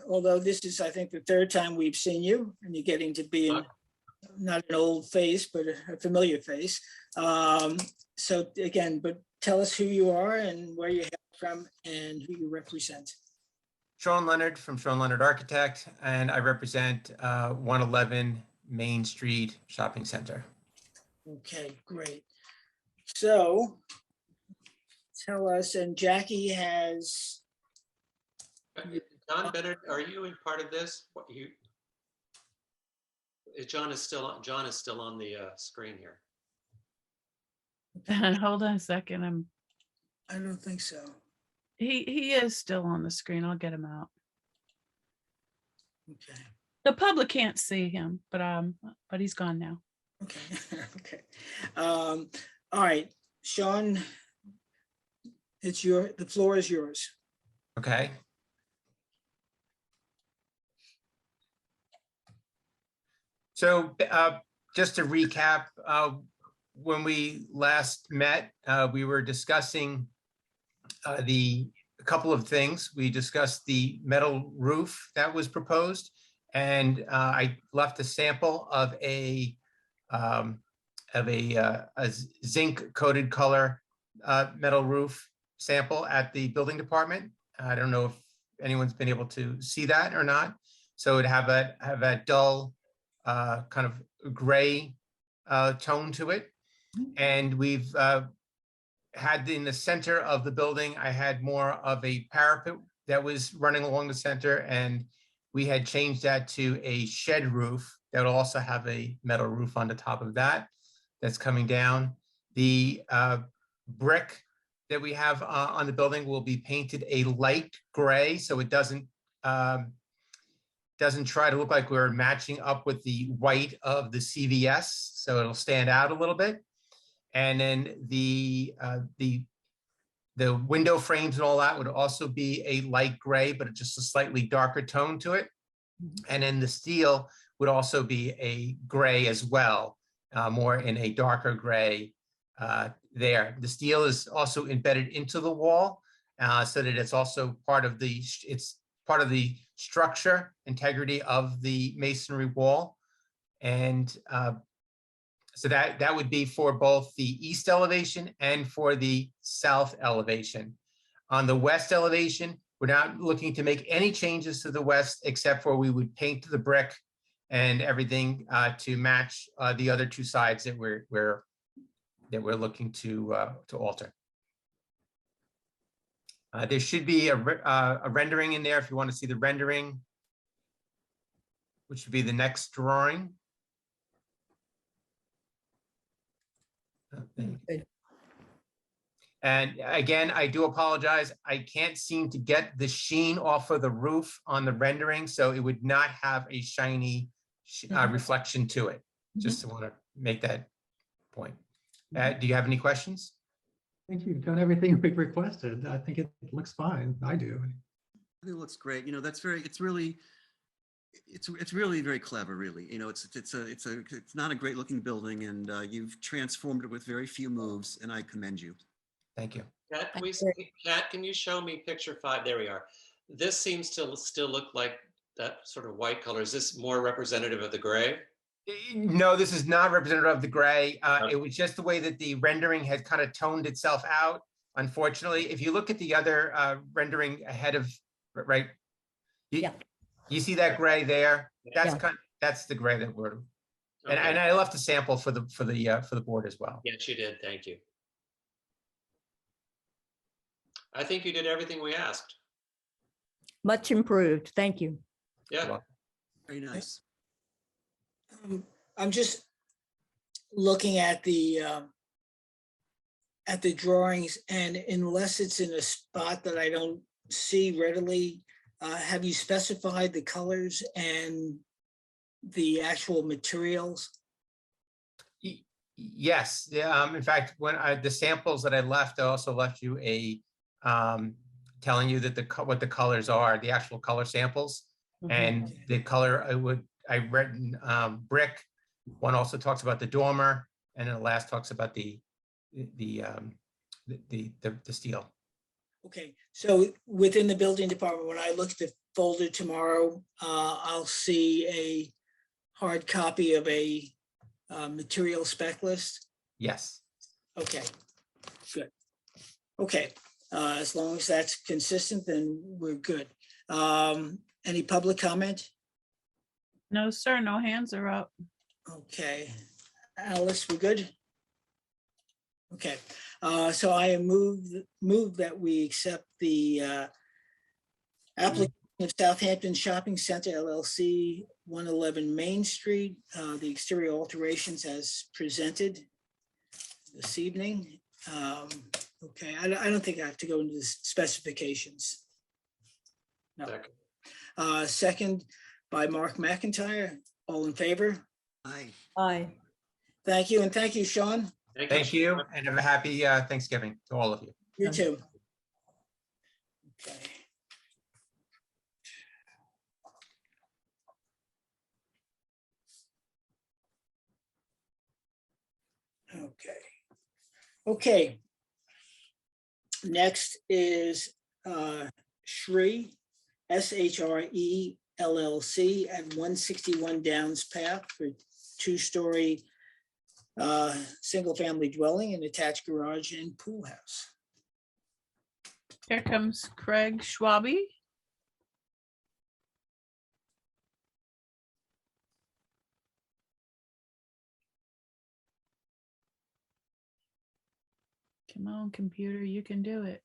although this is, I think, the third time we've seen you, and you're getting to be not an old face, but a familiar face. So again, but tell us who you are and where you're from and who you represent. Sean Leonard from Sean Leonard Architect, and I represent 111 Main Street Shopping Center. Okay, great. So tell us, and Jackie has. John Bennett, are you in part of this? John is still on the screen here. Hold on a second. I don't think so. He is still on the screen. I'll get him out. Okay. The public can't see him, but he's gone now. Okay. Okay. All right, Sean, the floor is yours. Okay. So just to recap, when we last met, we were discussing a couple of things. We discussed the metal roof that was proposed, and I left a sample of a zinc coated color metal roof sample at the building department. I don't know if anyone's been able to see that or not. So it'd have a dull kind of gray tone to it. And we've had in the center of the building, I had more of a parapet that was running along the center, and we had changed that to a shed roof that will also have a metal roof on the top of that that's coming down. The brick that we have on the building will be painted a light gray, so it doesn't try to look like we're matching up with the white of the CVS, so it'll stand out a little bit. And then the window frames and all that would also be a light gray, but just a slightly darker tone to it. And then the steel would also be a gray as well, more in a darker gray there. The steel is also embedded into the wall, so that it's also part of the structure integrity of the masonry wall. And so that would be for both the east elevation and for the south elevation. On the west elevation, we're not looking to make any changes to the west, except for we would paint the brick and everything to match the other two sides that we're looking to alter. There should be a rendering in there if you want to see the rendering, which would be the next drawing. And again, I do apologize. I can't seem to get the sheen off of the roof on the rendering, so it would not have a shiny reflection to it. Just to want to make that point. Do you have any questions? I think you've done everything we've requested. I think it looks fine. I do. I think it looks great. You know, it's really very clever, really. You know, it's not a great looking building, and you've transformed it with very few moves, and I commend you. Thank you. Kat, can you show me picture 5? There we are. This seems to still look like that sort of white color. Is this more representative of the gray? No, this is not representative of the gray. Okay. It was just the way that the rendering had kind of toned itself out. Unfortunately, if you look at the other rendering ahead of, right? Yeah. You see that gray there? That's Yeah. that's the gray that we're, Okay. and I left a sample for the board as well. Yes, you did. Thank you. I think you did everything we asked. Much improved. Thank you. Yeah. Very nice. I'm just looking at the drawings, and unless it's in a spot that I don't see readily, have you specified the colors and the actual materials? Yes. Yeah. In fact, when the samples that I left, I also left you a telling you that what the colors are, the actual color samples, and the color I read brick. One also talks about the dormer, and then the last talks about the steel. Okay, so within the building department, when I look at the folder tomorrow, I'll see a hard copy of a material spec list. Yes. Okay, good. Okay, as long as that's consistent, then we're good. Any public comment? No, sir, no hands are up. Okay, Alice, we're good? Okay, so I move that we accept the application of Southampton Shopping Center LLC, 111 Main Street, the exterior alterations as presented this evening. Okay, I don't think I have to go into the specifications. No. Second. Second by Mark McIntyre. All in favor? Aye. Aye. Thank you, and thank you, Sean. Thank you, and have a happy Thanksgiving to all of you. You too. Okay. Okay. Okay. Next is Shre, SHRE LLC at 161 Downs Path for two-story single-family dwelling and attached garage and pool house. Here comes Craig Schwabe. Come on, computer, you can do it.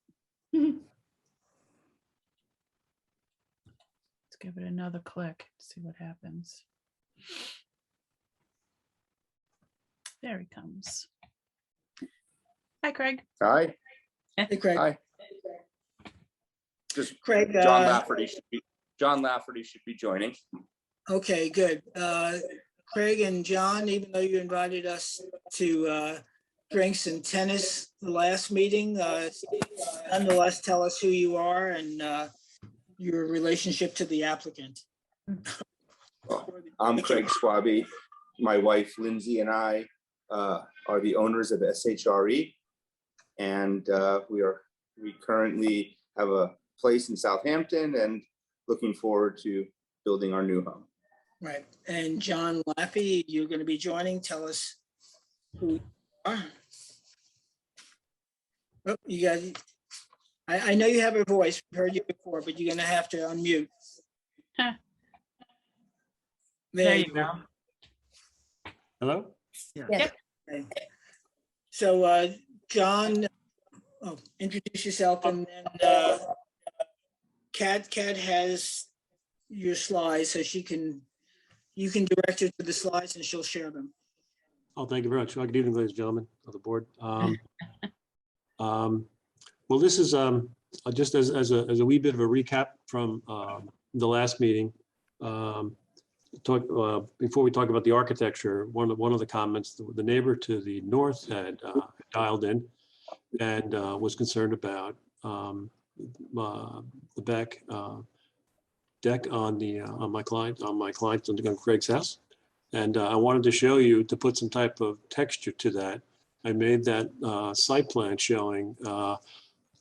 Let's give it another click, see what happens. There he comes. Hi, Craig. Hi. Hey, Craig. Hi. Just Craig. John Lafferty should be joining. Okay, good. Craig and John, even though you invited us to drinks and tennis the last meeting, nonetheless, tell us who you are and your relationship to the applicant. I'm Craig Schwabe. My wife Lindsay and I are the owners of SHRE, and we currently have a place in Southampton and looking forward to building our new home. Right. And John Laffey, you're going to be joining. Tell us who you are. Oh, you got. I know you have a voice. We've heard you before, but you're going to have to unmute. There you go. Hello? Yeah. Okay. So, John, introduce yourself, and then Kat has your slides, so you can direct her to the slides and she'll share them. Oh, thank you very much. Well, good evening, ladies and gentlemen of the board. Well, this is just as a wee bit of a recap from the last meeting. Before we talk about the architecture, one of the comments, the neighbor to the north had dialed in and was concerned about the back deck on my client on Craig's house, and I wanted to show you, to put some type of texture to that. I made that site plan showing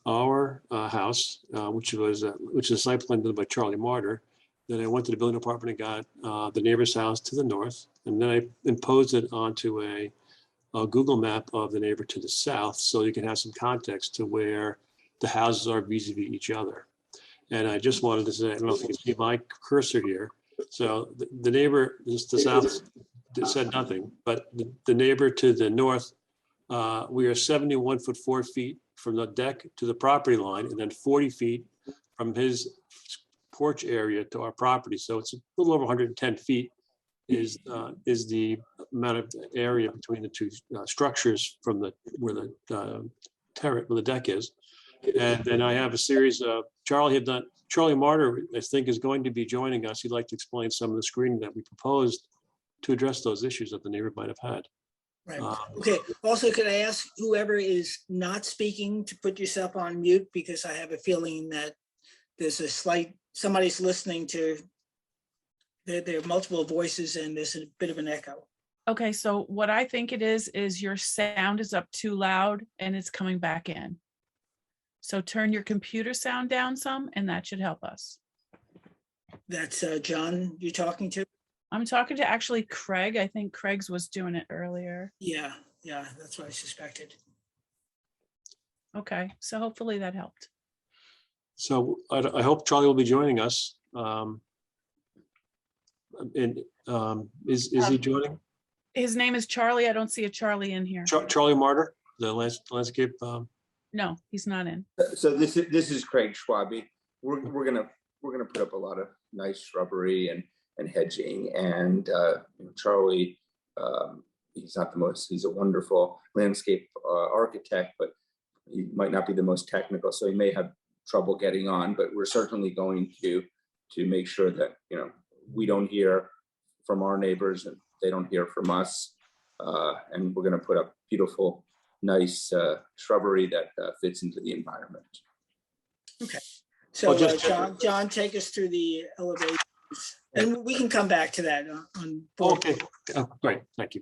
our house, which is a site plan done by Charlie Martyr. Then I went to the building department and got the neighbor's house to the north, and then I imposed it onto a Google map of the neighbor to the south, so you can have some context to where the houses are vis-a-vis each other. And I just wanted to say, I don't know if you can see my cursor here. So the neighbor just to the south said nothing, but the neighbor to the north, we are 71 foot 4 feet from the deck to the property line, and then 40 feet from his porch area to our property. So it's a little over 110 feet is the amount of area between the two structures from where the deck is. And then I have a series of Charlie Martyr, I think, is going to be joining us. He'd like to explain some of the screening that we proposed to address those issues that the neighbor might have had. Right. Okay. Also, could I ask whoever is not speaking to put yourself on mute, because I have a feeling that there's somebody's listening to, there are multiple voices and there's a bit of an echo. Okay, so what I think it is your sound is up too loud and it's coming back in. So turn your computer sound down some and that should help us. That's John you're talking to? I'm talking to actually Craig. I think Craig's was doing it earlier. Yeah, that's what I suspected. Okay, so hopefully that helped. So I hope Charlie will be joining us. Is he joining? His name is Charlie. I don't see a Charlie in here. Charlie Martyr, the landscape. No, he's not in. So this is Craig Schwabe. We're gonna put up a lot of nice shrubbery and hedging, and Charlie, he's a wonderful landscape architect, but he might not be the most technical, so he may have trouble getting on, but we're certainly going to make sure that we don't hear from our neighbors and they don't hear from us, and we're going to put up beautiful, nice shrubbery that fits into the environment. Okay, so John, take us through the elevations, and we can come back to that on board. Okay, great, thank you.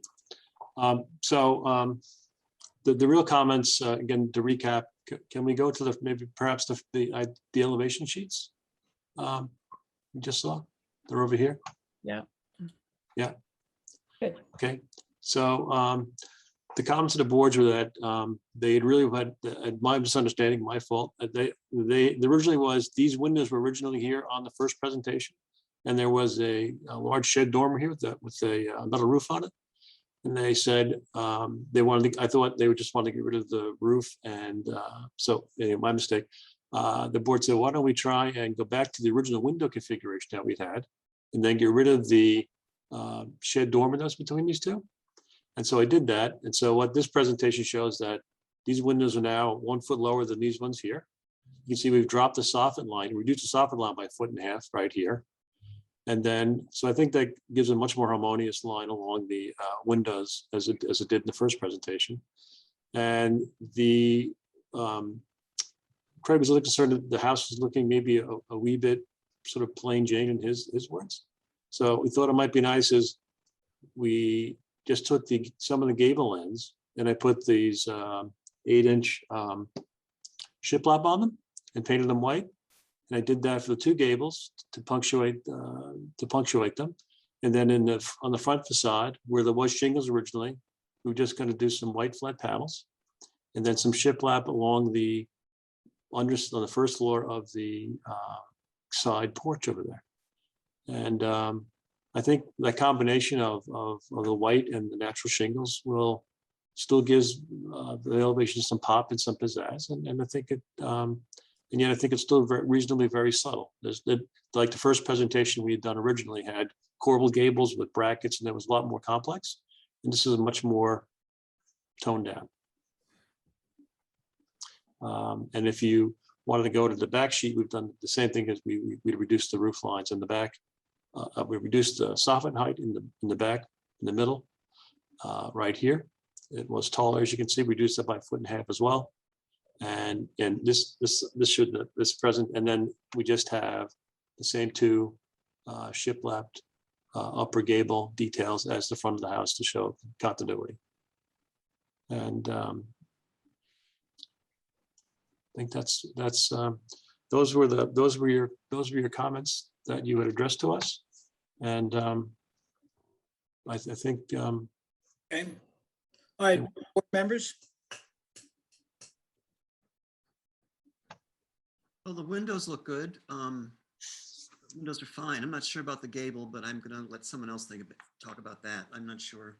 The real comments, again, to recap, can we go to perhaps the elevation sheets? We just saw, they're over here. Yeah. Yeah. Good. Okay, so the comments of the boards were that they had really had, my misunderstanding, my fault. They originally was, these windows were originally here on the first presentation, and there was a large shed dormer here with a metal roof on it. And they said they wanted to, I thought they would just want to get rid of the roof. And so anyway, my mistake. The board said, why don't we try and go back to the original window configuration that we had, and then get rid of the shed dormer that's between these two. And so I did that. And so what this presentation shows that these windows are now 1 foot lower than these ones here. You can see we've dropped the soffit line, reduced the soffit line by 1.5 feet right here. And then, so I think that gives a much more harmonious line along the windows as it did in the first presentation. And the Craig was a little concerned that the house was looking maybe a wee bit sort of plain Jane in his words. So we thought it might be nice is we just took some of the gable ends and I put these 8-inch shiplap on them and painted them white. And I did that for the two gables to punctuate them. And then on the front facade where there was shingles originally, we were just going to do some white flat panels, and then some shiplap along on the first floor of the side porch over there. And I think that combination of the white and the natural shingles will still gives the elevation some pop and some pizzazz, and I think it. And yet I think it's still reasonably very subtle. Like the first presentation we had done originally had corbelled gables with brackets, and it was a lot more complex. And this is much more toned down. And if you wanted to go to the back sheet, we've done the same thing as we reduced the roof lines in the back. We reduced the soffit height in the back, in the middle, right here. It was taller, as you can see, reduced it by 1.5 feet as well. And this present, and then we just have the same two shiplapped upper gable details as the front of the house to show continuity. And I think those were your comments that you had addressed to us. And I think, Okay. All right, board members. Well, the windows look good. Windows are fine. I'm not sure about the gable, but I'm gonna let someone else talk about that. I'm not sure.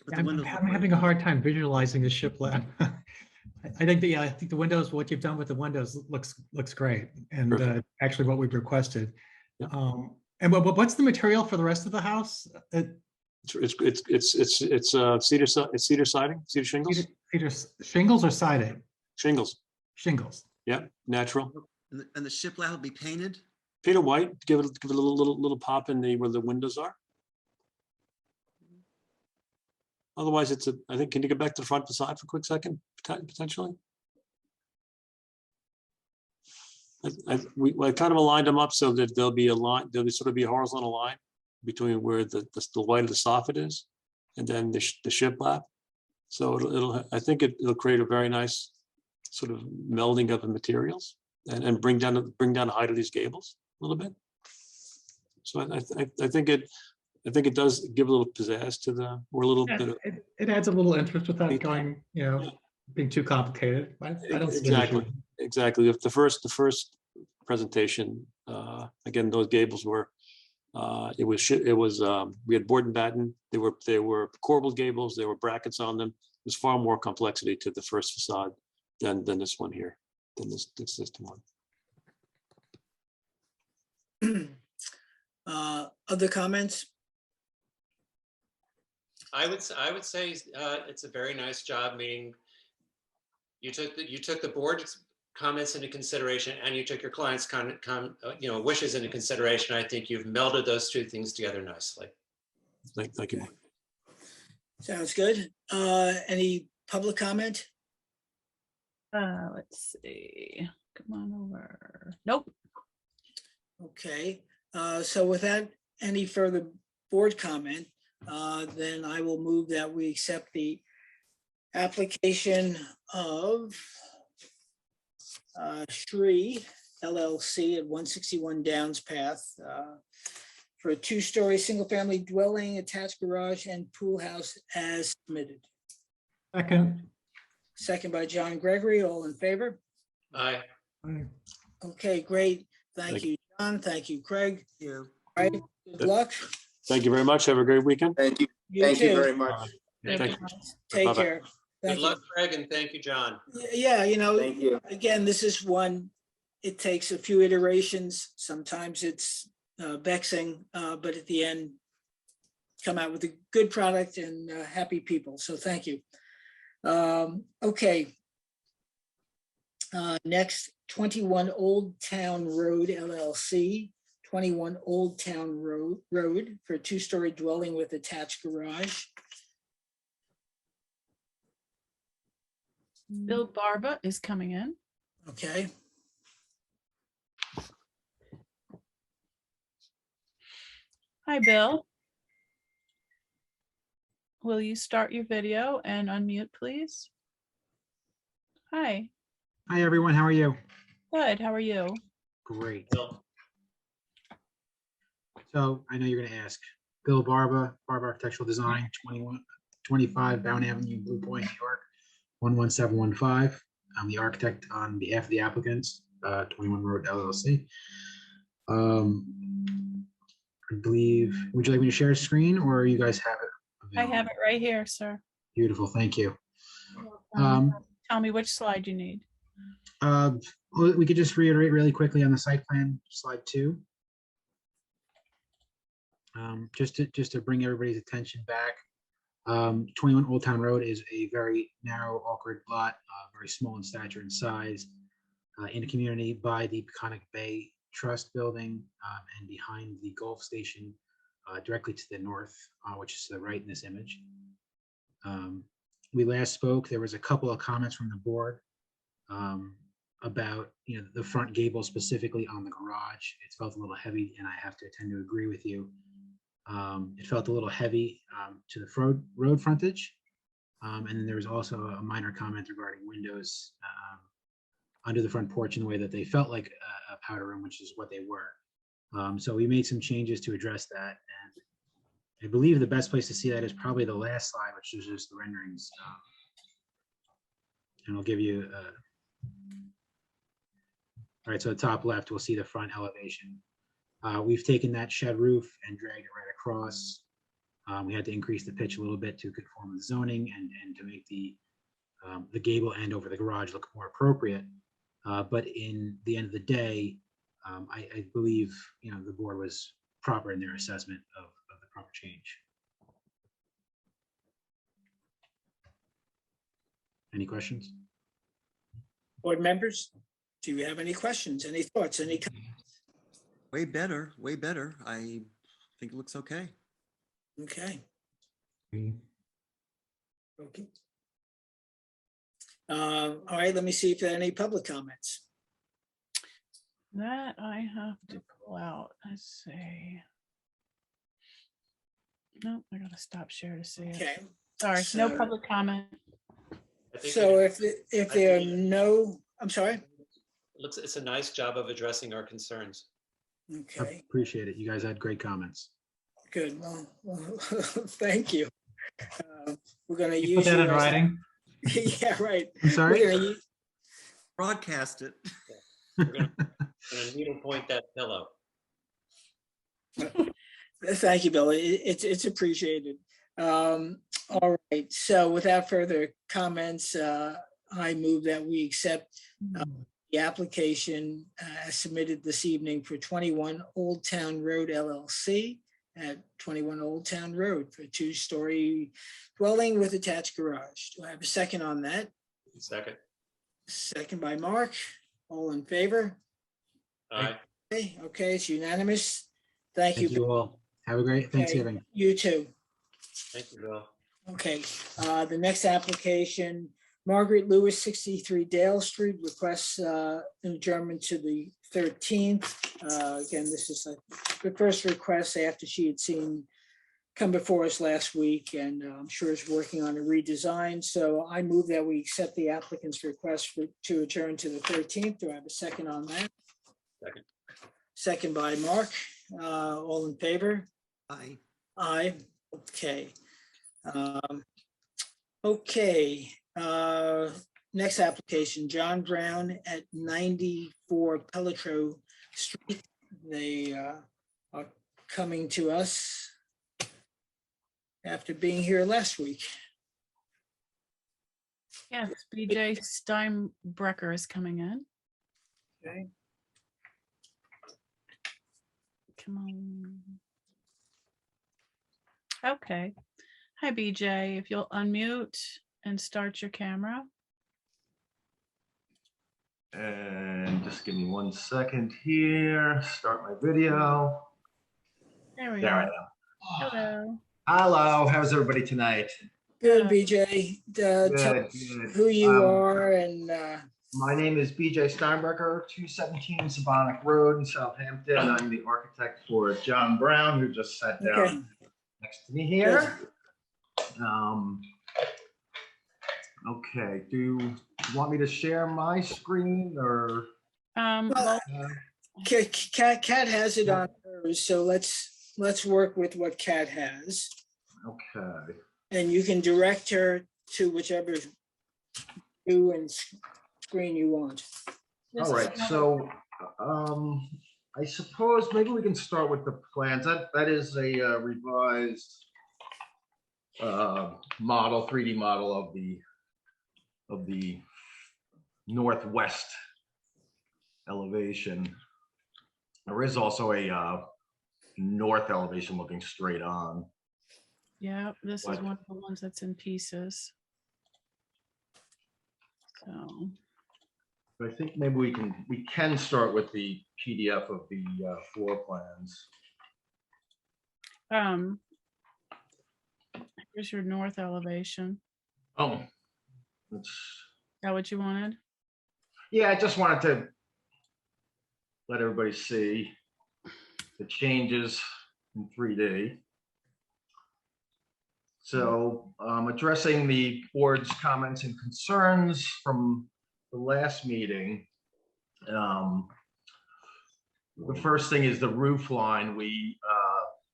But the I'm windows look good. having a hard time visualizing the shiplap. I think I think the windows, what you've done with the windows looks great, and Perfect. actually what we've requested. Yeah. And what's the material for the rest of the house? It's cedar siding, cedar shingles. Cedar shingles or siding? Shingles. Shingles. Yeah, natural. And the shiplap will be painted? Painted white, give it a little pop in where the windows are. Otherwise, I think, can you get back to the front facade for a quick second, potentially? I kind of aligned them up so that there'll be sort of be a horizontal line between where the white of the soffit is, and then the shiplap. So I think it'll create a very nice sort of melding of the materials and bring down the height of these gables a little bit. So I think it does give a little pizzazz to it adds a little interest without going, being too complicated. I don't see an issue. Exactly. If the first presentation, again, those gables were, we had board and batten. They were corbelled gables. There were brackets on them. There's far more complexity to the first facade than this one here, than this system one. Other comments? I would say it's a very nice job. Meaning, you took the board's comments into consideration, and you took your client's wishes into consideration. I think you've melded those two things together nicely. Thank you. Sounds good. Any public comment? Let's see. Come on over. Nope. Okay. So without any further board comment, then I will move that we accept the application of Shree LLC at 161 Downs Path for a two-story single-family dwelling, attached garage, and pool house as submitted. Second by John Gregory. All in favor? Aye. Okay, great. Thank you, John. Thank you, Craig. Yeah. All right. Good luck. Thank you very much. Have a great weekend. Thank you. You Thank you too. very much. Thank you. Take Bye-bye. care. Thank Good you. luck, Craig, and thank you, John. Yeah, Thank you. again, this is one, it takes a few iterations. Sometimes it's vexing, but at the end, come out with a good product and happy people. So thank you. Okay. Next, 21 Old Town Road LLC, 21 Old Town Road for a two-story dwelling with attached garage. Bill Barba is coming in. Okay. Hi, Bill. Will you start your video and unmute, please? Hi. Hi, everyone. How are you? Good. How are you? Great. So I know you're going to ask. Bill Barba, Barba Architectural Design, 25 Bound Avenue, Blue Point, New York, 11715. I'm the architect on behalf of the applicants, 21 Road LLC. I believe, would you like me to share a screen, or you guys have it? I have it right here, sir. Beautiful. Thank you. Tell me which slide you need. We could just reiterate really quickly on the site plan, slide 2. Just to bring everybody's attention back. 21 Old Town Road is a very narrow, awkward lot, very small in stature and size, in a community by the Peconic Bay Trust building and behind the Gulf Station directly to the north, which is to the right in this image. We last spoke, there was a couple of comments from the board about the front gable, specifically on the garage. It felt a little heavy, and I have to tend to agree with you. It felt a little heavy to the road frontage. And then there was also a minor comment regarding windows under the front porch in the way that they felt like a powder room, which is what they were. So we made some changes to address that. And I believe the best place to see that is probably the last slide, which is just the renderings. And I'll give you, all right, so the top left, we'll see the front elevation. We've taken that shed roof and dragged it right across. We had to increase the pitch a little bit to conform with zoning and to make the gable end over the garage look more appropriate. But in the end of the day, I believe, you know, the board was proper in their assessment of the proper change. Any questions? Board members, do you have any questions, any thoughts, any? Way better, way better. I think it looks okay. Okay. Okay. All right, let me see if there are any public comments. That I have to pull out. Let's see. No, I gotta stop share to see it. Okay. Sorry, no public comment. So if there are no, I'm sorry. It's a nice job of addressing our concerns. Okay, Appreciate it. You guys had great comments. good. Well, thank you. We're gonna You use put that in you as- writing? Yeah, right. I'm sorry? We're gonna use- Broadcast it. We're gonna needle point that pillow. Thank you, Bill. It's appreciated. All right, so without further comments, I move that we accept the application submitted this evening for 21 Old Town Road LLC at 21 Old Town Road for a 2-story dwelling with attached garage. Do I have a second on that? Second. Second by Mark. All in favor? Aye. Okay, it's unanimous. Thank you. Thank you all. Have a great Okay, Thanksgiving. You too. Thank you, Bill. Okay, the next application, Margaret Lewis, 63 Dale Street, requests an adjournment to the 13th. Again, this is the first request after she had come before us last week, and I'm sure is working on a redesign. So I move that we accept the applicant's request to adjourn to the 13th. Do I have a second on that? Second. Second by Mark. All in favor? Aye. Aye. Okay. Okay. Next application, John Brown at 94 Pelletreau Street. They are coming to us after being here last week. Yes, BJ Steinbrecher is coming in. Okay. Come on. Okay. Hi, BJ. If you'll unmute and start your camera. And just give me 1 second here. Start my video. There we There I go. am. Hello. Hello, how's everybody tonight? Good, BJ. Tell Good, us good. who you are and My name is BJ Steinbrecher, 217 Sabonic Road in Southampton. I'm the architect for John Brown, who just sat down okay. next to me here. Okay, do you want me to share my screen or? Well, Kat has it on hers, so let's work with what Kat has. Okay. And you can direct her to whichever view and screen you want. All right, so I suppose maybe we can start with the plans. That is a revised model, 3D model of the northwest elevation. There is also a north elevation looking straight on. Yeah, this is What? one of the ones that's in pieces. So, But I think maybe we can start with the PDF of the floor plans. here's your north elevation. Oh, that's, Is that what you wanted? yeah, I just wanted to let everybody see the changes in 3D. So addressing the board's comments and concerns from the last meeting. The first thing is the roof line. We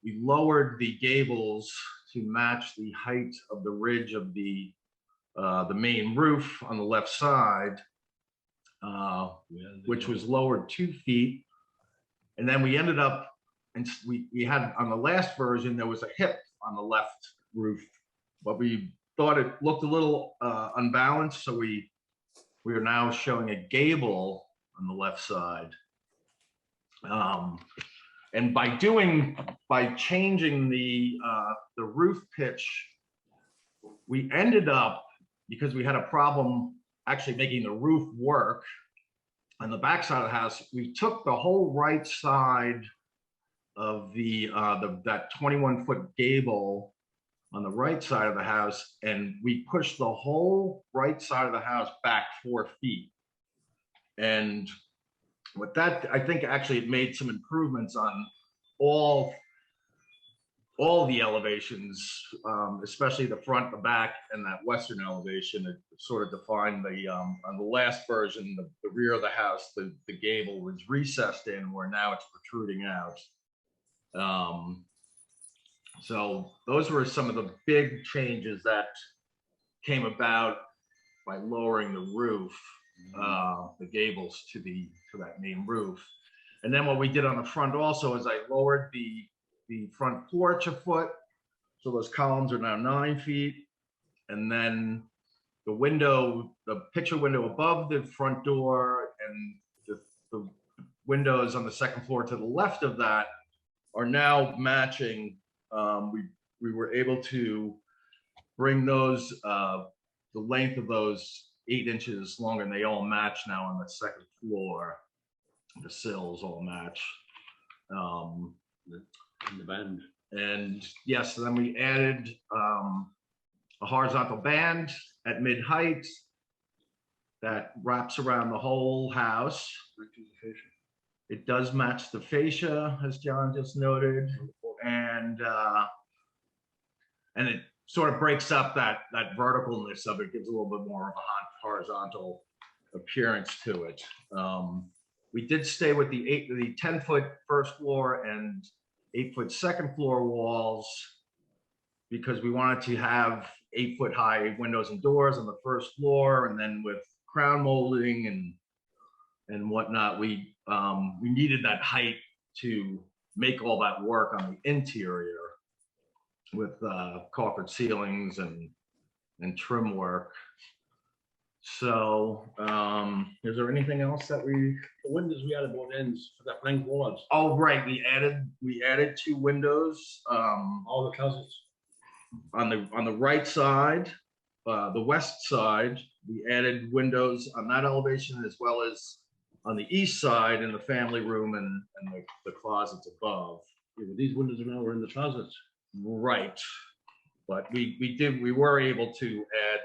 lowered the gables to match the height of the ridge of the main roof on the left side, which was lowered 2 feet. And then we ended up, and we had on the last version, there was a hip on the left roof, but we thought it looked a little unbalanced. So we are now showing a gable on the left side. And by changing the roof pitch, we ended up, because we had a problem actually making the roof work on the back side of the house, we took the whole right side of that 21-foot gable on the right side of the house, and we pushed the whole right side of the house back 4 feet. And with that, I think actually it made some improvements on all the elevations, especially the front, the back, and that western elevation. It sort of defined on the last version, the rear of the house, the gable was recessed in, where now it's protruding out. So those were some of the big changes that came about by lowering the roof, the gables to that main roof. And then what we did on the front also is I lowered the front porch a foot. So those columns are now 9 feet. And then the picture window above the front door and the windows on the second floor to the left of that are now matching. We were able to bring those, the length of those 8 inches longer, and they all match now on the second floor. The sills all match. The band. And yes, then we added a horizontal band at mid-height that wraps around the whole house. It does match the fascia, as John just noted, and it sort of breaks up that verticalness of it, gives a little bit more of a horizontal appearance to it. We did stay with the 10-foot first floor and 8-foot second floor walls because we wanted to have 8-foot high windows and doors on the first floor, and then with crown molding and whatnot, we needed that height to make all that work on the interior with coffered ceilings and trim work. So is there anything else that the windows we added both ends for that blank walls? Oh, right, we added 2 windows. All the closets on the right side, the west side. We added windows on that elevation as well as on the east side in the family room and the closets above. Yeah, but these windows are now in the closets. Right, but we were able to add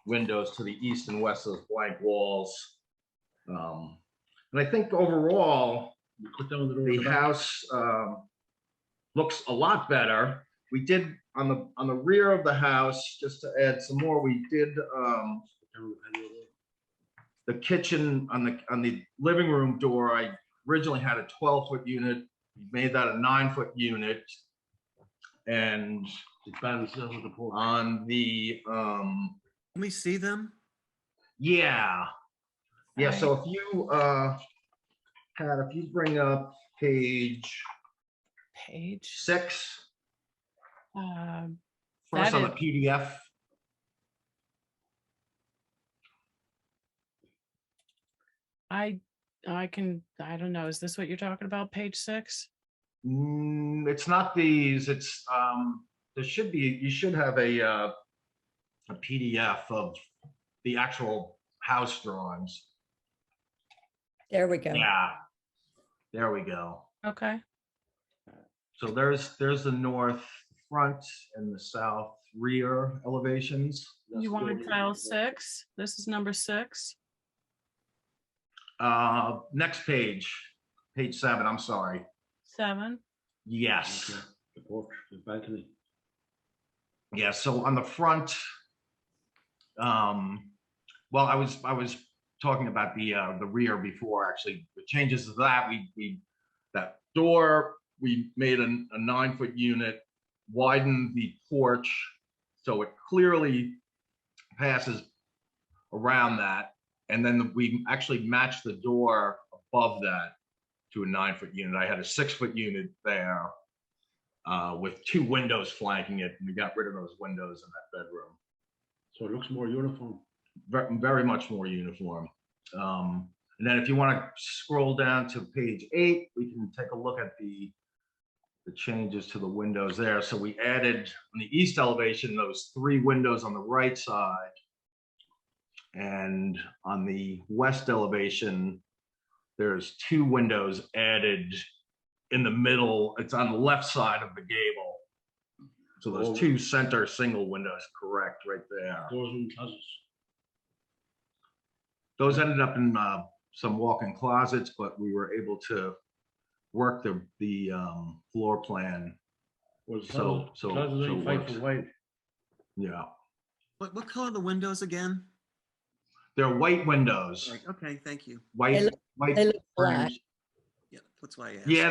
windows to the east and west of those blank walls. And I think overall, the house looks a lot better. We did on the rear of the house, just to add some more, we did the kitchen on the living room door. I originally had a 12-foot unit. We made that a 9-foot unit. And on the Can we see them? yeah. So if you if you bring up page 6, first on the PDF. I don't know. Is this what you're talking about? Page 6? It's not these. It's there should be. You should have a PDF of the actual house drawings. There we go. Yeah, there we go. Okay. So there's the north front and the south rear elevations. You want tile 6? This is number 6. Next page, page 7. I'm sorry. 7. Yes. The porch, the balcony. Yeah, so on the front, well, I was talking about the rear before, actually. The changes to that, that door, we made a 9-foot unit, widened the porch, so it clearly passes around that. And then we actually matched the door above that to a 9-foot unit. I had a 6-foot unit there with 2 windows flanking it, and we got rid of those windows in that bedroom. So it looks more uniform. Very much more uniform. And then if you want to scroll down to page 8, we can take a look at the changes to the windows there. So we added on the east elevation those 3 windows on the right side. And on the west elevation, there's 2 windows added in the middle. It's on the left side of the gable. So those 2 center single windows, correct, right there. Doors and closets. Those ended up in some walk-in closets, but we were able to work the floor plan. So it works. Yeah. What color are the windows again? They're white windows. Like, okay, thank you. White. They look black. frames. Yeah, that's why I asked. Yeah,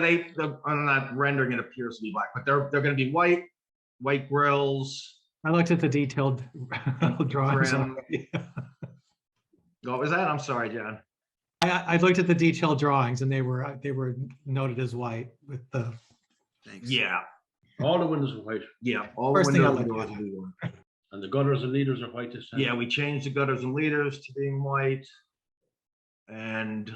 on that rendering, it appears to be black, but they're going to be white grills. I looked at the detailed drawings. Trim. What was that? I'm sorry, John. I looked at the detailed drawings and they were noted as white with the. Thanks. Yeah. All the windows are white. Yeah, all the First thing I windows looked and doors will be white. And the gutters and leaders are white this time. Yeah, we changed the gutters and leaders to being white. And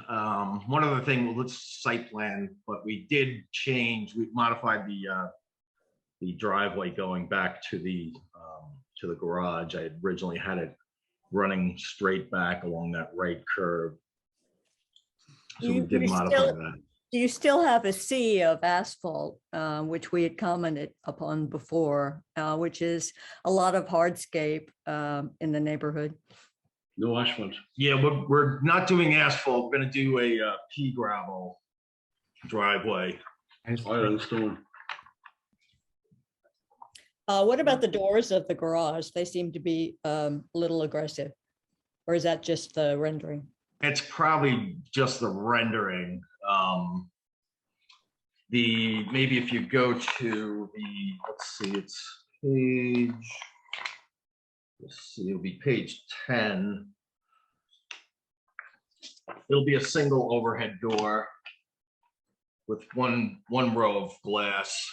one other thing, well, it's site plan, but we did change, we modified the driveway going back to the garage. I originally had it running straight back along that right curve. So we did modify that. Do you still have a sea of asphalt, which we had commented upon before, which is a lot of hardscape in the neighborhood? No asphalt. Yeah, we're not doing asphalt. We're gonna do a pea gravel driveway. Iron stone. What about the doors of the garage? They seem to be a little aggressive. Or is that just the rendering? It's probably just the rendering. Maybe if you go to let's see, it's page, it'll be page 10. It'll be a single overhead door with one row of glass.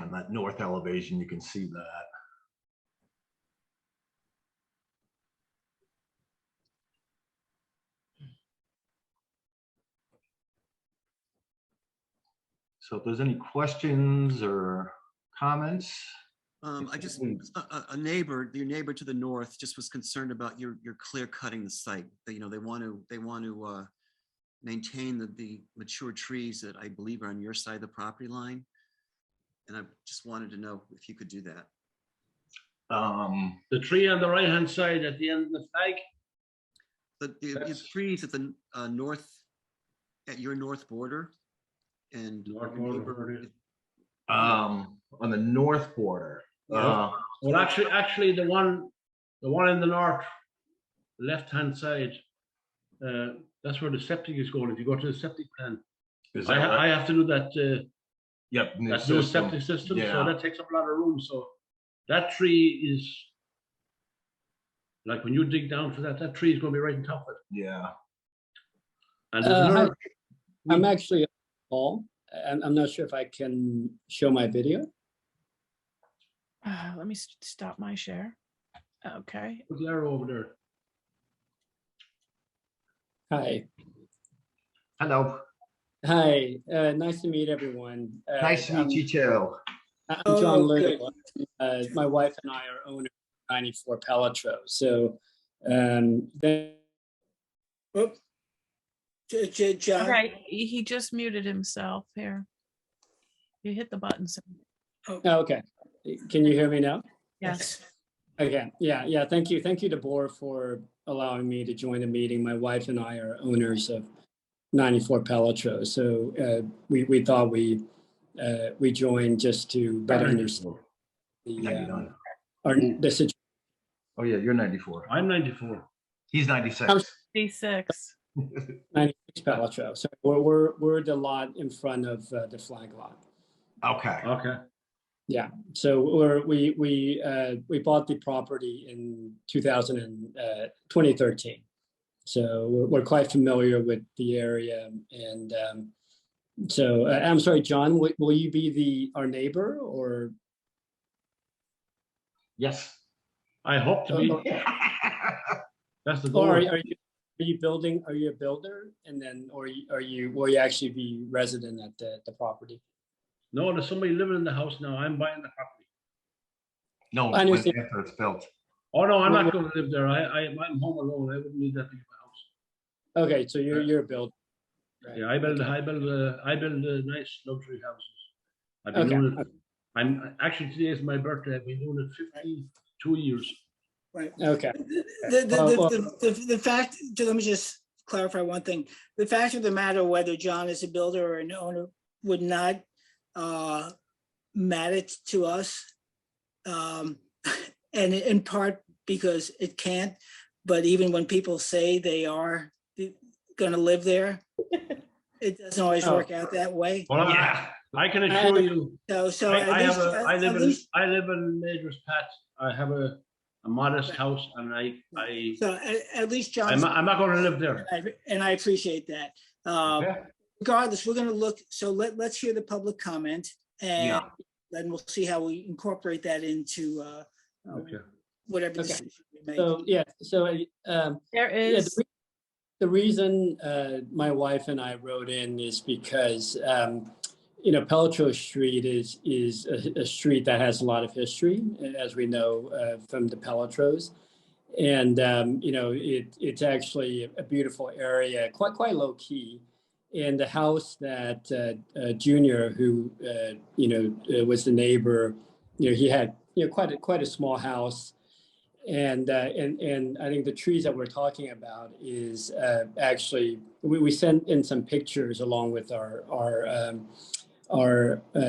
On that north elevation, you can see that. So if there's any questions or comments. I just, your neighbor to the north just was concerned about your clear cutting the site. That, you know, they want to maintain the mature trees that I believe are on your side of the property line. And I just wanted to know if you could do that. The tree on the right-hand side at the end of the flag? The trees at the north, at your north border. And on the north border. Well, actually, the one in the north, left-hand side, that's where the septic is going. If you go to the septic plan, I have to do that. Yep. That's no septic system, so that takes up a lot of room. So that tree is like when you dig down for that tree is going to be right on top of it. Yeah. And there's another, I'm actually Paul. I'm not sure if I can show my video. Let me stop my share. Okay. Put the arrow over there. Hi. Hello. Hi. Nice to meet everyone. Nice to meet you too. I'm John Leonard. My wife and I are owners of 94 Palatro. So then. Oops. John. Okay, he just muted himself here. You hit the button. So. Oh, okay. Can you hear me now? Yes. Okay. Yeah. Thank you, DeBoer, for allowing me to join the meeting. My wife and I are owners of 94 Palatro. So we thought we rejoin just to better understand the situation. Oh, yeah, you're 94. I'm 94. He's 96. 56. 96 Palatro. So we're the lot in front of the flag lot. Okay. Okay. Yeah. So we bought the property in 2013. So we're quite familiar with the area, and so I'm sorry, John. Will you be our neighbor or? Yes, I hope to be. That's the goal. Or are you building? Are you a builder, and then will you actually be resident at the property? No, there's somebody living in the house now. I'm buying the property. No, I when understand. after it's built. Oh no, I'm not going to live there. I'm home alone. I wouldn't need that big of a house. Okay, so you're a builder. Right. Yeah, I build nice luxury houses. I've been doing it. I'm actually, today is my birthday. I've been doing it 52 years. Right. Okay. The fact, let me just clarify one thing. The fact of the matter, whether John is a builder or an owner, would not matter to us. And in part because it can't, but even when people say they are going to live there, it doesn't always work out that way. Well, yeah, I can assure you. So I live in Madras Pat. I have a modest house, and so at least John. I'm not going to live there. And I appreciate that. Regardless, we're going to look. So let's hear the public comment, and then we'll see how we incorporate that into whatever decision we make. So yeah, so there is. The reason my wife and I wrote in is because Palatro Street is a street that has a lot of history, as we know from the Palatros, and it's actually a beautiful area, quite low key. And the house that Junior, who was the neighbor, he had quite a small house. And I think the trees that we're talking about is actually we sent in some pictures along with our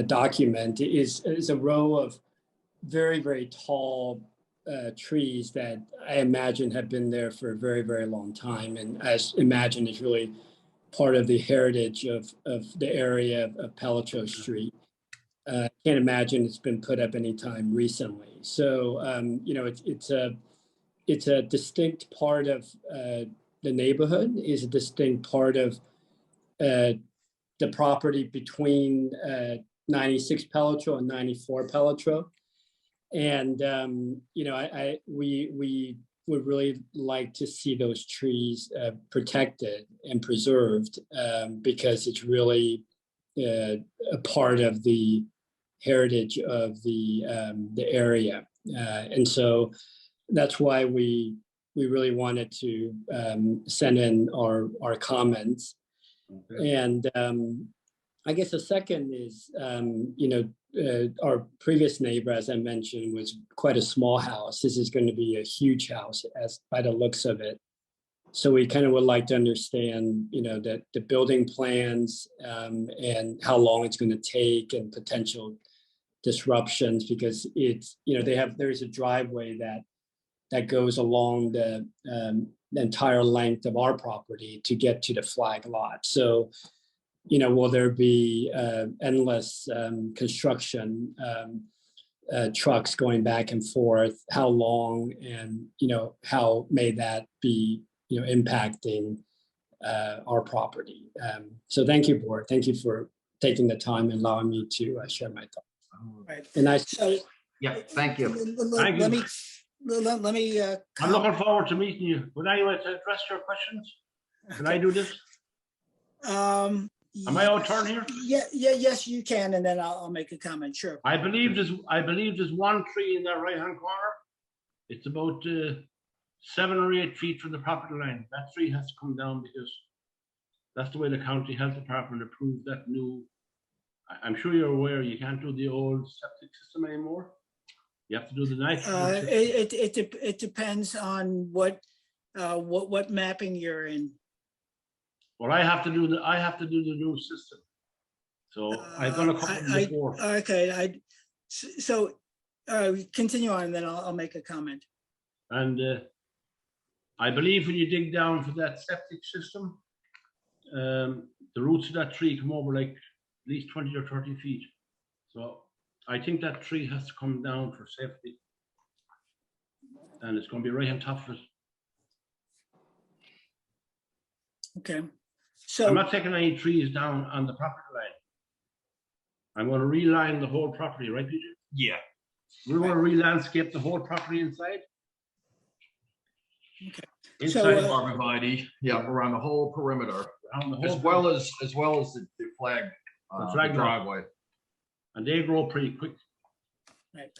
document is a row of very, very tall trees that I imagine have been there for a very, very long time, and I imagine is really part of the heritage of the area of Palatro Street. Can't imagine it's been put up anytime recently. So, it's a distinct part of the neighborhood, is a distinct part of the property between 96 Palatro and 94 Palatro. And, we would really like to see those trees protected and preserved because it's really a part of the heritage of the area, and so that's why we really wanted to send in our comments. Okay. And I guess the second is our previous neighbor, as I mentioned, was quite a small house. This is going to be a huge house, as by the looks of it. So we kind of would like to understand, that the building plans and how long it's going to take and potential disruptions, because it's, there's a driveway that goes along the entire length of our property to get to the flag lot. So, will there be endless construction trucks going back and forth? How long, and how may that be impacting our property? So thank you, board. Thank you for taking the time and allowing me to share my thoughts. Right. And Thank you. Let me. I'm looking forward to meeting you. Would I address your questions? Can I do this? Am I out of turn here? Yes, you can, and then I'll make a comment. Sure. I believe there's one tree in that right-hand corner. It's about 7 or 8 feet from the property line. That tree has to come down because that's the way the county health department approved that new. I'm sure you're aware you can't do the old septic system anymore. You have to do the nitrogen. It depends on what mapping you're in. Well, I have to do the new system. So I've done a couple before. Okay, so continue on, and then I'll make a comment. And I believe when you dig down for that septic system, the roots of that tree come over like at least 20 or 30 feet. So I think that tree has to come down for safety. And it's going to be right on top of it. Okay. So I'm not taking any trees down on the property line. I'm going to reline the whole property, right, Peter? Yeah. We're going to re-landscape the whole property inside. Okay. Inside of Arhpb, yeah, around the whole perimeter, around the whole as well as the flag, the flag driveway. And they grow pretty quick. Right.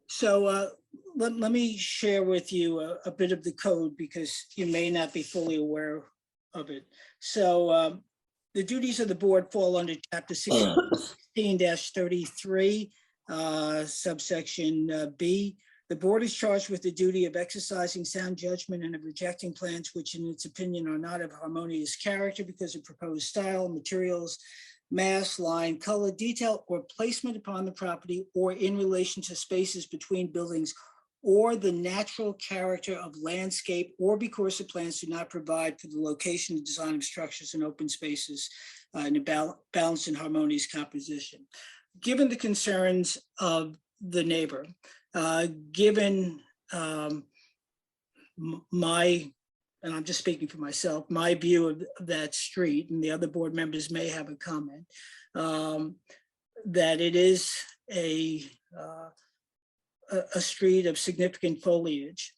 So let me share with you a bit of the code, because you may not be fully aware of it. So the duties of the board fall under chapter 16-33, subsection B. The board is charged with the duty of exercising sound judgment and of rejecting plans which in its opinion are not of harmonious character because of proposed style, materials, mass, line, color, detail, or placement upon the property or in relation to spaces between buildings or the natural character of landscape, or because the plans do not provide for the location and design of structures and open spaces in a balanced and harmonious composition. Given the concerns of the neighbor, given my, and I'm just speaking for myself, my view of that street, and the other board members may have a comment, that it is a street of significant foliage.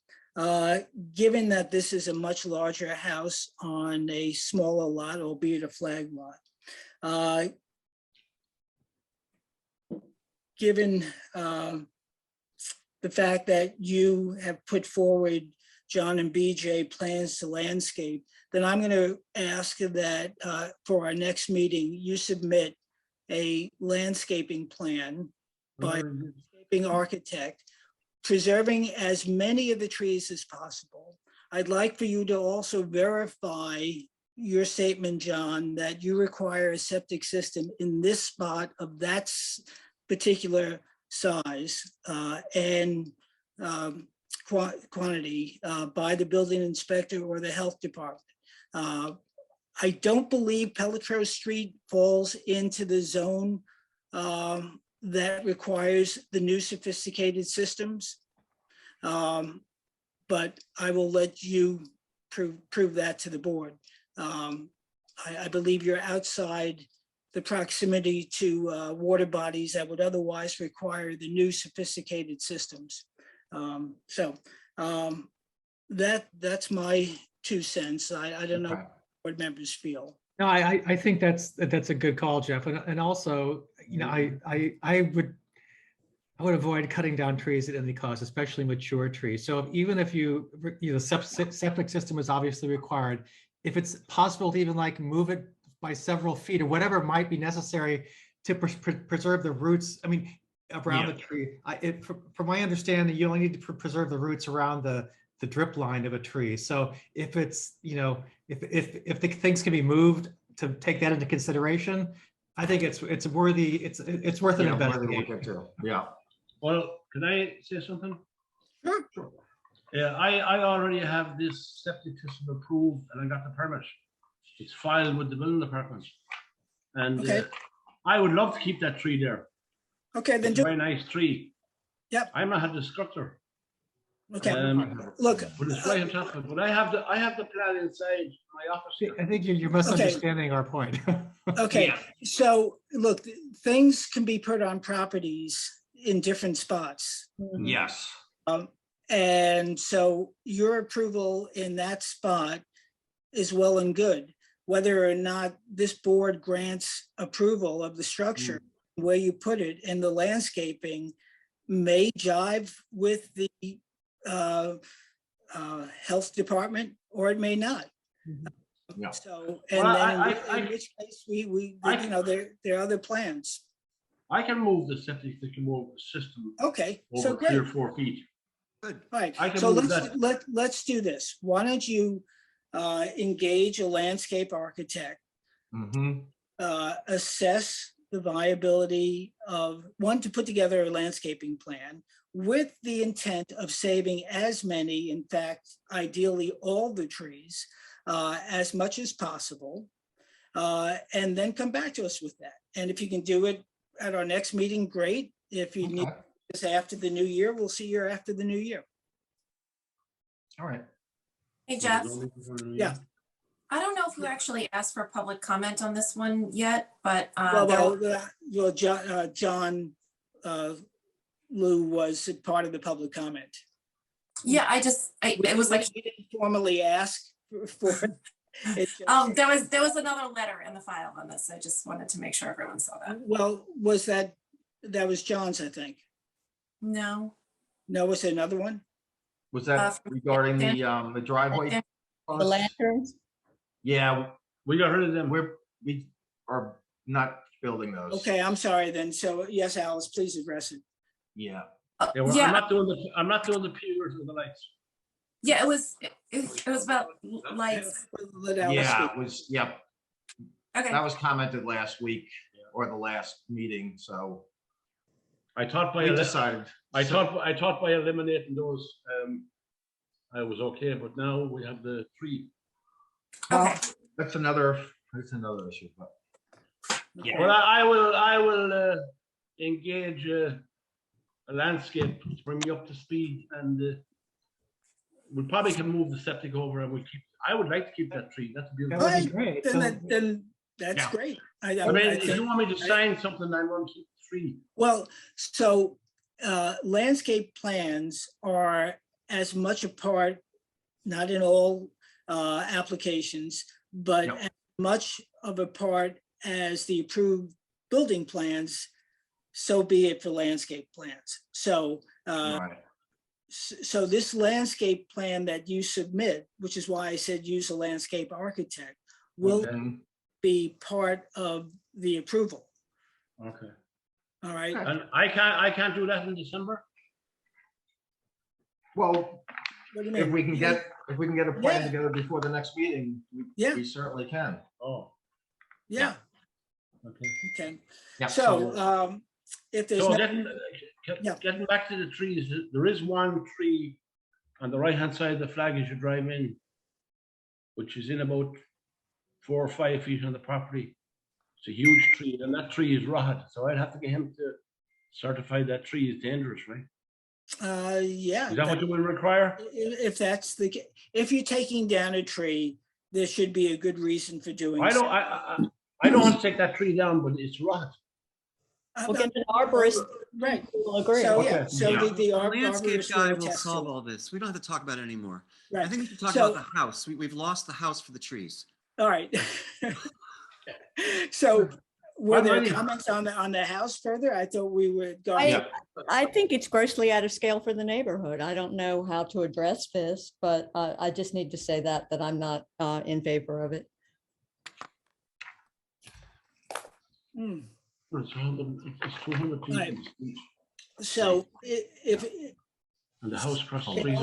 Given that this is a much larger house on a smaller lot, albeit a flag lot, given the fact that you have put forward, John and BJ, plans to landscape, then I'm going to ask that for our next meeting, you submit a landscaping plan by a landscaping architect, preserving as many of the trees as possible. I'd like for you to also verify your statement, John, that you require a septic system in this spot of that particular size and quantity by the building inspector or the health department. I don't believe Pelletreau Street falls into the zone that requires the new sophisticated systems, but I will let you prove that to the board. I believe you're outside the proximity to water bodies that would otherwise require the new sophisticated systems. That's my 2 cents. I don't know what members feel. No, I think that's a good call, Jeff. And also, you know, I would avoid cutting down trees at any cost, especially mature trees. So even if the septic system is obviously required, if it's possible to even like move it by several feet or whatever might be necessary to preserve the roots, I mean, around the tree. From my understanding, you only need to preserve the roots around the drip line of a tree. So if it's, you know, if the things can be moved to take that into consideration, I think it's worthy. It's worth an investigation. Yeah. Well, can I say something? Sure. Yeah, I already have this septic system approved and I got the permit. It's filed with the building department. And okay. I would love to keep that tree there. Okay, then it's a very nice tree. Yep. I'm not a destructor. Okay. Look, but it's right on top of it. But I have the plan inside my office here. I think you're misunderstanding our point. Okay. Yeah. So look, things can be put on properties in different spots. Yes. And so your approval in that spot is well and good. Whether or not this board grants approval of the structure, where you put it, and the landscaping may jive with the health department, or it may not. Yeah. So, and well, then in which case we you know, there are other plans. I can move the septic system. Okay, over so great. 3 or 4 feet. Good. All right. I can So move let's do this. Why don't you engage a landscape architect assess the viability of, one, to put together a landscaping plan with the intent of saving as many, in fact, ideally all the trees, as much as possible, and then come back to us with that. And if you can do it at our next meeting, great. If you need this after the new year, we'll see you after the new year. All right. Hey, Jeff. Yeah. I don't know if you actually asked for public comment on this one yet, but John Lou was part of the public comment. yeah, it was like we didn't formally ask for it. There was another letter in the file on this. I just wanted to make sure everyone saw that. Well, that was John's, I think. No. No, was there another one? Was that regarding the driveway? The lanterns? Yeah, we got rid of them. We are not building those. Okay, I'm sorry then. So yes, Alice, please address it. Yeah. I'm not doing the pewters with the lights. Yeah, it was about lights. Yeah, it was, yep. Okay. That was commented last week or the last meeting, so. I thought by eliminating those, I was okay, but now we have the three. Okay. That's another issue, but. Yeah. Well, I will engage a landscape to bring me up to speed, and we probably can move the septic over, and I would like to keep that tree. That's beautiful. That would be great. Then that's great. I mean, if you want me to sign something, I want to keep the tree. Well, so landscape plans are as much a part, not in all applications, but as much of a part as the approved building plans, so be it for landscape plans. So, so this landscape plan that you submit, which is why I said use a landscape architect, will be part of the approval. Okay. All right. And I can't do that in December? Well, What do you if mean? we can get a plan together before the next meeting, we certainly can. Oh. Yeah. Okay. Okay. Yeah, So if there's so no, getting back to the trees, there is one tree on the right-hand side of the flag as you drive in, which is in about 4 or 5 feet on the property. It's a huge tree, and that tree is rotted. So I'd have to get him to certify that tree is dangerous, right? yeah. Is that what you will require? If that's the if you're taking down a tree, there should be a good reason for doing. I don't want to take that tree down, but it's rotted. We'll get an arborist. Right. We'll agree. So Okay. yeah. So the Landscape arborist guy will attest to solve it. all this. We don't have to talk about it anymore. Right. I think we should talk So- about the house. We've lost the house for the trees. All right. So were there Alrighty. comments on the house further? I thought we were going. I think it's grossly out of scale for the neighborhood. I don't know how to address this, but I just need to say that I'm not in favor of it. Hmm. It's 200 feet. Right. So if And the house across the street.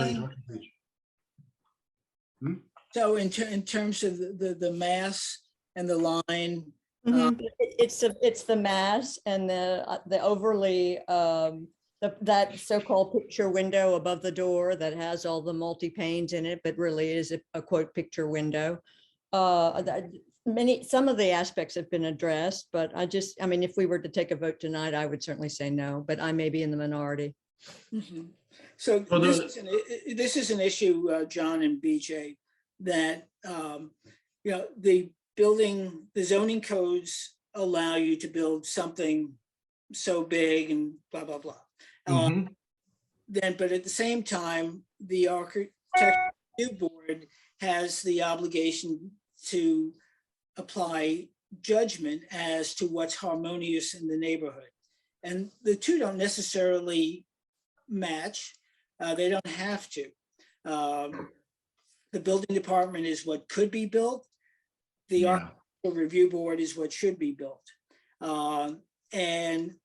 so, in terms of the mass and the line, It's the mass and the overly that so-called picture window above the door that has all the multi-panes in it, but really is a quote picture window. Some of the aspects have been addressed, but I mean, if we were to take a vote tonight, I would certainly say no, but I may be in the minority. Mhm. So this is an issue, John and BJ, that the zoning codes allow you to build something so big and blah blah blah. But at the same time, the architecture review board has the obligation to apply judgment as to what's harmonious in the neighborhood, and the two don't necessarily match. They don't have to. The building department is what could be built. The architectural review board is what should be built. And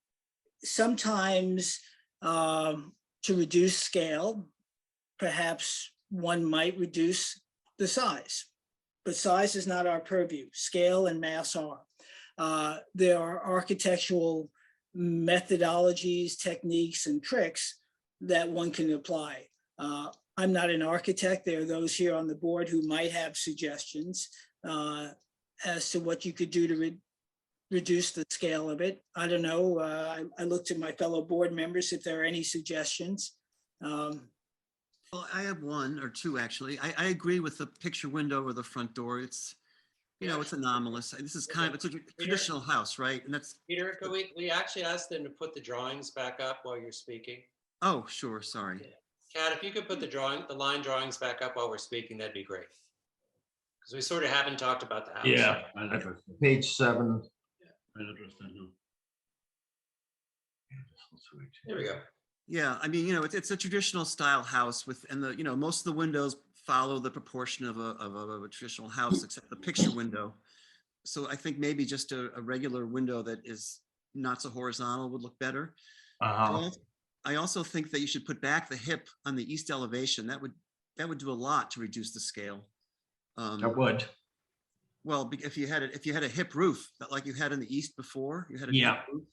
sometimes to reduce scale, perhaps one might reduce the size, but size is not our purview. Scale and mass are. there are architectural methodologies, techniques, and tricks that one can apply. I'm not an architect. There are those here on the board who might have suggestions as to what you could do to reduce the scale of it. I don't know. I look to my fellow board members if there are any suggestions. Well, I have one or two, actually. I agree with the picture window or the front door. It's, you know, it's anomalous. This is kind of, it's a traditional house, right? And that's, Peter, could we actually ask them to put the drawings back up while you're speaking? oh, sure, sorry. Kat, if you could put the line drawings back up while we're speaking, that'd be great. Because we sort of haven't talked about the house. Yeah, page 7. There we go. Yeah, I mean, you know, it's a traditional style house with, and the, you know, most of the windows follow the proportion of a traditional house, except the picture window. So I think maybe just a regular window that is not so horizontal would look better. I also think that you should put back the hip on the east elevation. That would do a lot to reduce the scale. That would. Well, if you had a hip roof, like you had in the east before, you had a hip roof,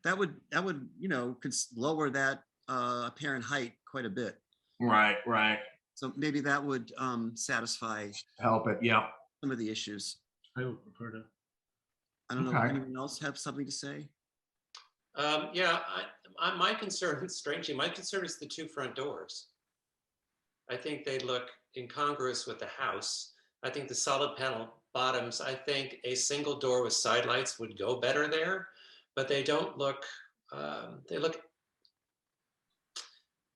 that would you know, could lower that apparent height quite a bit. Right, right. So maybe that would satisfy. Help it, yeah. Some of the issues. I would prefer to. I don't know. Okay. Anyone else have something to say? Yeah, my concern, strangely, my concern is the two front doors. I think they look incongruous with the house. I think the solid panel bottoms, I think a single door with side lights would go better there, but they don't look, they look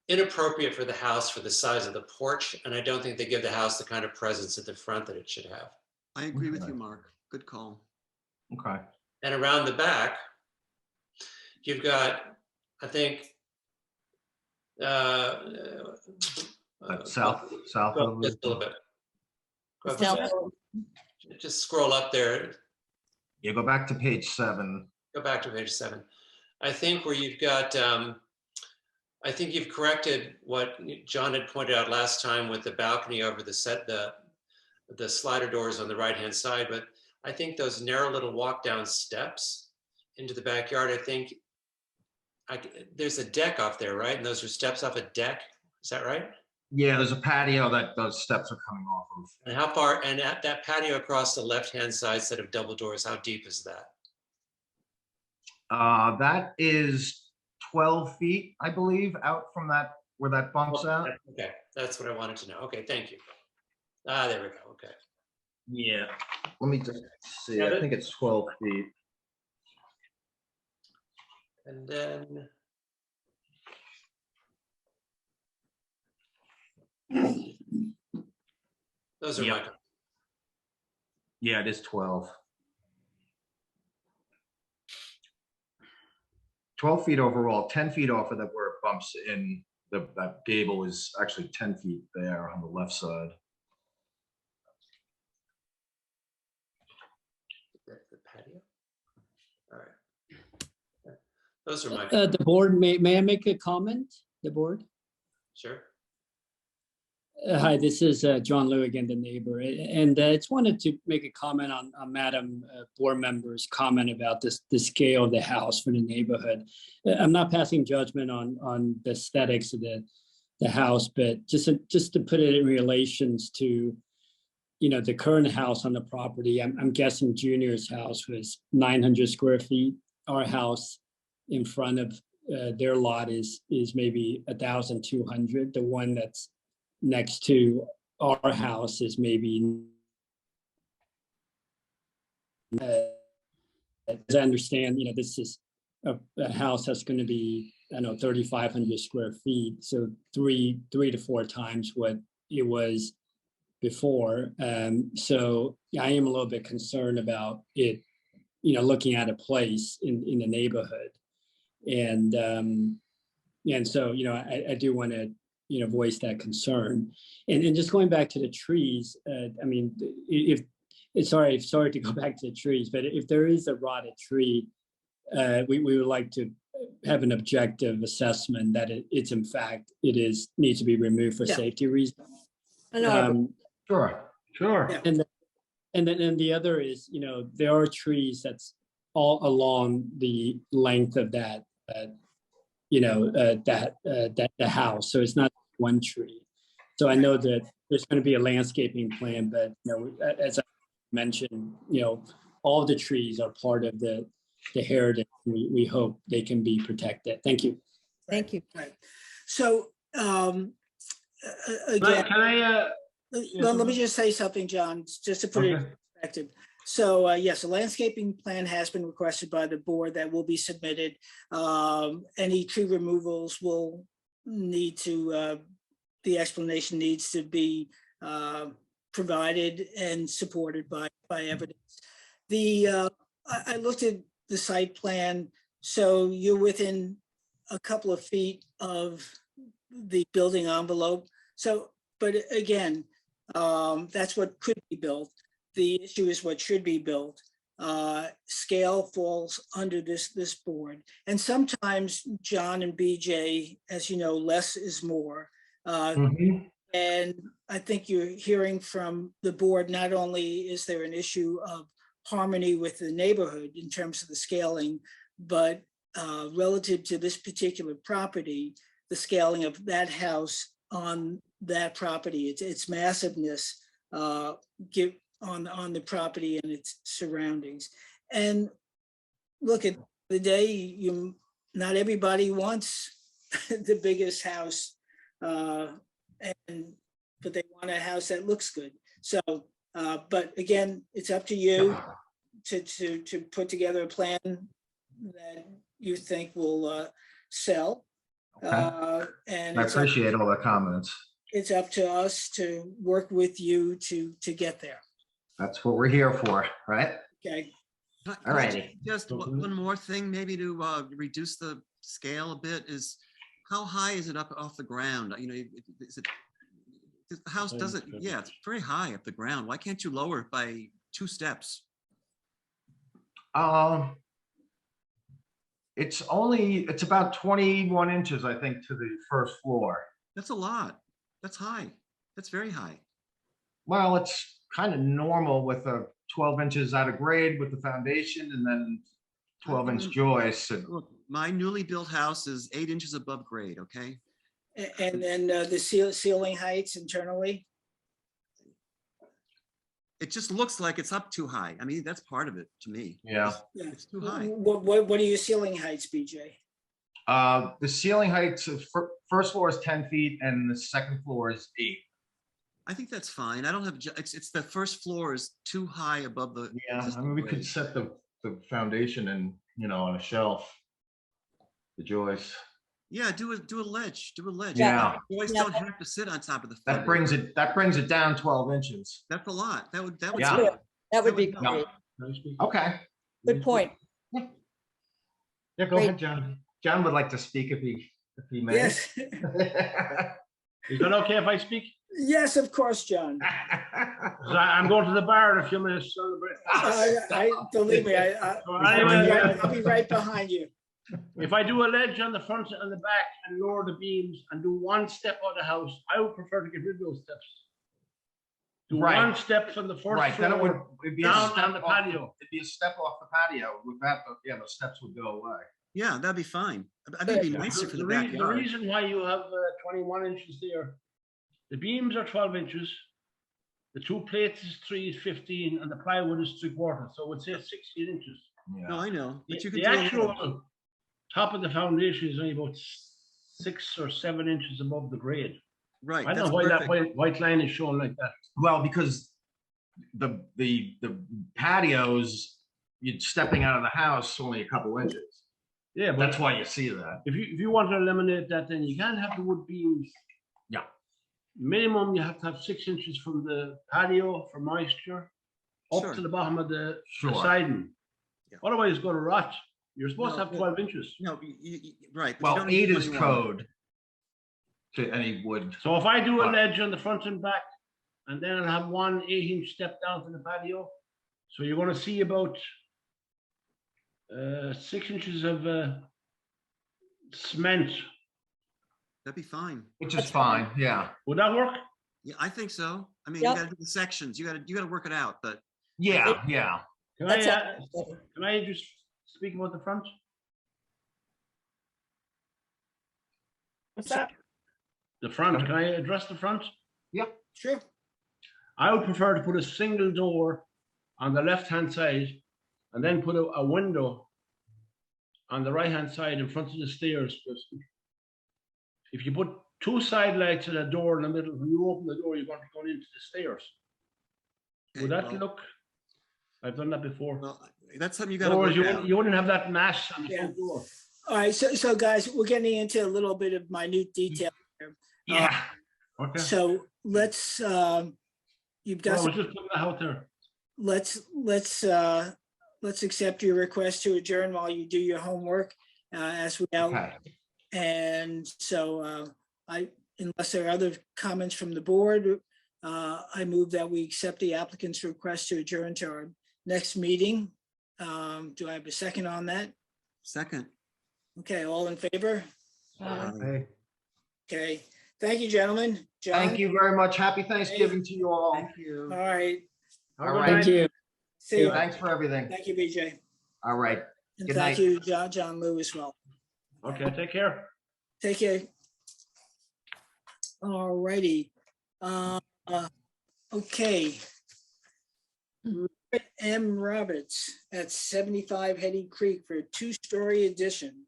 inappropriate for the house for the size of the porch. And I don't think they give the house the kind of presence at the front that it should have. I agree with you, Mark. Good call. Okay. And around the back, you've got, I think, south just a little bit. Go up just scroll up there. Yeah, go back to page 7. Go back to page 7. I think where you've got, I think you've corrected what John had pointed out last time with the balcony over the slider doors on the right-hand side, but I think those narrow little walk down steps into the backyard, I think there's a deck off there, right? And those are steps off a deck. Is that right? Yeah, there's a patio that those steps are coming off of. And how far, and at that patio across the left-hand side set of double doors, how deep is that? That is 12 feet, I believe, out from that, where that bumps out. Okay, that's what I wanted to know. Okay, thank you. There we go, okay. Yeah, let me just see, I think it's 12 feet. And then. Those are my. Yeah, it is 12. 12 feet overall, 10 feet off of that where it bumps in. That gable is actually 10 feet there on the left side. The patio? All right. Those are my. The board, may I make a comment? The board? Sure. Hi, this is John Liu again, the neighbor, and I just wanted to make a comment on Madam board member's comment about the scale of the house for the neighborhood. I'm not passing judgment on the aesthetics of the house, but just to put it in relations to, you know, the current house on the property. I'm guessing Junior's house was 900 square feet. Our house in front of their lot is maybe 1,200. The one that's next to our house is maybe, as I understand, you know, this is a house that's going to be, I don't know, 3,500 square feet. So three to four times what it was before. So I am a little bit concerned about it, you know, looking at a place in the neighborhood. And so, you know, I do want to, you know, voice that concern. And just going back to the trees, I mean, if it's sorry to go back to the trees, but if there is a rotted tree, we would like to have an objective assessment that it's in fact, needs to be removed for safety reasons. Sure. And then the other is, you know, there are trees that's all along the length of that, the house. So it's not one tree. So I know that there's going to be a landscaping plan, but as I mentioned, all the trees are part of the heritage. We hope they can be protected. Thank you. Thank you. Right. So again, let me just say something, John, just to put it in perspective. So yes, a landscaping plan has been requested by the board that will be submitted. Any tree removals will need to, the explanation needs to be provided and supported by evidence. I looked at the site plan, so you're within a couple of feet of the building envelope. So, but again, that's what could be built. The issue is what should be built. Scale falls under this board. And sometimes, John and BJ, as you know, less is more. And I think you're hearing from the board, not only is there an issue of harmony with the neighborhood in terms of the scaling, but relative to this particular property, the scaling of that house on that property, its massiveness on the property and its surroundings. And look, at the day, not everybody wants the biggest house, but they want a house that looks good. So, but again, it's up to you to put together a plan that you think will sell. And I appreciate all the comments. It's up to us to work with you to get there. That's what we're here for, right? Okay. All righty. Just one more thing, maybe to reduce the scale a bit, is how high is it up off the ground? The house doesn't, yeah, it's very high up the ground. Why can't you lower it by 2 steps? It's about 21 inches, I think, to the first floor. That's a lot. That's high. That's very high. Well, it's kind of normal with a 12 inches out of grade with the foundation and then 12-inch joists. Look, my newly built house is 8 inches above grade, okay? And then the ceiling heights internally? It just looks like it's up too high. I mean, that's part of it to me. Yeah. It's too high. What are your ceiling heights, BJ? The ceiling heights of first floor is 10 feet and the second floor is 8. I think that's fine. I don't have, it's the first floor is too high above the. Yeah, I mean, we could set the foundation and, on a shelf, the joists. Yeah, do a ledge, Yeah. Boys don't have to sit on top of the. That brings it down 12 inches. That's a lot. That would. Yeah. That would be great. Okay. Good point. Yeah, go ahead, John. John would like to speak if he may. Yes. Is that okay if I speak? Yes, of course, John. I'm going to the bar in a few minutes. Believe me, I'll be right behind you. If I do a ledge on the front and the back and lower the beams and do 1 step out of the house, I would prefer to get rid of those steps. Do 1 step from the first Right, then it'd be down on the patio. It'd be a step off the patio. With that, the steps would go away. Yeah, that'd be fine. I think it'd be nicer for the backyard. The reason why you have 21 inches there, the beams are 12 inches, the 2 plates is 3 is 15, and the plywood is 3/4, so we'd say 16 inches. Yeah. No, I know. But you can The actual top of the foundation is only about 6 or 7 inches above the grade. Right. I don't know why that white line is shown like that. Well, because the patios, you're stepping out of the house only a couple inches. Yeah, but that's why you see that. If you want to eliminate that, then you can't have the wood beams. Yeah. Minimum, you have to have 6 inches from the patio for moisture up to the bottom of the siding. Yeah. Otherwise, it's going to rot. You're supposed to have 12 inches. No, right. Well, 8 is code to any wood. So if I do a ledge on the front and back, and then I'll have 1 8-inch step down to the patio, so you're going to see about 6 inches of cement. That'd be fine. Which is fine, yeah. Would that work? Yeah, I think so. I mean, you got to do the sections. You got to work it out, but yeah. Can I just speak about the front? What's that? The front, can I address the front? Yeah. Sure. I would prefer to put a single door on the left-hand side and then put a window on the right-hand side in front of the stairs. If you put two side lights and a door in the middle, when you open the door, you're going to go into the stairs. Would that look? I've done that before. Well, that's something you got to Otherwise, work out. you wouldn't have that mass on the Yeah. front door. All right, so guys, we're getting into a little bit of minute detail here. Yeah. Okay. So let's, you've got, Well, I was some- just putting that out there. let's accept your request to adjourn while you do your homework, as we out. Okay. And so unless there are other comments from the board, I move that we accept the applicant's request to adjourn to our next meeting. Do I have a second on that? Second. Okay, all in favor? Hey. Okay, thank you, gentlemen. John? Thank you very much. Happy Thanksgiving to you all. Thank you. All right, Have a All good right. night. Thank you. see you. Thanks for everything. Thank you, BJ. All right. And Good thank night. you, John Lou as well. Okay, take care. Take care. All righty. Okay. Robert M. Roberts at 75 Hetty Creek for a two-story addition.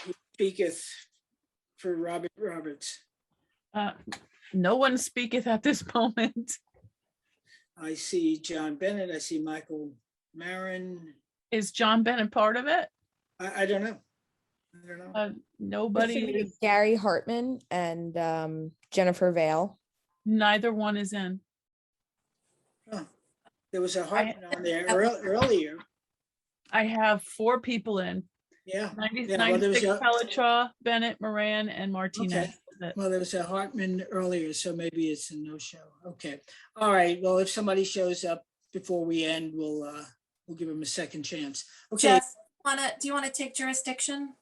Who speaketh for Robert Roberts? No one speaketh at this moment. I see John Bennett. I see Michael Marin. Is John Bennett part of it? I don't know. I don't know. Nobody is, Gary Hartman and Jennifer Vale. neither one is in. Oh, there was a Hartman on there earlier. I have 4 people in. Yeah. 90 Yeah, well, there was 96 a- Pelitraw, Bennett, Moran, and Martinez. Okay. Well, there was a Hartman earlier, so maybe it's a no-show. Okay. All right. Well, if somebody shows up before we end, we'll give them a second chance. Okay. Jess, do you want to take jurisdiction?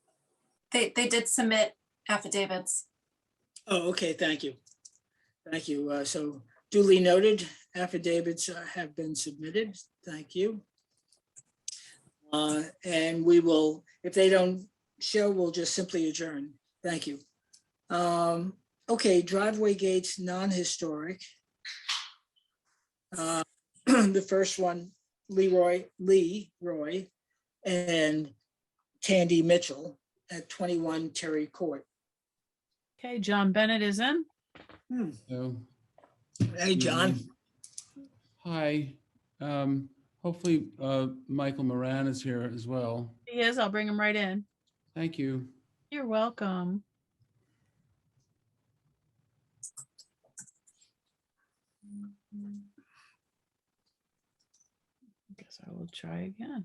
They did submit affidavits. Oh, okay. Thank you. Thank you. So duly noted, affidavits have been submitted. Thank you. And we will, if they don't show, we'll just simply adjourn. Thank you. Okay, driveway gates, non-historic. The first one, Lee Roy, and Tandy Mitchell at 21 Terry Court. Okay, John Bennett is in. So, Hey, John. hi. Hopefully, Michael Moran is here as well. He is. I'll bring him right in. Thank you. You're welcome. Guess I will try again.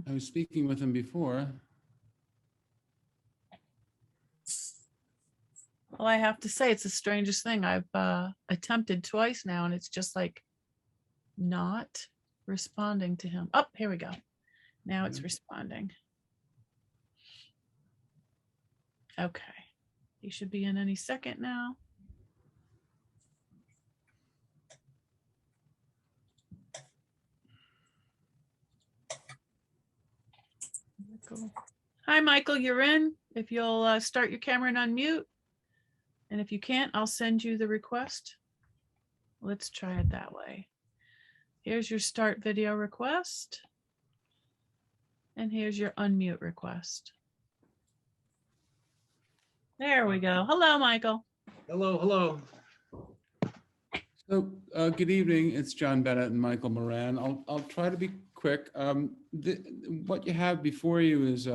I was speaking with him before. Well, I have to say, it's the strangest thing. I've attempted twice now, and it's just like not responding to him. Oh, here we go. Now it's responding. Okay. He should be in any second now. Michael. Hi, Michael, you're in. If you'll start your camera and unmute. And if you can't, I'll send you the request. Let's try it that way. Here's your start video request. And here's your unmute request. There we go. Hello, Michael. Hello. So, good evening. It's John Bennett and Michael Moran. I'll try to be quick. What you have before you is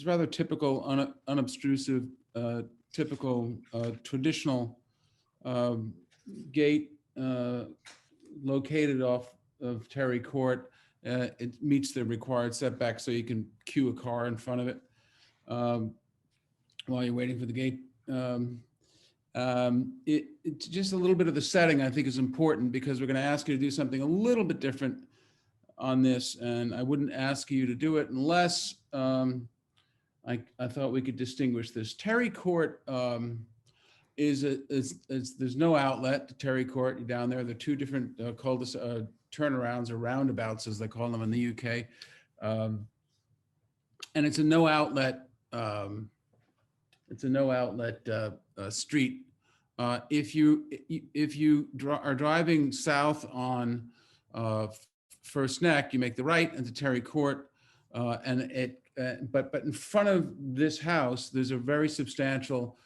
rather typical, unobtrusive, typical traditional gate located off of Terry Court. It meets the required setback, so you can queue a car in front of it while you're waiting for the gate. It's just a little bit of the setting I think is important, because we're going to ask you to do something a little bit different on this, and I wouldn't ask you to do it unless I thought we could distinguish this. Terry Court is there's no outlet to Terry Court down there. They're two different turnarounds or roundabouts, as they call them in the UK. And it's a no outlet. It's a no outlet street. If you are driving south on First Neck, you make the right into Terry Court, but in front of this house, there's a very substantial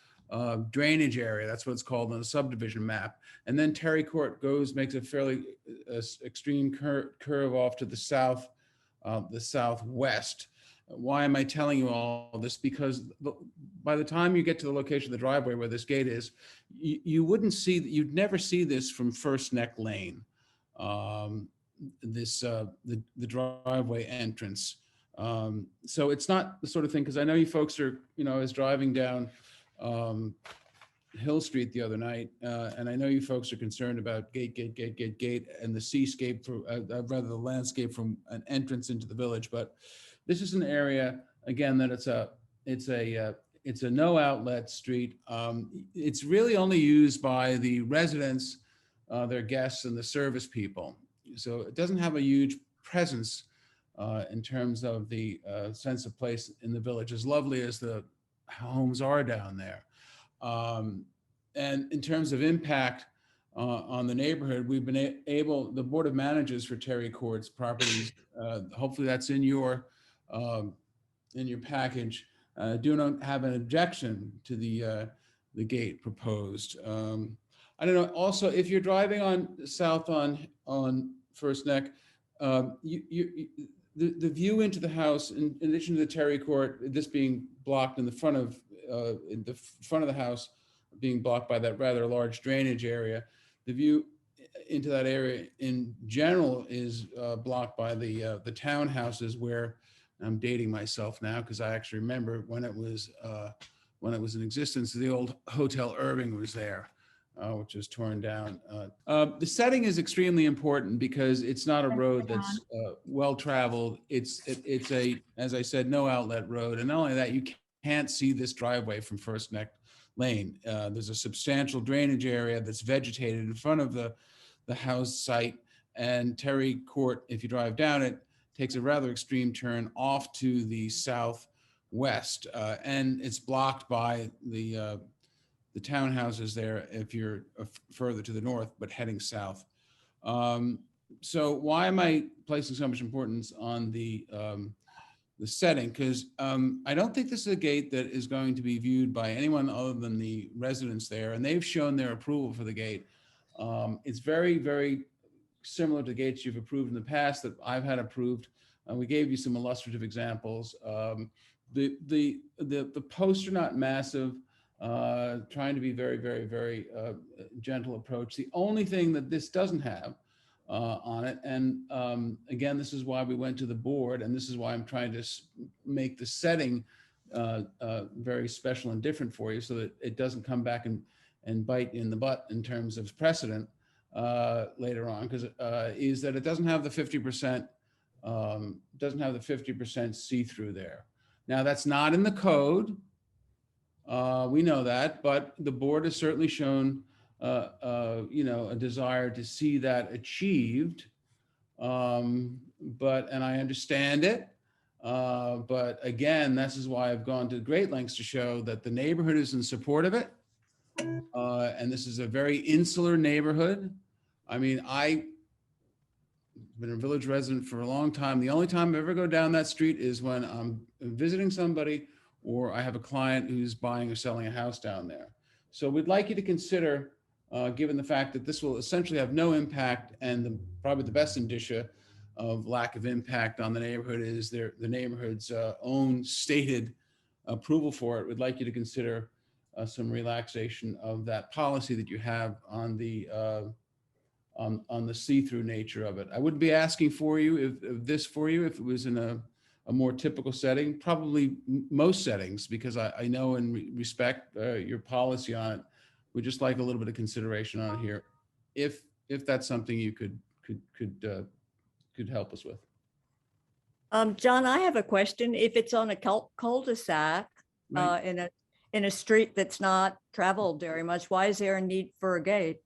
drainage area. That's what it's called on the subdivision map. And then Terry Court makes a fairly extreme curve off to the southwest. Why am I telling you all this? Because by the time you get to the location of the driveway where this gate is, you'd never see this from First Neck Lane, the driveway entrance. So it's not the sort of thing, because I know you folks are, I was driving down Hill Street the other night, and I know you folks are concerned about gate, and the seascape, rather the landscape from an entrance into the village. But this is an area, again, that it's a no outlet street. It's really only used by the residents, their guests, and the service people. So it doesn't have a huge presence in terms of the sense of place in the village, as lovely as the homes are down there. And in terms of impact on the neighborhood, we've been able, the Board of Managers for Terry Court's properties, hopefully that's in your package, do not have an objection to the gate proposed. I don't know. Also, if you're driving south on First Neck, the view into the house, in addition to the Terry Court, this being blocked in the front of the house, being blocked by that rather large drainage area, the view into that area in general is blocked by the townhouses, where I'm dating myself now because I actually remember when it was in existence. The old Hotel Irving was there, which was torn down. The setting is extremely important because it's not a road that's well-traveled. It's a, as I said, no outlet road. And not only that, you can't see this driveway from First Neck Lane. There's a substantial drainage area that's vegetated in front of the house site, and Terry Court, if you drive down it, takes a rather extreme turn off to the southwest, and it's blocked by the townhouses there if you're further to the north, but heading south. So why am I placing so much importance on the setting? Because I don't think this is a gate that is going to be viewed by anyone other than the residents there, and they've shown their approval for the gate. It's very, very similar to gates you've approved in the past that I've had approved. We gave you some illustrative examples. The posts are not massive, trying to be very, very, very gentle approach. The only thing that this doesn't have on it, and again, this is why we went to the board, and this is why I'm trying to make the setting very special and different for you, so that it doesn't come back and bite you in the butt in terms of precedent later on, because is that it doesn't have the 50% see-through there. Now, that's not in the code. We know that, but the board has certainly shown a desire to see that achieved. And I understand it. But again, this is why I've gone to great lengths to show that the neighborhood is in support of it. And this is a very insular neighborhood. I mean, I've been a village resident for a long time. The only time I ever go down that street is when I'm visiting somebody or I have a client who's buying or selling a house down there. So we'd like you to consider, given the fact that this will essentially have no impact, and probably the best indicia of lack of impact on the neighborhood is the neighborhood's own stated approval for it. We'd like you to consider some relaxation of that policy that you have on the see-through nature of it. I wouldn't be asking for you if it was in a more typical setting, probably most settings, because I know and respect your policy on it. We'd just like a little bit of consideration on it here, if that's something you could help us with. John, I have a question. If it's on a cul-de-sac, Right. in a street that's not traveled very much, why is there a need for a gate?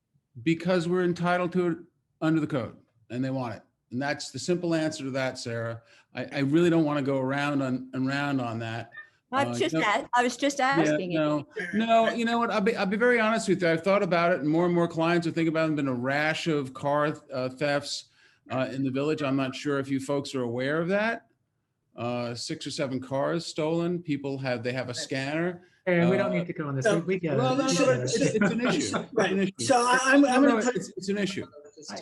Because we're entitled to it under the code and they want it. And that's the simple answer to that, Sarah. I really don't want to go around on that. I was just asking. No, you know what? I'll be very honest with you. I've thought about it and more clients are thinking about it. There's been a rash of car thefts in the village. I'm not sure if you folks are aware of that. 6 or 7 cars stolen. They have a scanner. And we don't need to go on this. We get Well, no, it. it's an issue. Right. It's an issue. So I'm going to put, it's an issue.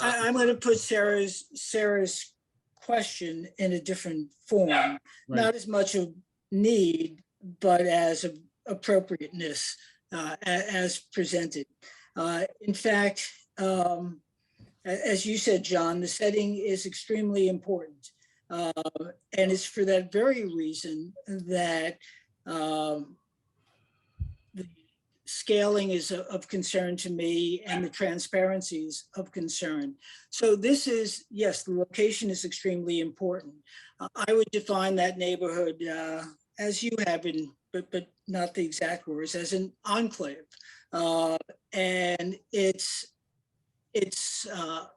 I'm going to put Sarah's question in a different form, not as much of need, but as appropriateness as presented. In fact, as you said, John, the setting is extremely important. And it's for that very reason that the scaling is of concern to me and the transparency is of concern. So this is, yes, the location is extremely important. I would define that neighborhood as you have been, but not the exact words, as an enclave. And it's a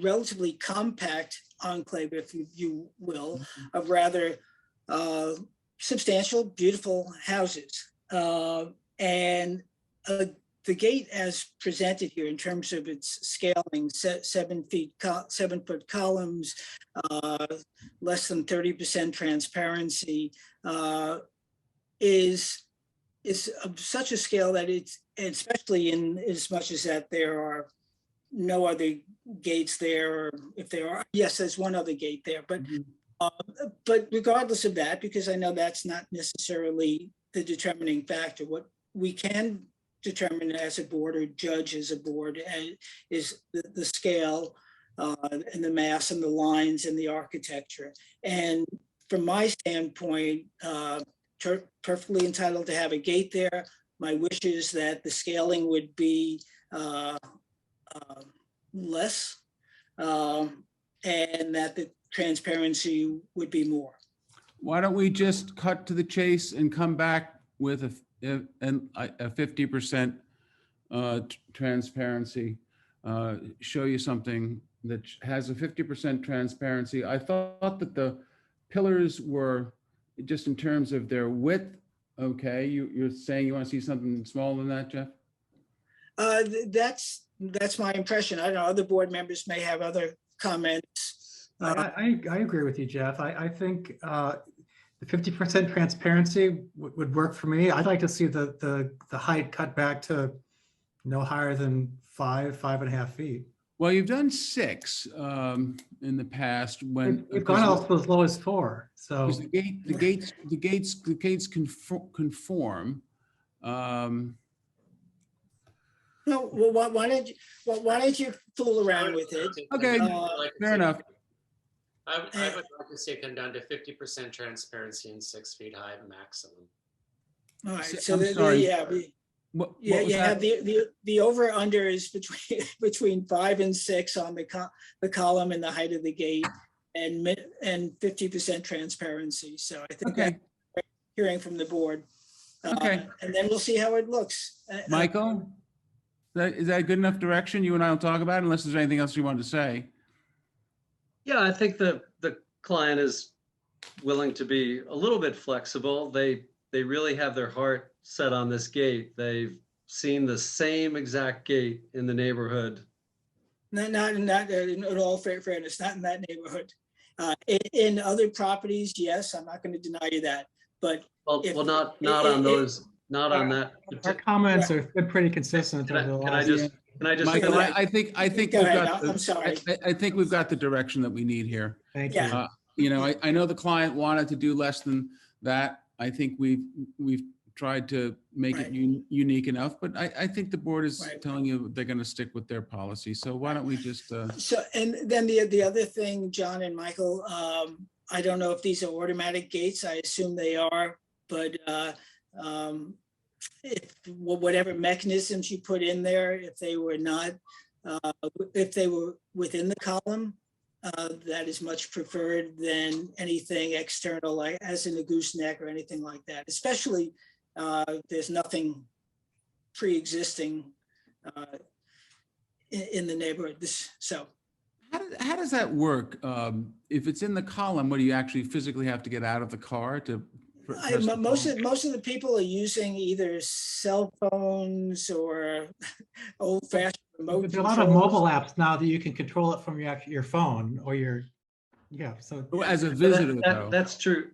relatively compact enclave, if you will, of rather substantial, beautiful houses. And the gate as presented here in terms of its scaling, 7-foot columns, less than 30% transparency, is of such a scale that it's, especially in as much as that there are no other gates there, or if there are, yes, there's one other gate there, but regardless of that, because I know that's not necessarily the determining factor, what we can determine as a board or judge as a board is the scale and the mass and the lines and the architecture. And from my standpoint, perfectly entitled to have a gate there. My wish is that the scaling would be less and that the transparency would be more. Why don't we just cut to the chase and come back with a 50% transparency, show you something that has a 50% transparency. I thought that the pillars were just in terms of their width. Okay, you're saying you want to see something smaller than that, Jeff? That's my impression. I don't know, other board members may have other comments. I agree with you, Jeff. I think the 50% transparency would work for me. I'd like to see the height cut back to no higher than 5.5 feet. Well, you've done 6 in the past when we've gone up as low as 4. So the gates conform. No, well, why don't you fool around with it? Okay, fair enough. I would like to see it come down to 50% transparency and 6 feet high maximum. All right, so I'm sorry. What you have the over under is between 5 and 6 on the column and the height of the gate, and 50% transparency. So I think that hearing from the board, and then we'll see how it looks. Michael, is that good enough direction? You and I will talk about it, unless there's anything else you wanted to say. Yeah, I think the client is willing to be a little bit flexible. They really have their heart set on this gate. They've seen the same exact gate in the neighborhood. Not in all fairness, not in that neighborhood. In other properties, yes, I'm not going to deny you that. But not on those, not on that. Our comments are pretty consistent. Can I just? Michael, I think we've got. I'm sorry. I think we've got the direction that we need here. Thank you. You know, I know the client wanted to do less than that. I think we've tried to make it unique enough, but I think the board is telling you they're going to stick with their policy. So why don't we just? So, and then the other thing, John and Michael, I don't know if these are automatic gates. I assume they are, but if whatever mechanisms you put in there, if they were not, if they were within the column, that is much preferred than anything external, like as in a gooseneck or anything like that, especially there's nothing pre-existing in the neighborhood. So How does that work? If it's in the column, what do you actually physically have to get out of the car to? press the most column? of the people are using either cell phones or old-fashioned remote There are a lot of controls. mobile apps now that you can control it from your phone or your, yeah, so. As a visitor, though. That's true.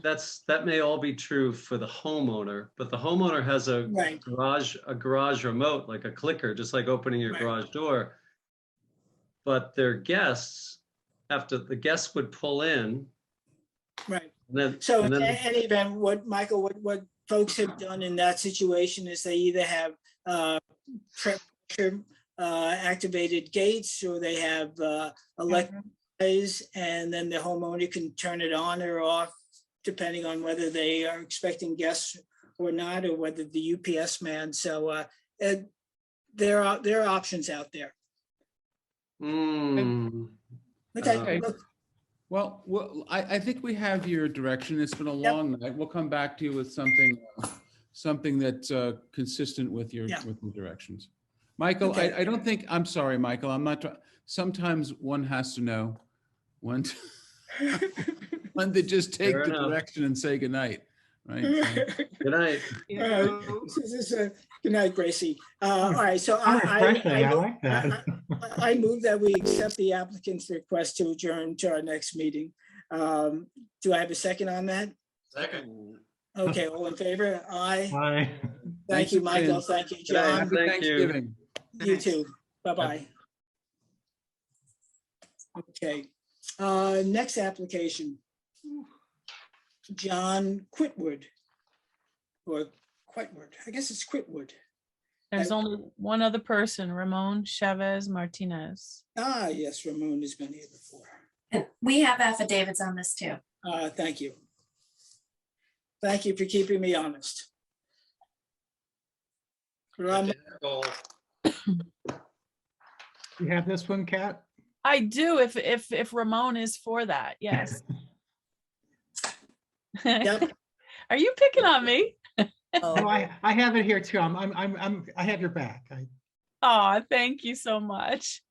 That may all be true for the homeowner, but the homeowner has a garage remote, like a clicker, just like opening your garage door. But their guests, the guests would pull in. Right. So in any event, what Michael, what folks have done in that situation is they either have pressure activated gates, or they have electric eyes, and then the homeowner can turn it on or off depending on whether they are expecting guests or not, or whether the UPS man. So there are options out there. Okay. Look. Well, I think we have your direction. It's been a long night. We'll come back to you with something that's consistent with your directions. Michael, Okay. I don't think, I'm sorry, Michael, I'm not, sometimes one has to know when to, when to just take Fair the enough. direction and say goodnight, right? So, Good night. Good night, Gracie. All right, so Refreshing, I like that. I move that we accept the applicant's request to adjourn to our next meeting. Do I have a second on that? Second. Okay, all in favor? Aye. Aye. Thank you, Michael. Thank you, John. Happy Thanksgiving. You too. Bye-bye. Okay, next application. John Quitwood, or Quitwood, I guess it's Quitwood. There's only one other person, Ramon Chavez Martinez. Ah, yes, Ramon has been here before. And we have affidavits on this too. Thank you. Thank you for keeping me honest. You have this one, Kat? I do, if Ramon is for that, yes. Yep. Are you picking on me? No, I have it here too. I have your back. Oh, thank you so much.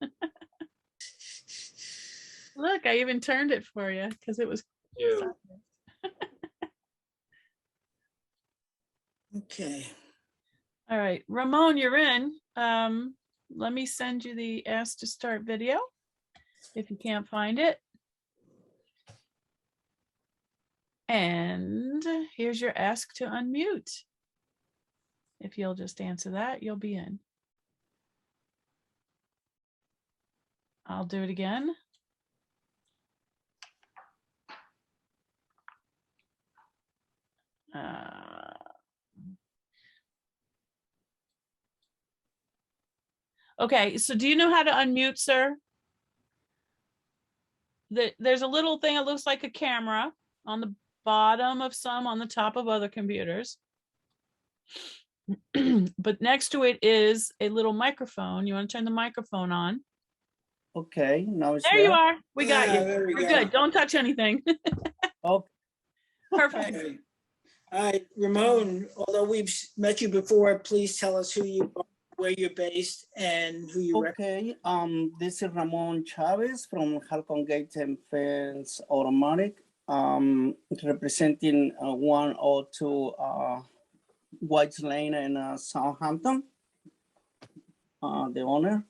Look, I even turned it for you because it was. Okay. All right, Ramon, you're in. Let me send you the ask to start video if you can't find it. And here's your ask to unmute. If you'll just answer that, you'll be in. I'll do it again. Okay, so do you know how to unmute, sir? There's a little thing that looks like a camera on the bottom of some, on the top of other computers. But next to it is a little microphone. You want to turn the microphone on? Okay, now it's There you are. We got you. There we We're go. good. Don't touch anything. Okay. Perfect. Okay. All right, Ramon, although we've met you before, please tell us who you are, where you're based, and who you represent. Okay, this is Ramon Chavez from Halcon Gate and Fence Automatic, representing 102 White's Lane in Southampton, the owner.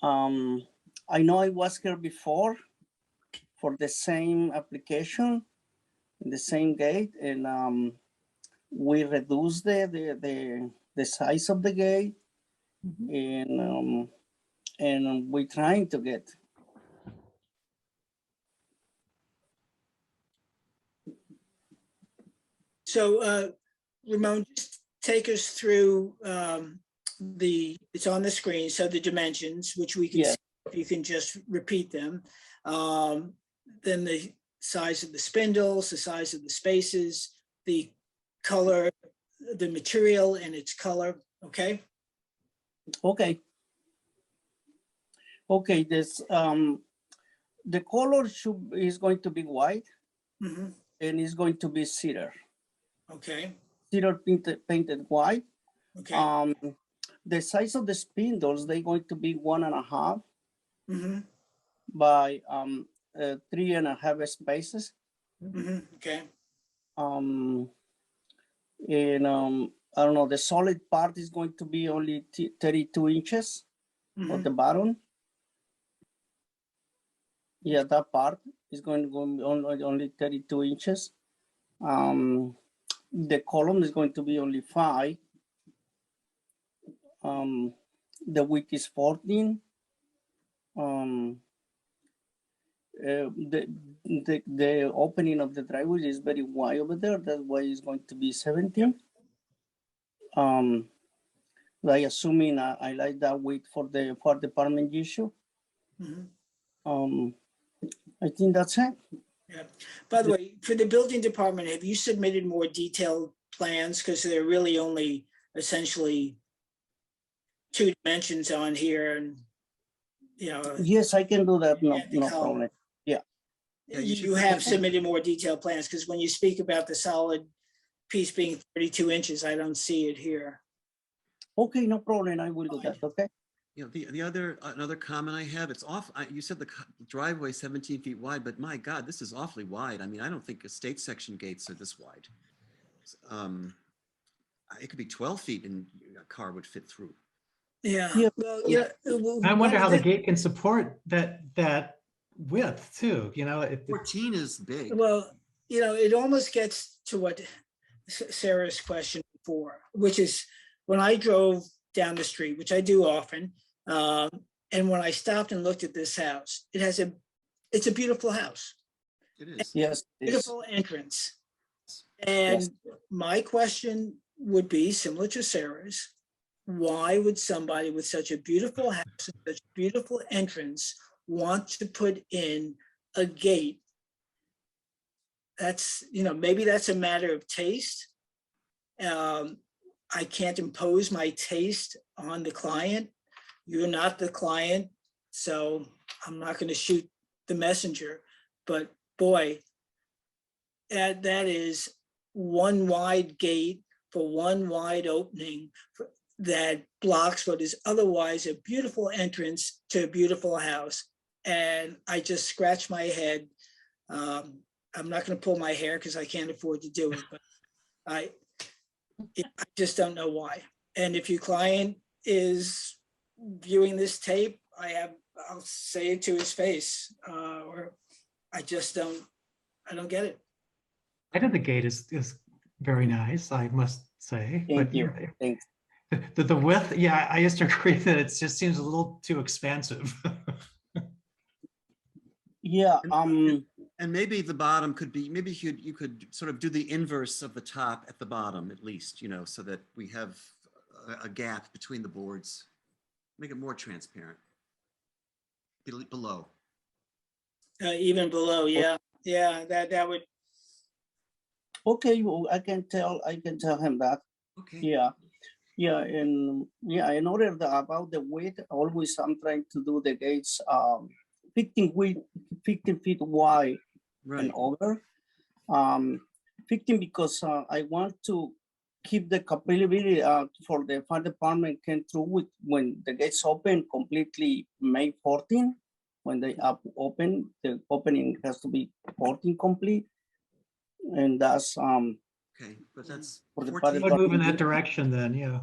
I know I was here before for the same application, the same gate, and we reduced the size of the gate, and we're trying to get. So, Ramon, just take us through it's on the screen, so the dimensions, which we can see, if you can just repeat them. Then the size of the spindles, the size of the spaces, the color, the material and its color, okay? Okay. Okay, this The color is going to be white Mhm. and it's going to be cedar. Okay, Cedar painted white. okay. The size of the spindles, they're going to be 1.5 Mhm, by 3.5 spaces. mhm, okay. And I don't know, the solid part is going to be only 32 inches at the Mhm, bottom. Yeah, that part is going to go only 32 inches. The column is going to be only 5. The width is 14. The opening of the driveway is very wide over there. That's why it's going to be 17. Like assuming I like that width for the fire department issue. mhm. I think that's it. Yeah. By the way, for the building department, have you submitted more detailed plans? Because they're really only essentially 2 dimensions on here and, you know. Yes, I can do that. No, and the no color. problem. Yeah. Yeah, you should You have put- submitted more detailed plans, because when you speak about the solid piece being 32 inches, I don't see it here. Okay, no problem. I will do that. Okay. You know, another comment I have, it's off, you said the driveway 17 feet wide, but my God, this is awfully wide. I mean, I don't think estate section gates are this wide. It could be 12 feet and a car would fit through. Yeah. Yeah. Well, yeah. I wonder how the gate can support that width too, you know? 14 is big. Well, you know, it almost gets to what Sarah's question before, which is when I drove down the street, which I do often, and when I stopped and looked at this house, it's a beautiful house. It is. Yes. Beautiful entrance. And my question would be similar to Sarah's. Why would somebody with such a beautiful house, and such a beautiful entrance, want to put in a gate? That's, you know, maybe that's a matter of taste. I can't impose my taste on the client. You're not the client, so I'm not going to shoot the messenger. But boy, that is one wide gate for one wide opening that blocks what is otherwise a beautiful entrance to a beautiful house. And I just scratch my head. I'm not going to pull my hair because I can't afford to do it, but I just don't know why. And if your client is viewing this tape, I'll say it to his face, or I don't get it. I think the gate is very nice, I must say. Thank but you. Thanks. The width, yeah, I just agree that it just seems a little too expansive. Yeah. And maybe the bottom could be, maybe you could sort of do the inverse of the top at the bottom at least, you know, so that we have a gap between the boards. Make it more transparent. Below. Even below, yeah. Yeah, that would. Okay, well, I can tell him that. Okay. Yeah. Yeah, and yeah, in order about the width, always I'm trying to do the gates 15 feet wide and over. 15 because I want to keep the capability for the fire department can through with when the gates open completely May 14. When they open, the opening has to be 14 complete, and that's Okay, but that's for the 14 fire Would move in department. that direction then, yeah.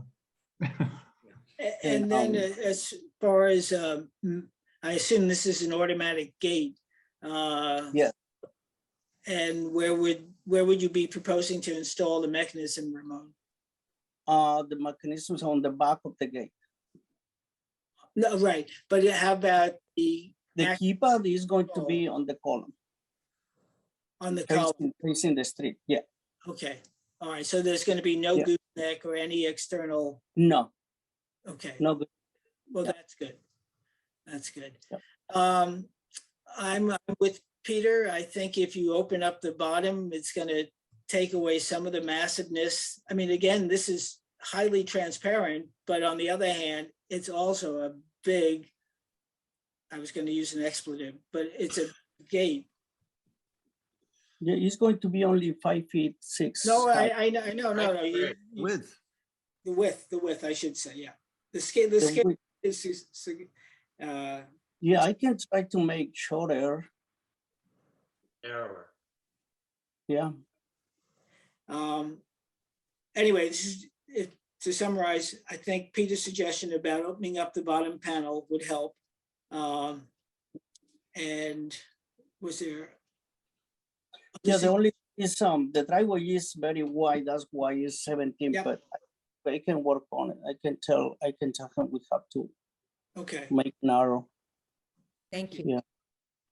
And then as far as, I assume this is an automatic gate. Yes. And where would you be proposing to install the mechanism, Ramon? The mechanisms on the back of the gate. No, right, but how about the keypad is going to be on the column. On the column? Facing the street, yeah. Okay, all right, so there's going to be no gooseneck or any external? No. Okay. No good. Well, that's good. That's good. I'm with Peter. I think if you open up the bottom, it's going to take away some of the massiveness. I mean, again, this is highly transparent, but on the other hand, it's also a big I was going to use an expletive, but it's a gate. Yeah, it's going to be only 5 feet 6. No, high. I know, no. Width. The width, I should say, yeah. The scale width. is, Yeah, I can try to make shorter. Narrower. Yeah. Anyway, to summarize, I think Peter's suggestion about opening up the bottom panel would help. And was there? Yeah, the only is the driveway is very wide. That's why it's 17. Yep. But I can work on it. I can tell him we have to make narrow. Thank you. Yeah.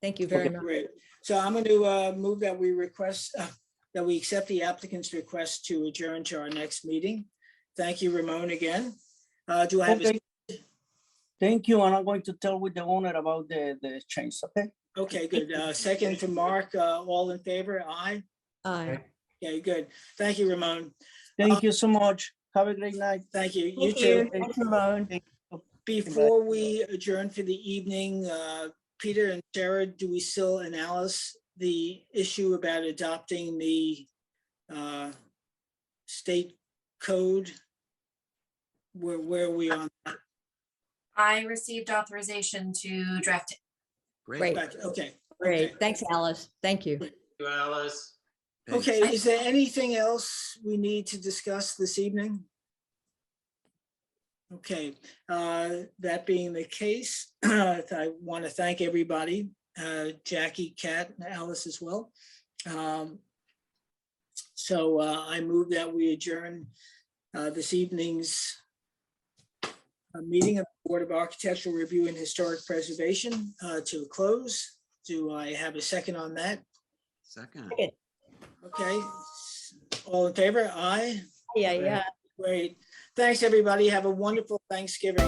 Thank you very Okay, much. great. So I'm going to move that we request that we accept the applicant's request to adjourn to our next meeting. Thank you, Ramon, again. Do I have Okay. Thank you, and I'm going to tell with the owner about the change. Okay. Okay, good. Second to Mark, all in favor? Aye. Aye. Okay, good. Thank you, Ramon. Thank you so much. Have a great night. Thank you. You Thank too. you. Thanks, Ramon. Before we adjourn for the evening, Peter and Sarah, do we still and Alice the issue about adopting the state code? Where are we on that? I received authorization to draft it. Great. Okay. Great. Thanks, Alice. Thank you. Thank you, Alice. Okay, is there anything else we need to discuss this evening? Okay, that being the case, I want to thank everybody, Jackie, Kat, and Alice as well. So I move that we adjourn this evening's meeting of the Board of Architectural Review and Historic Preservation to a close. Do I have a second on that? Second. Okay, all in favor? Aye. Yeah. Great. Thanks, everybody. Have a wonderful Thanksgiving.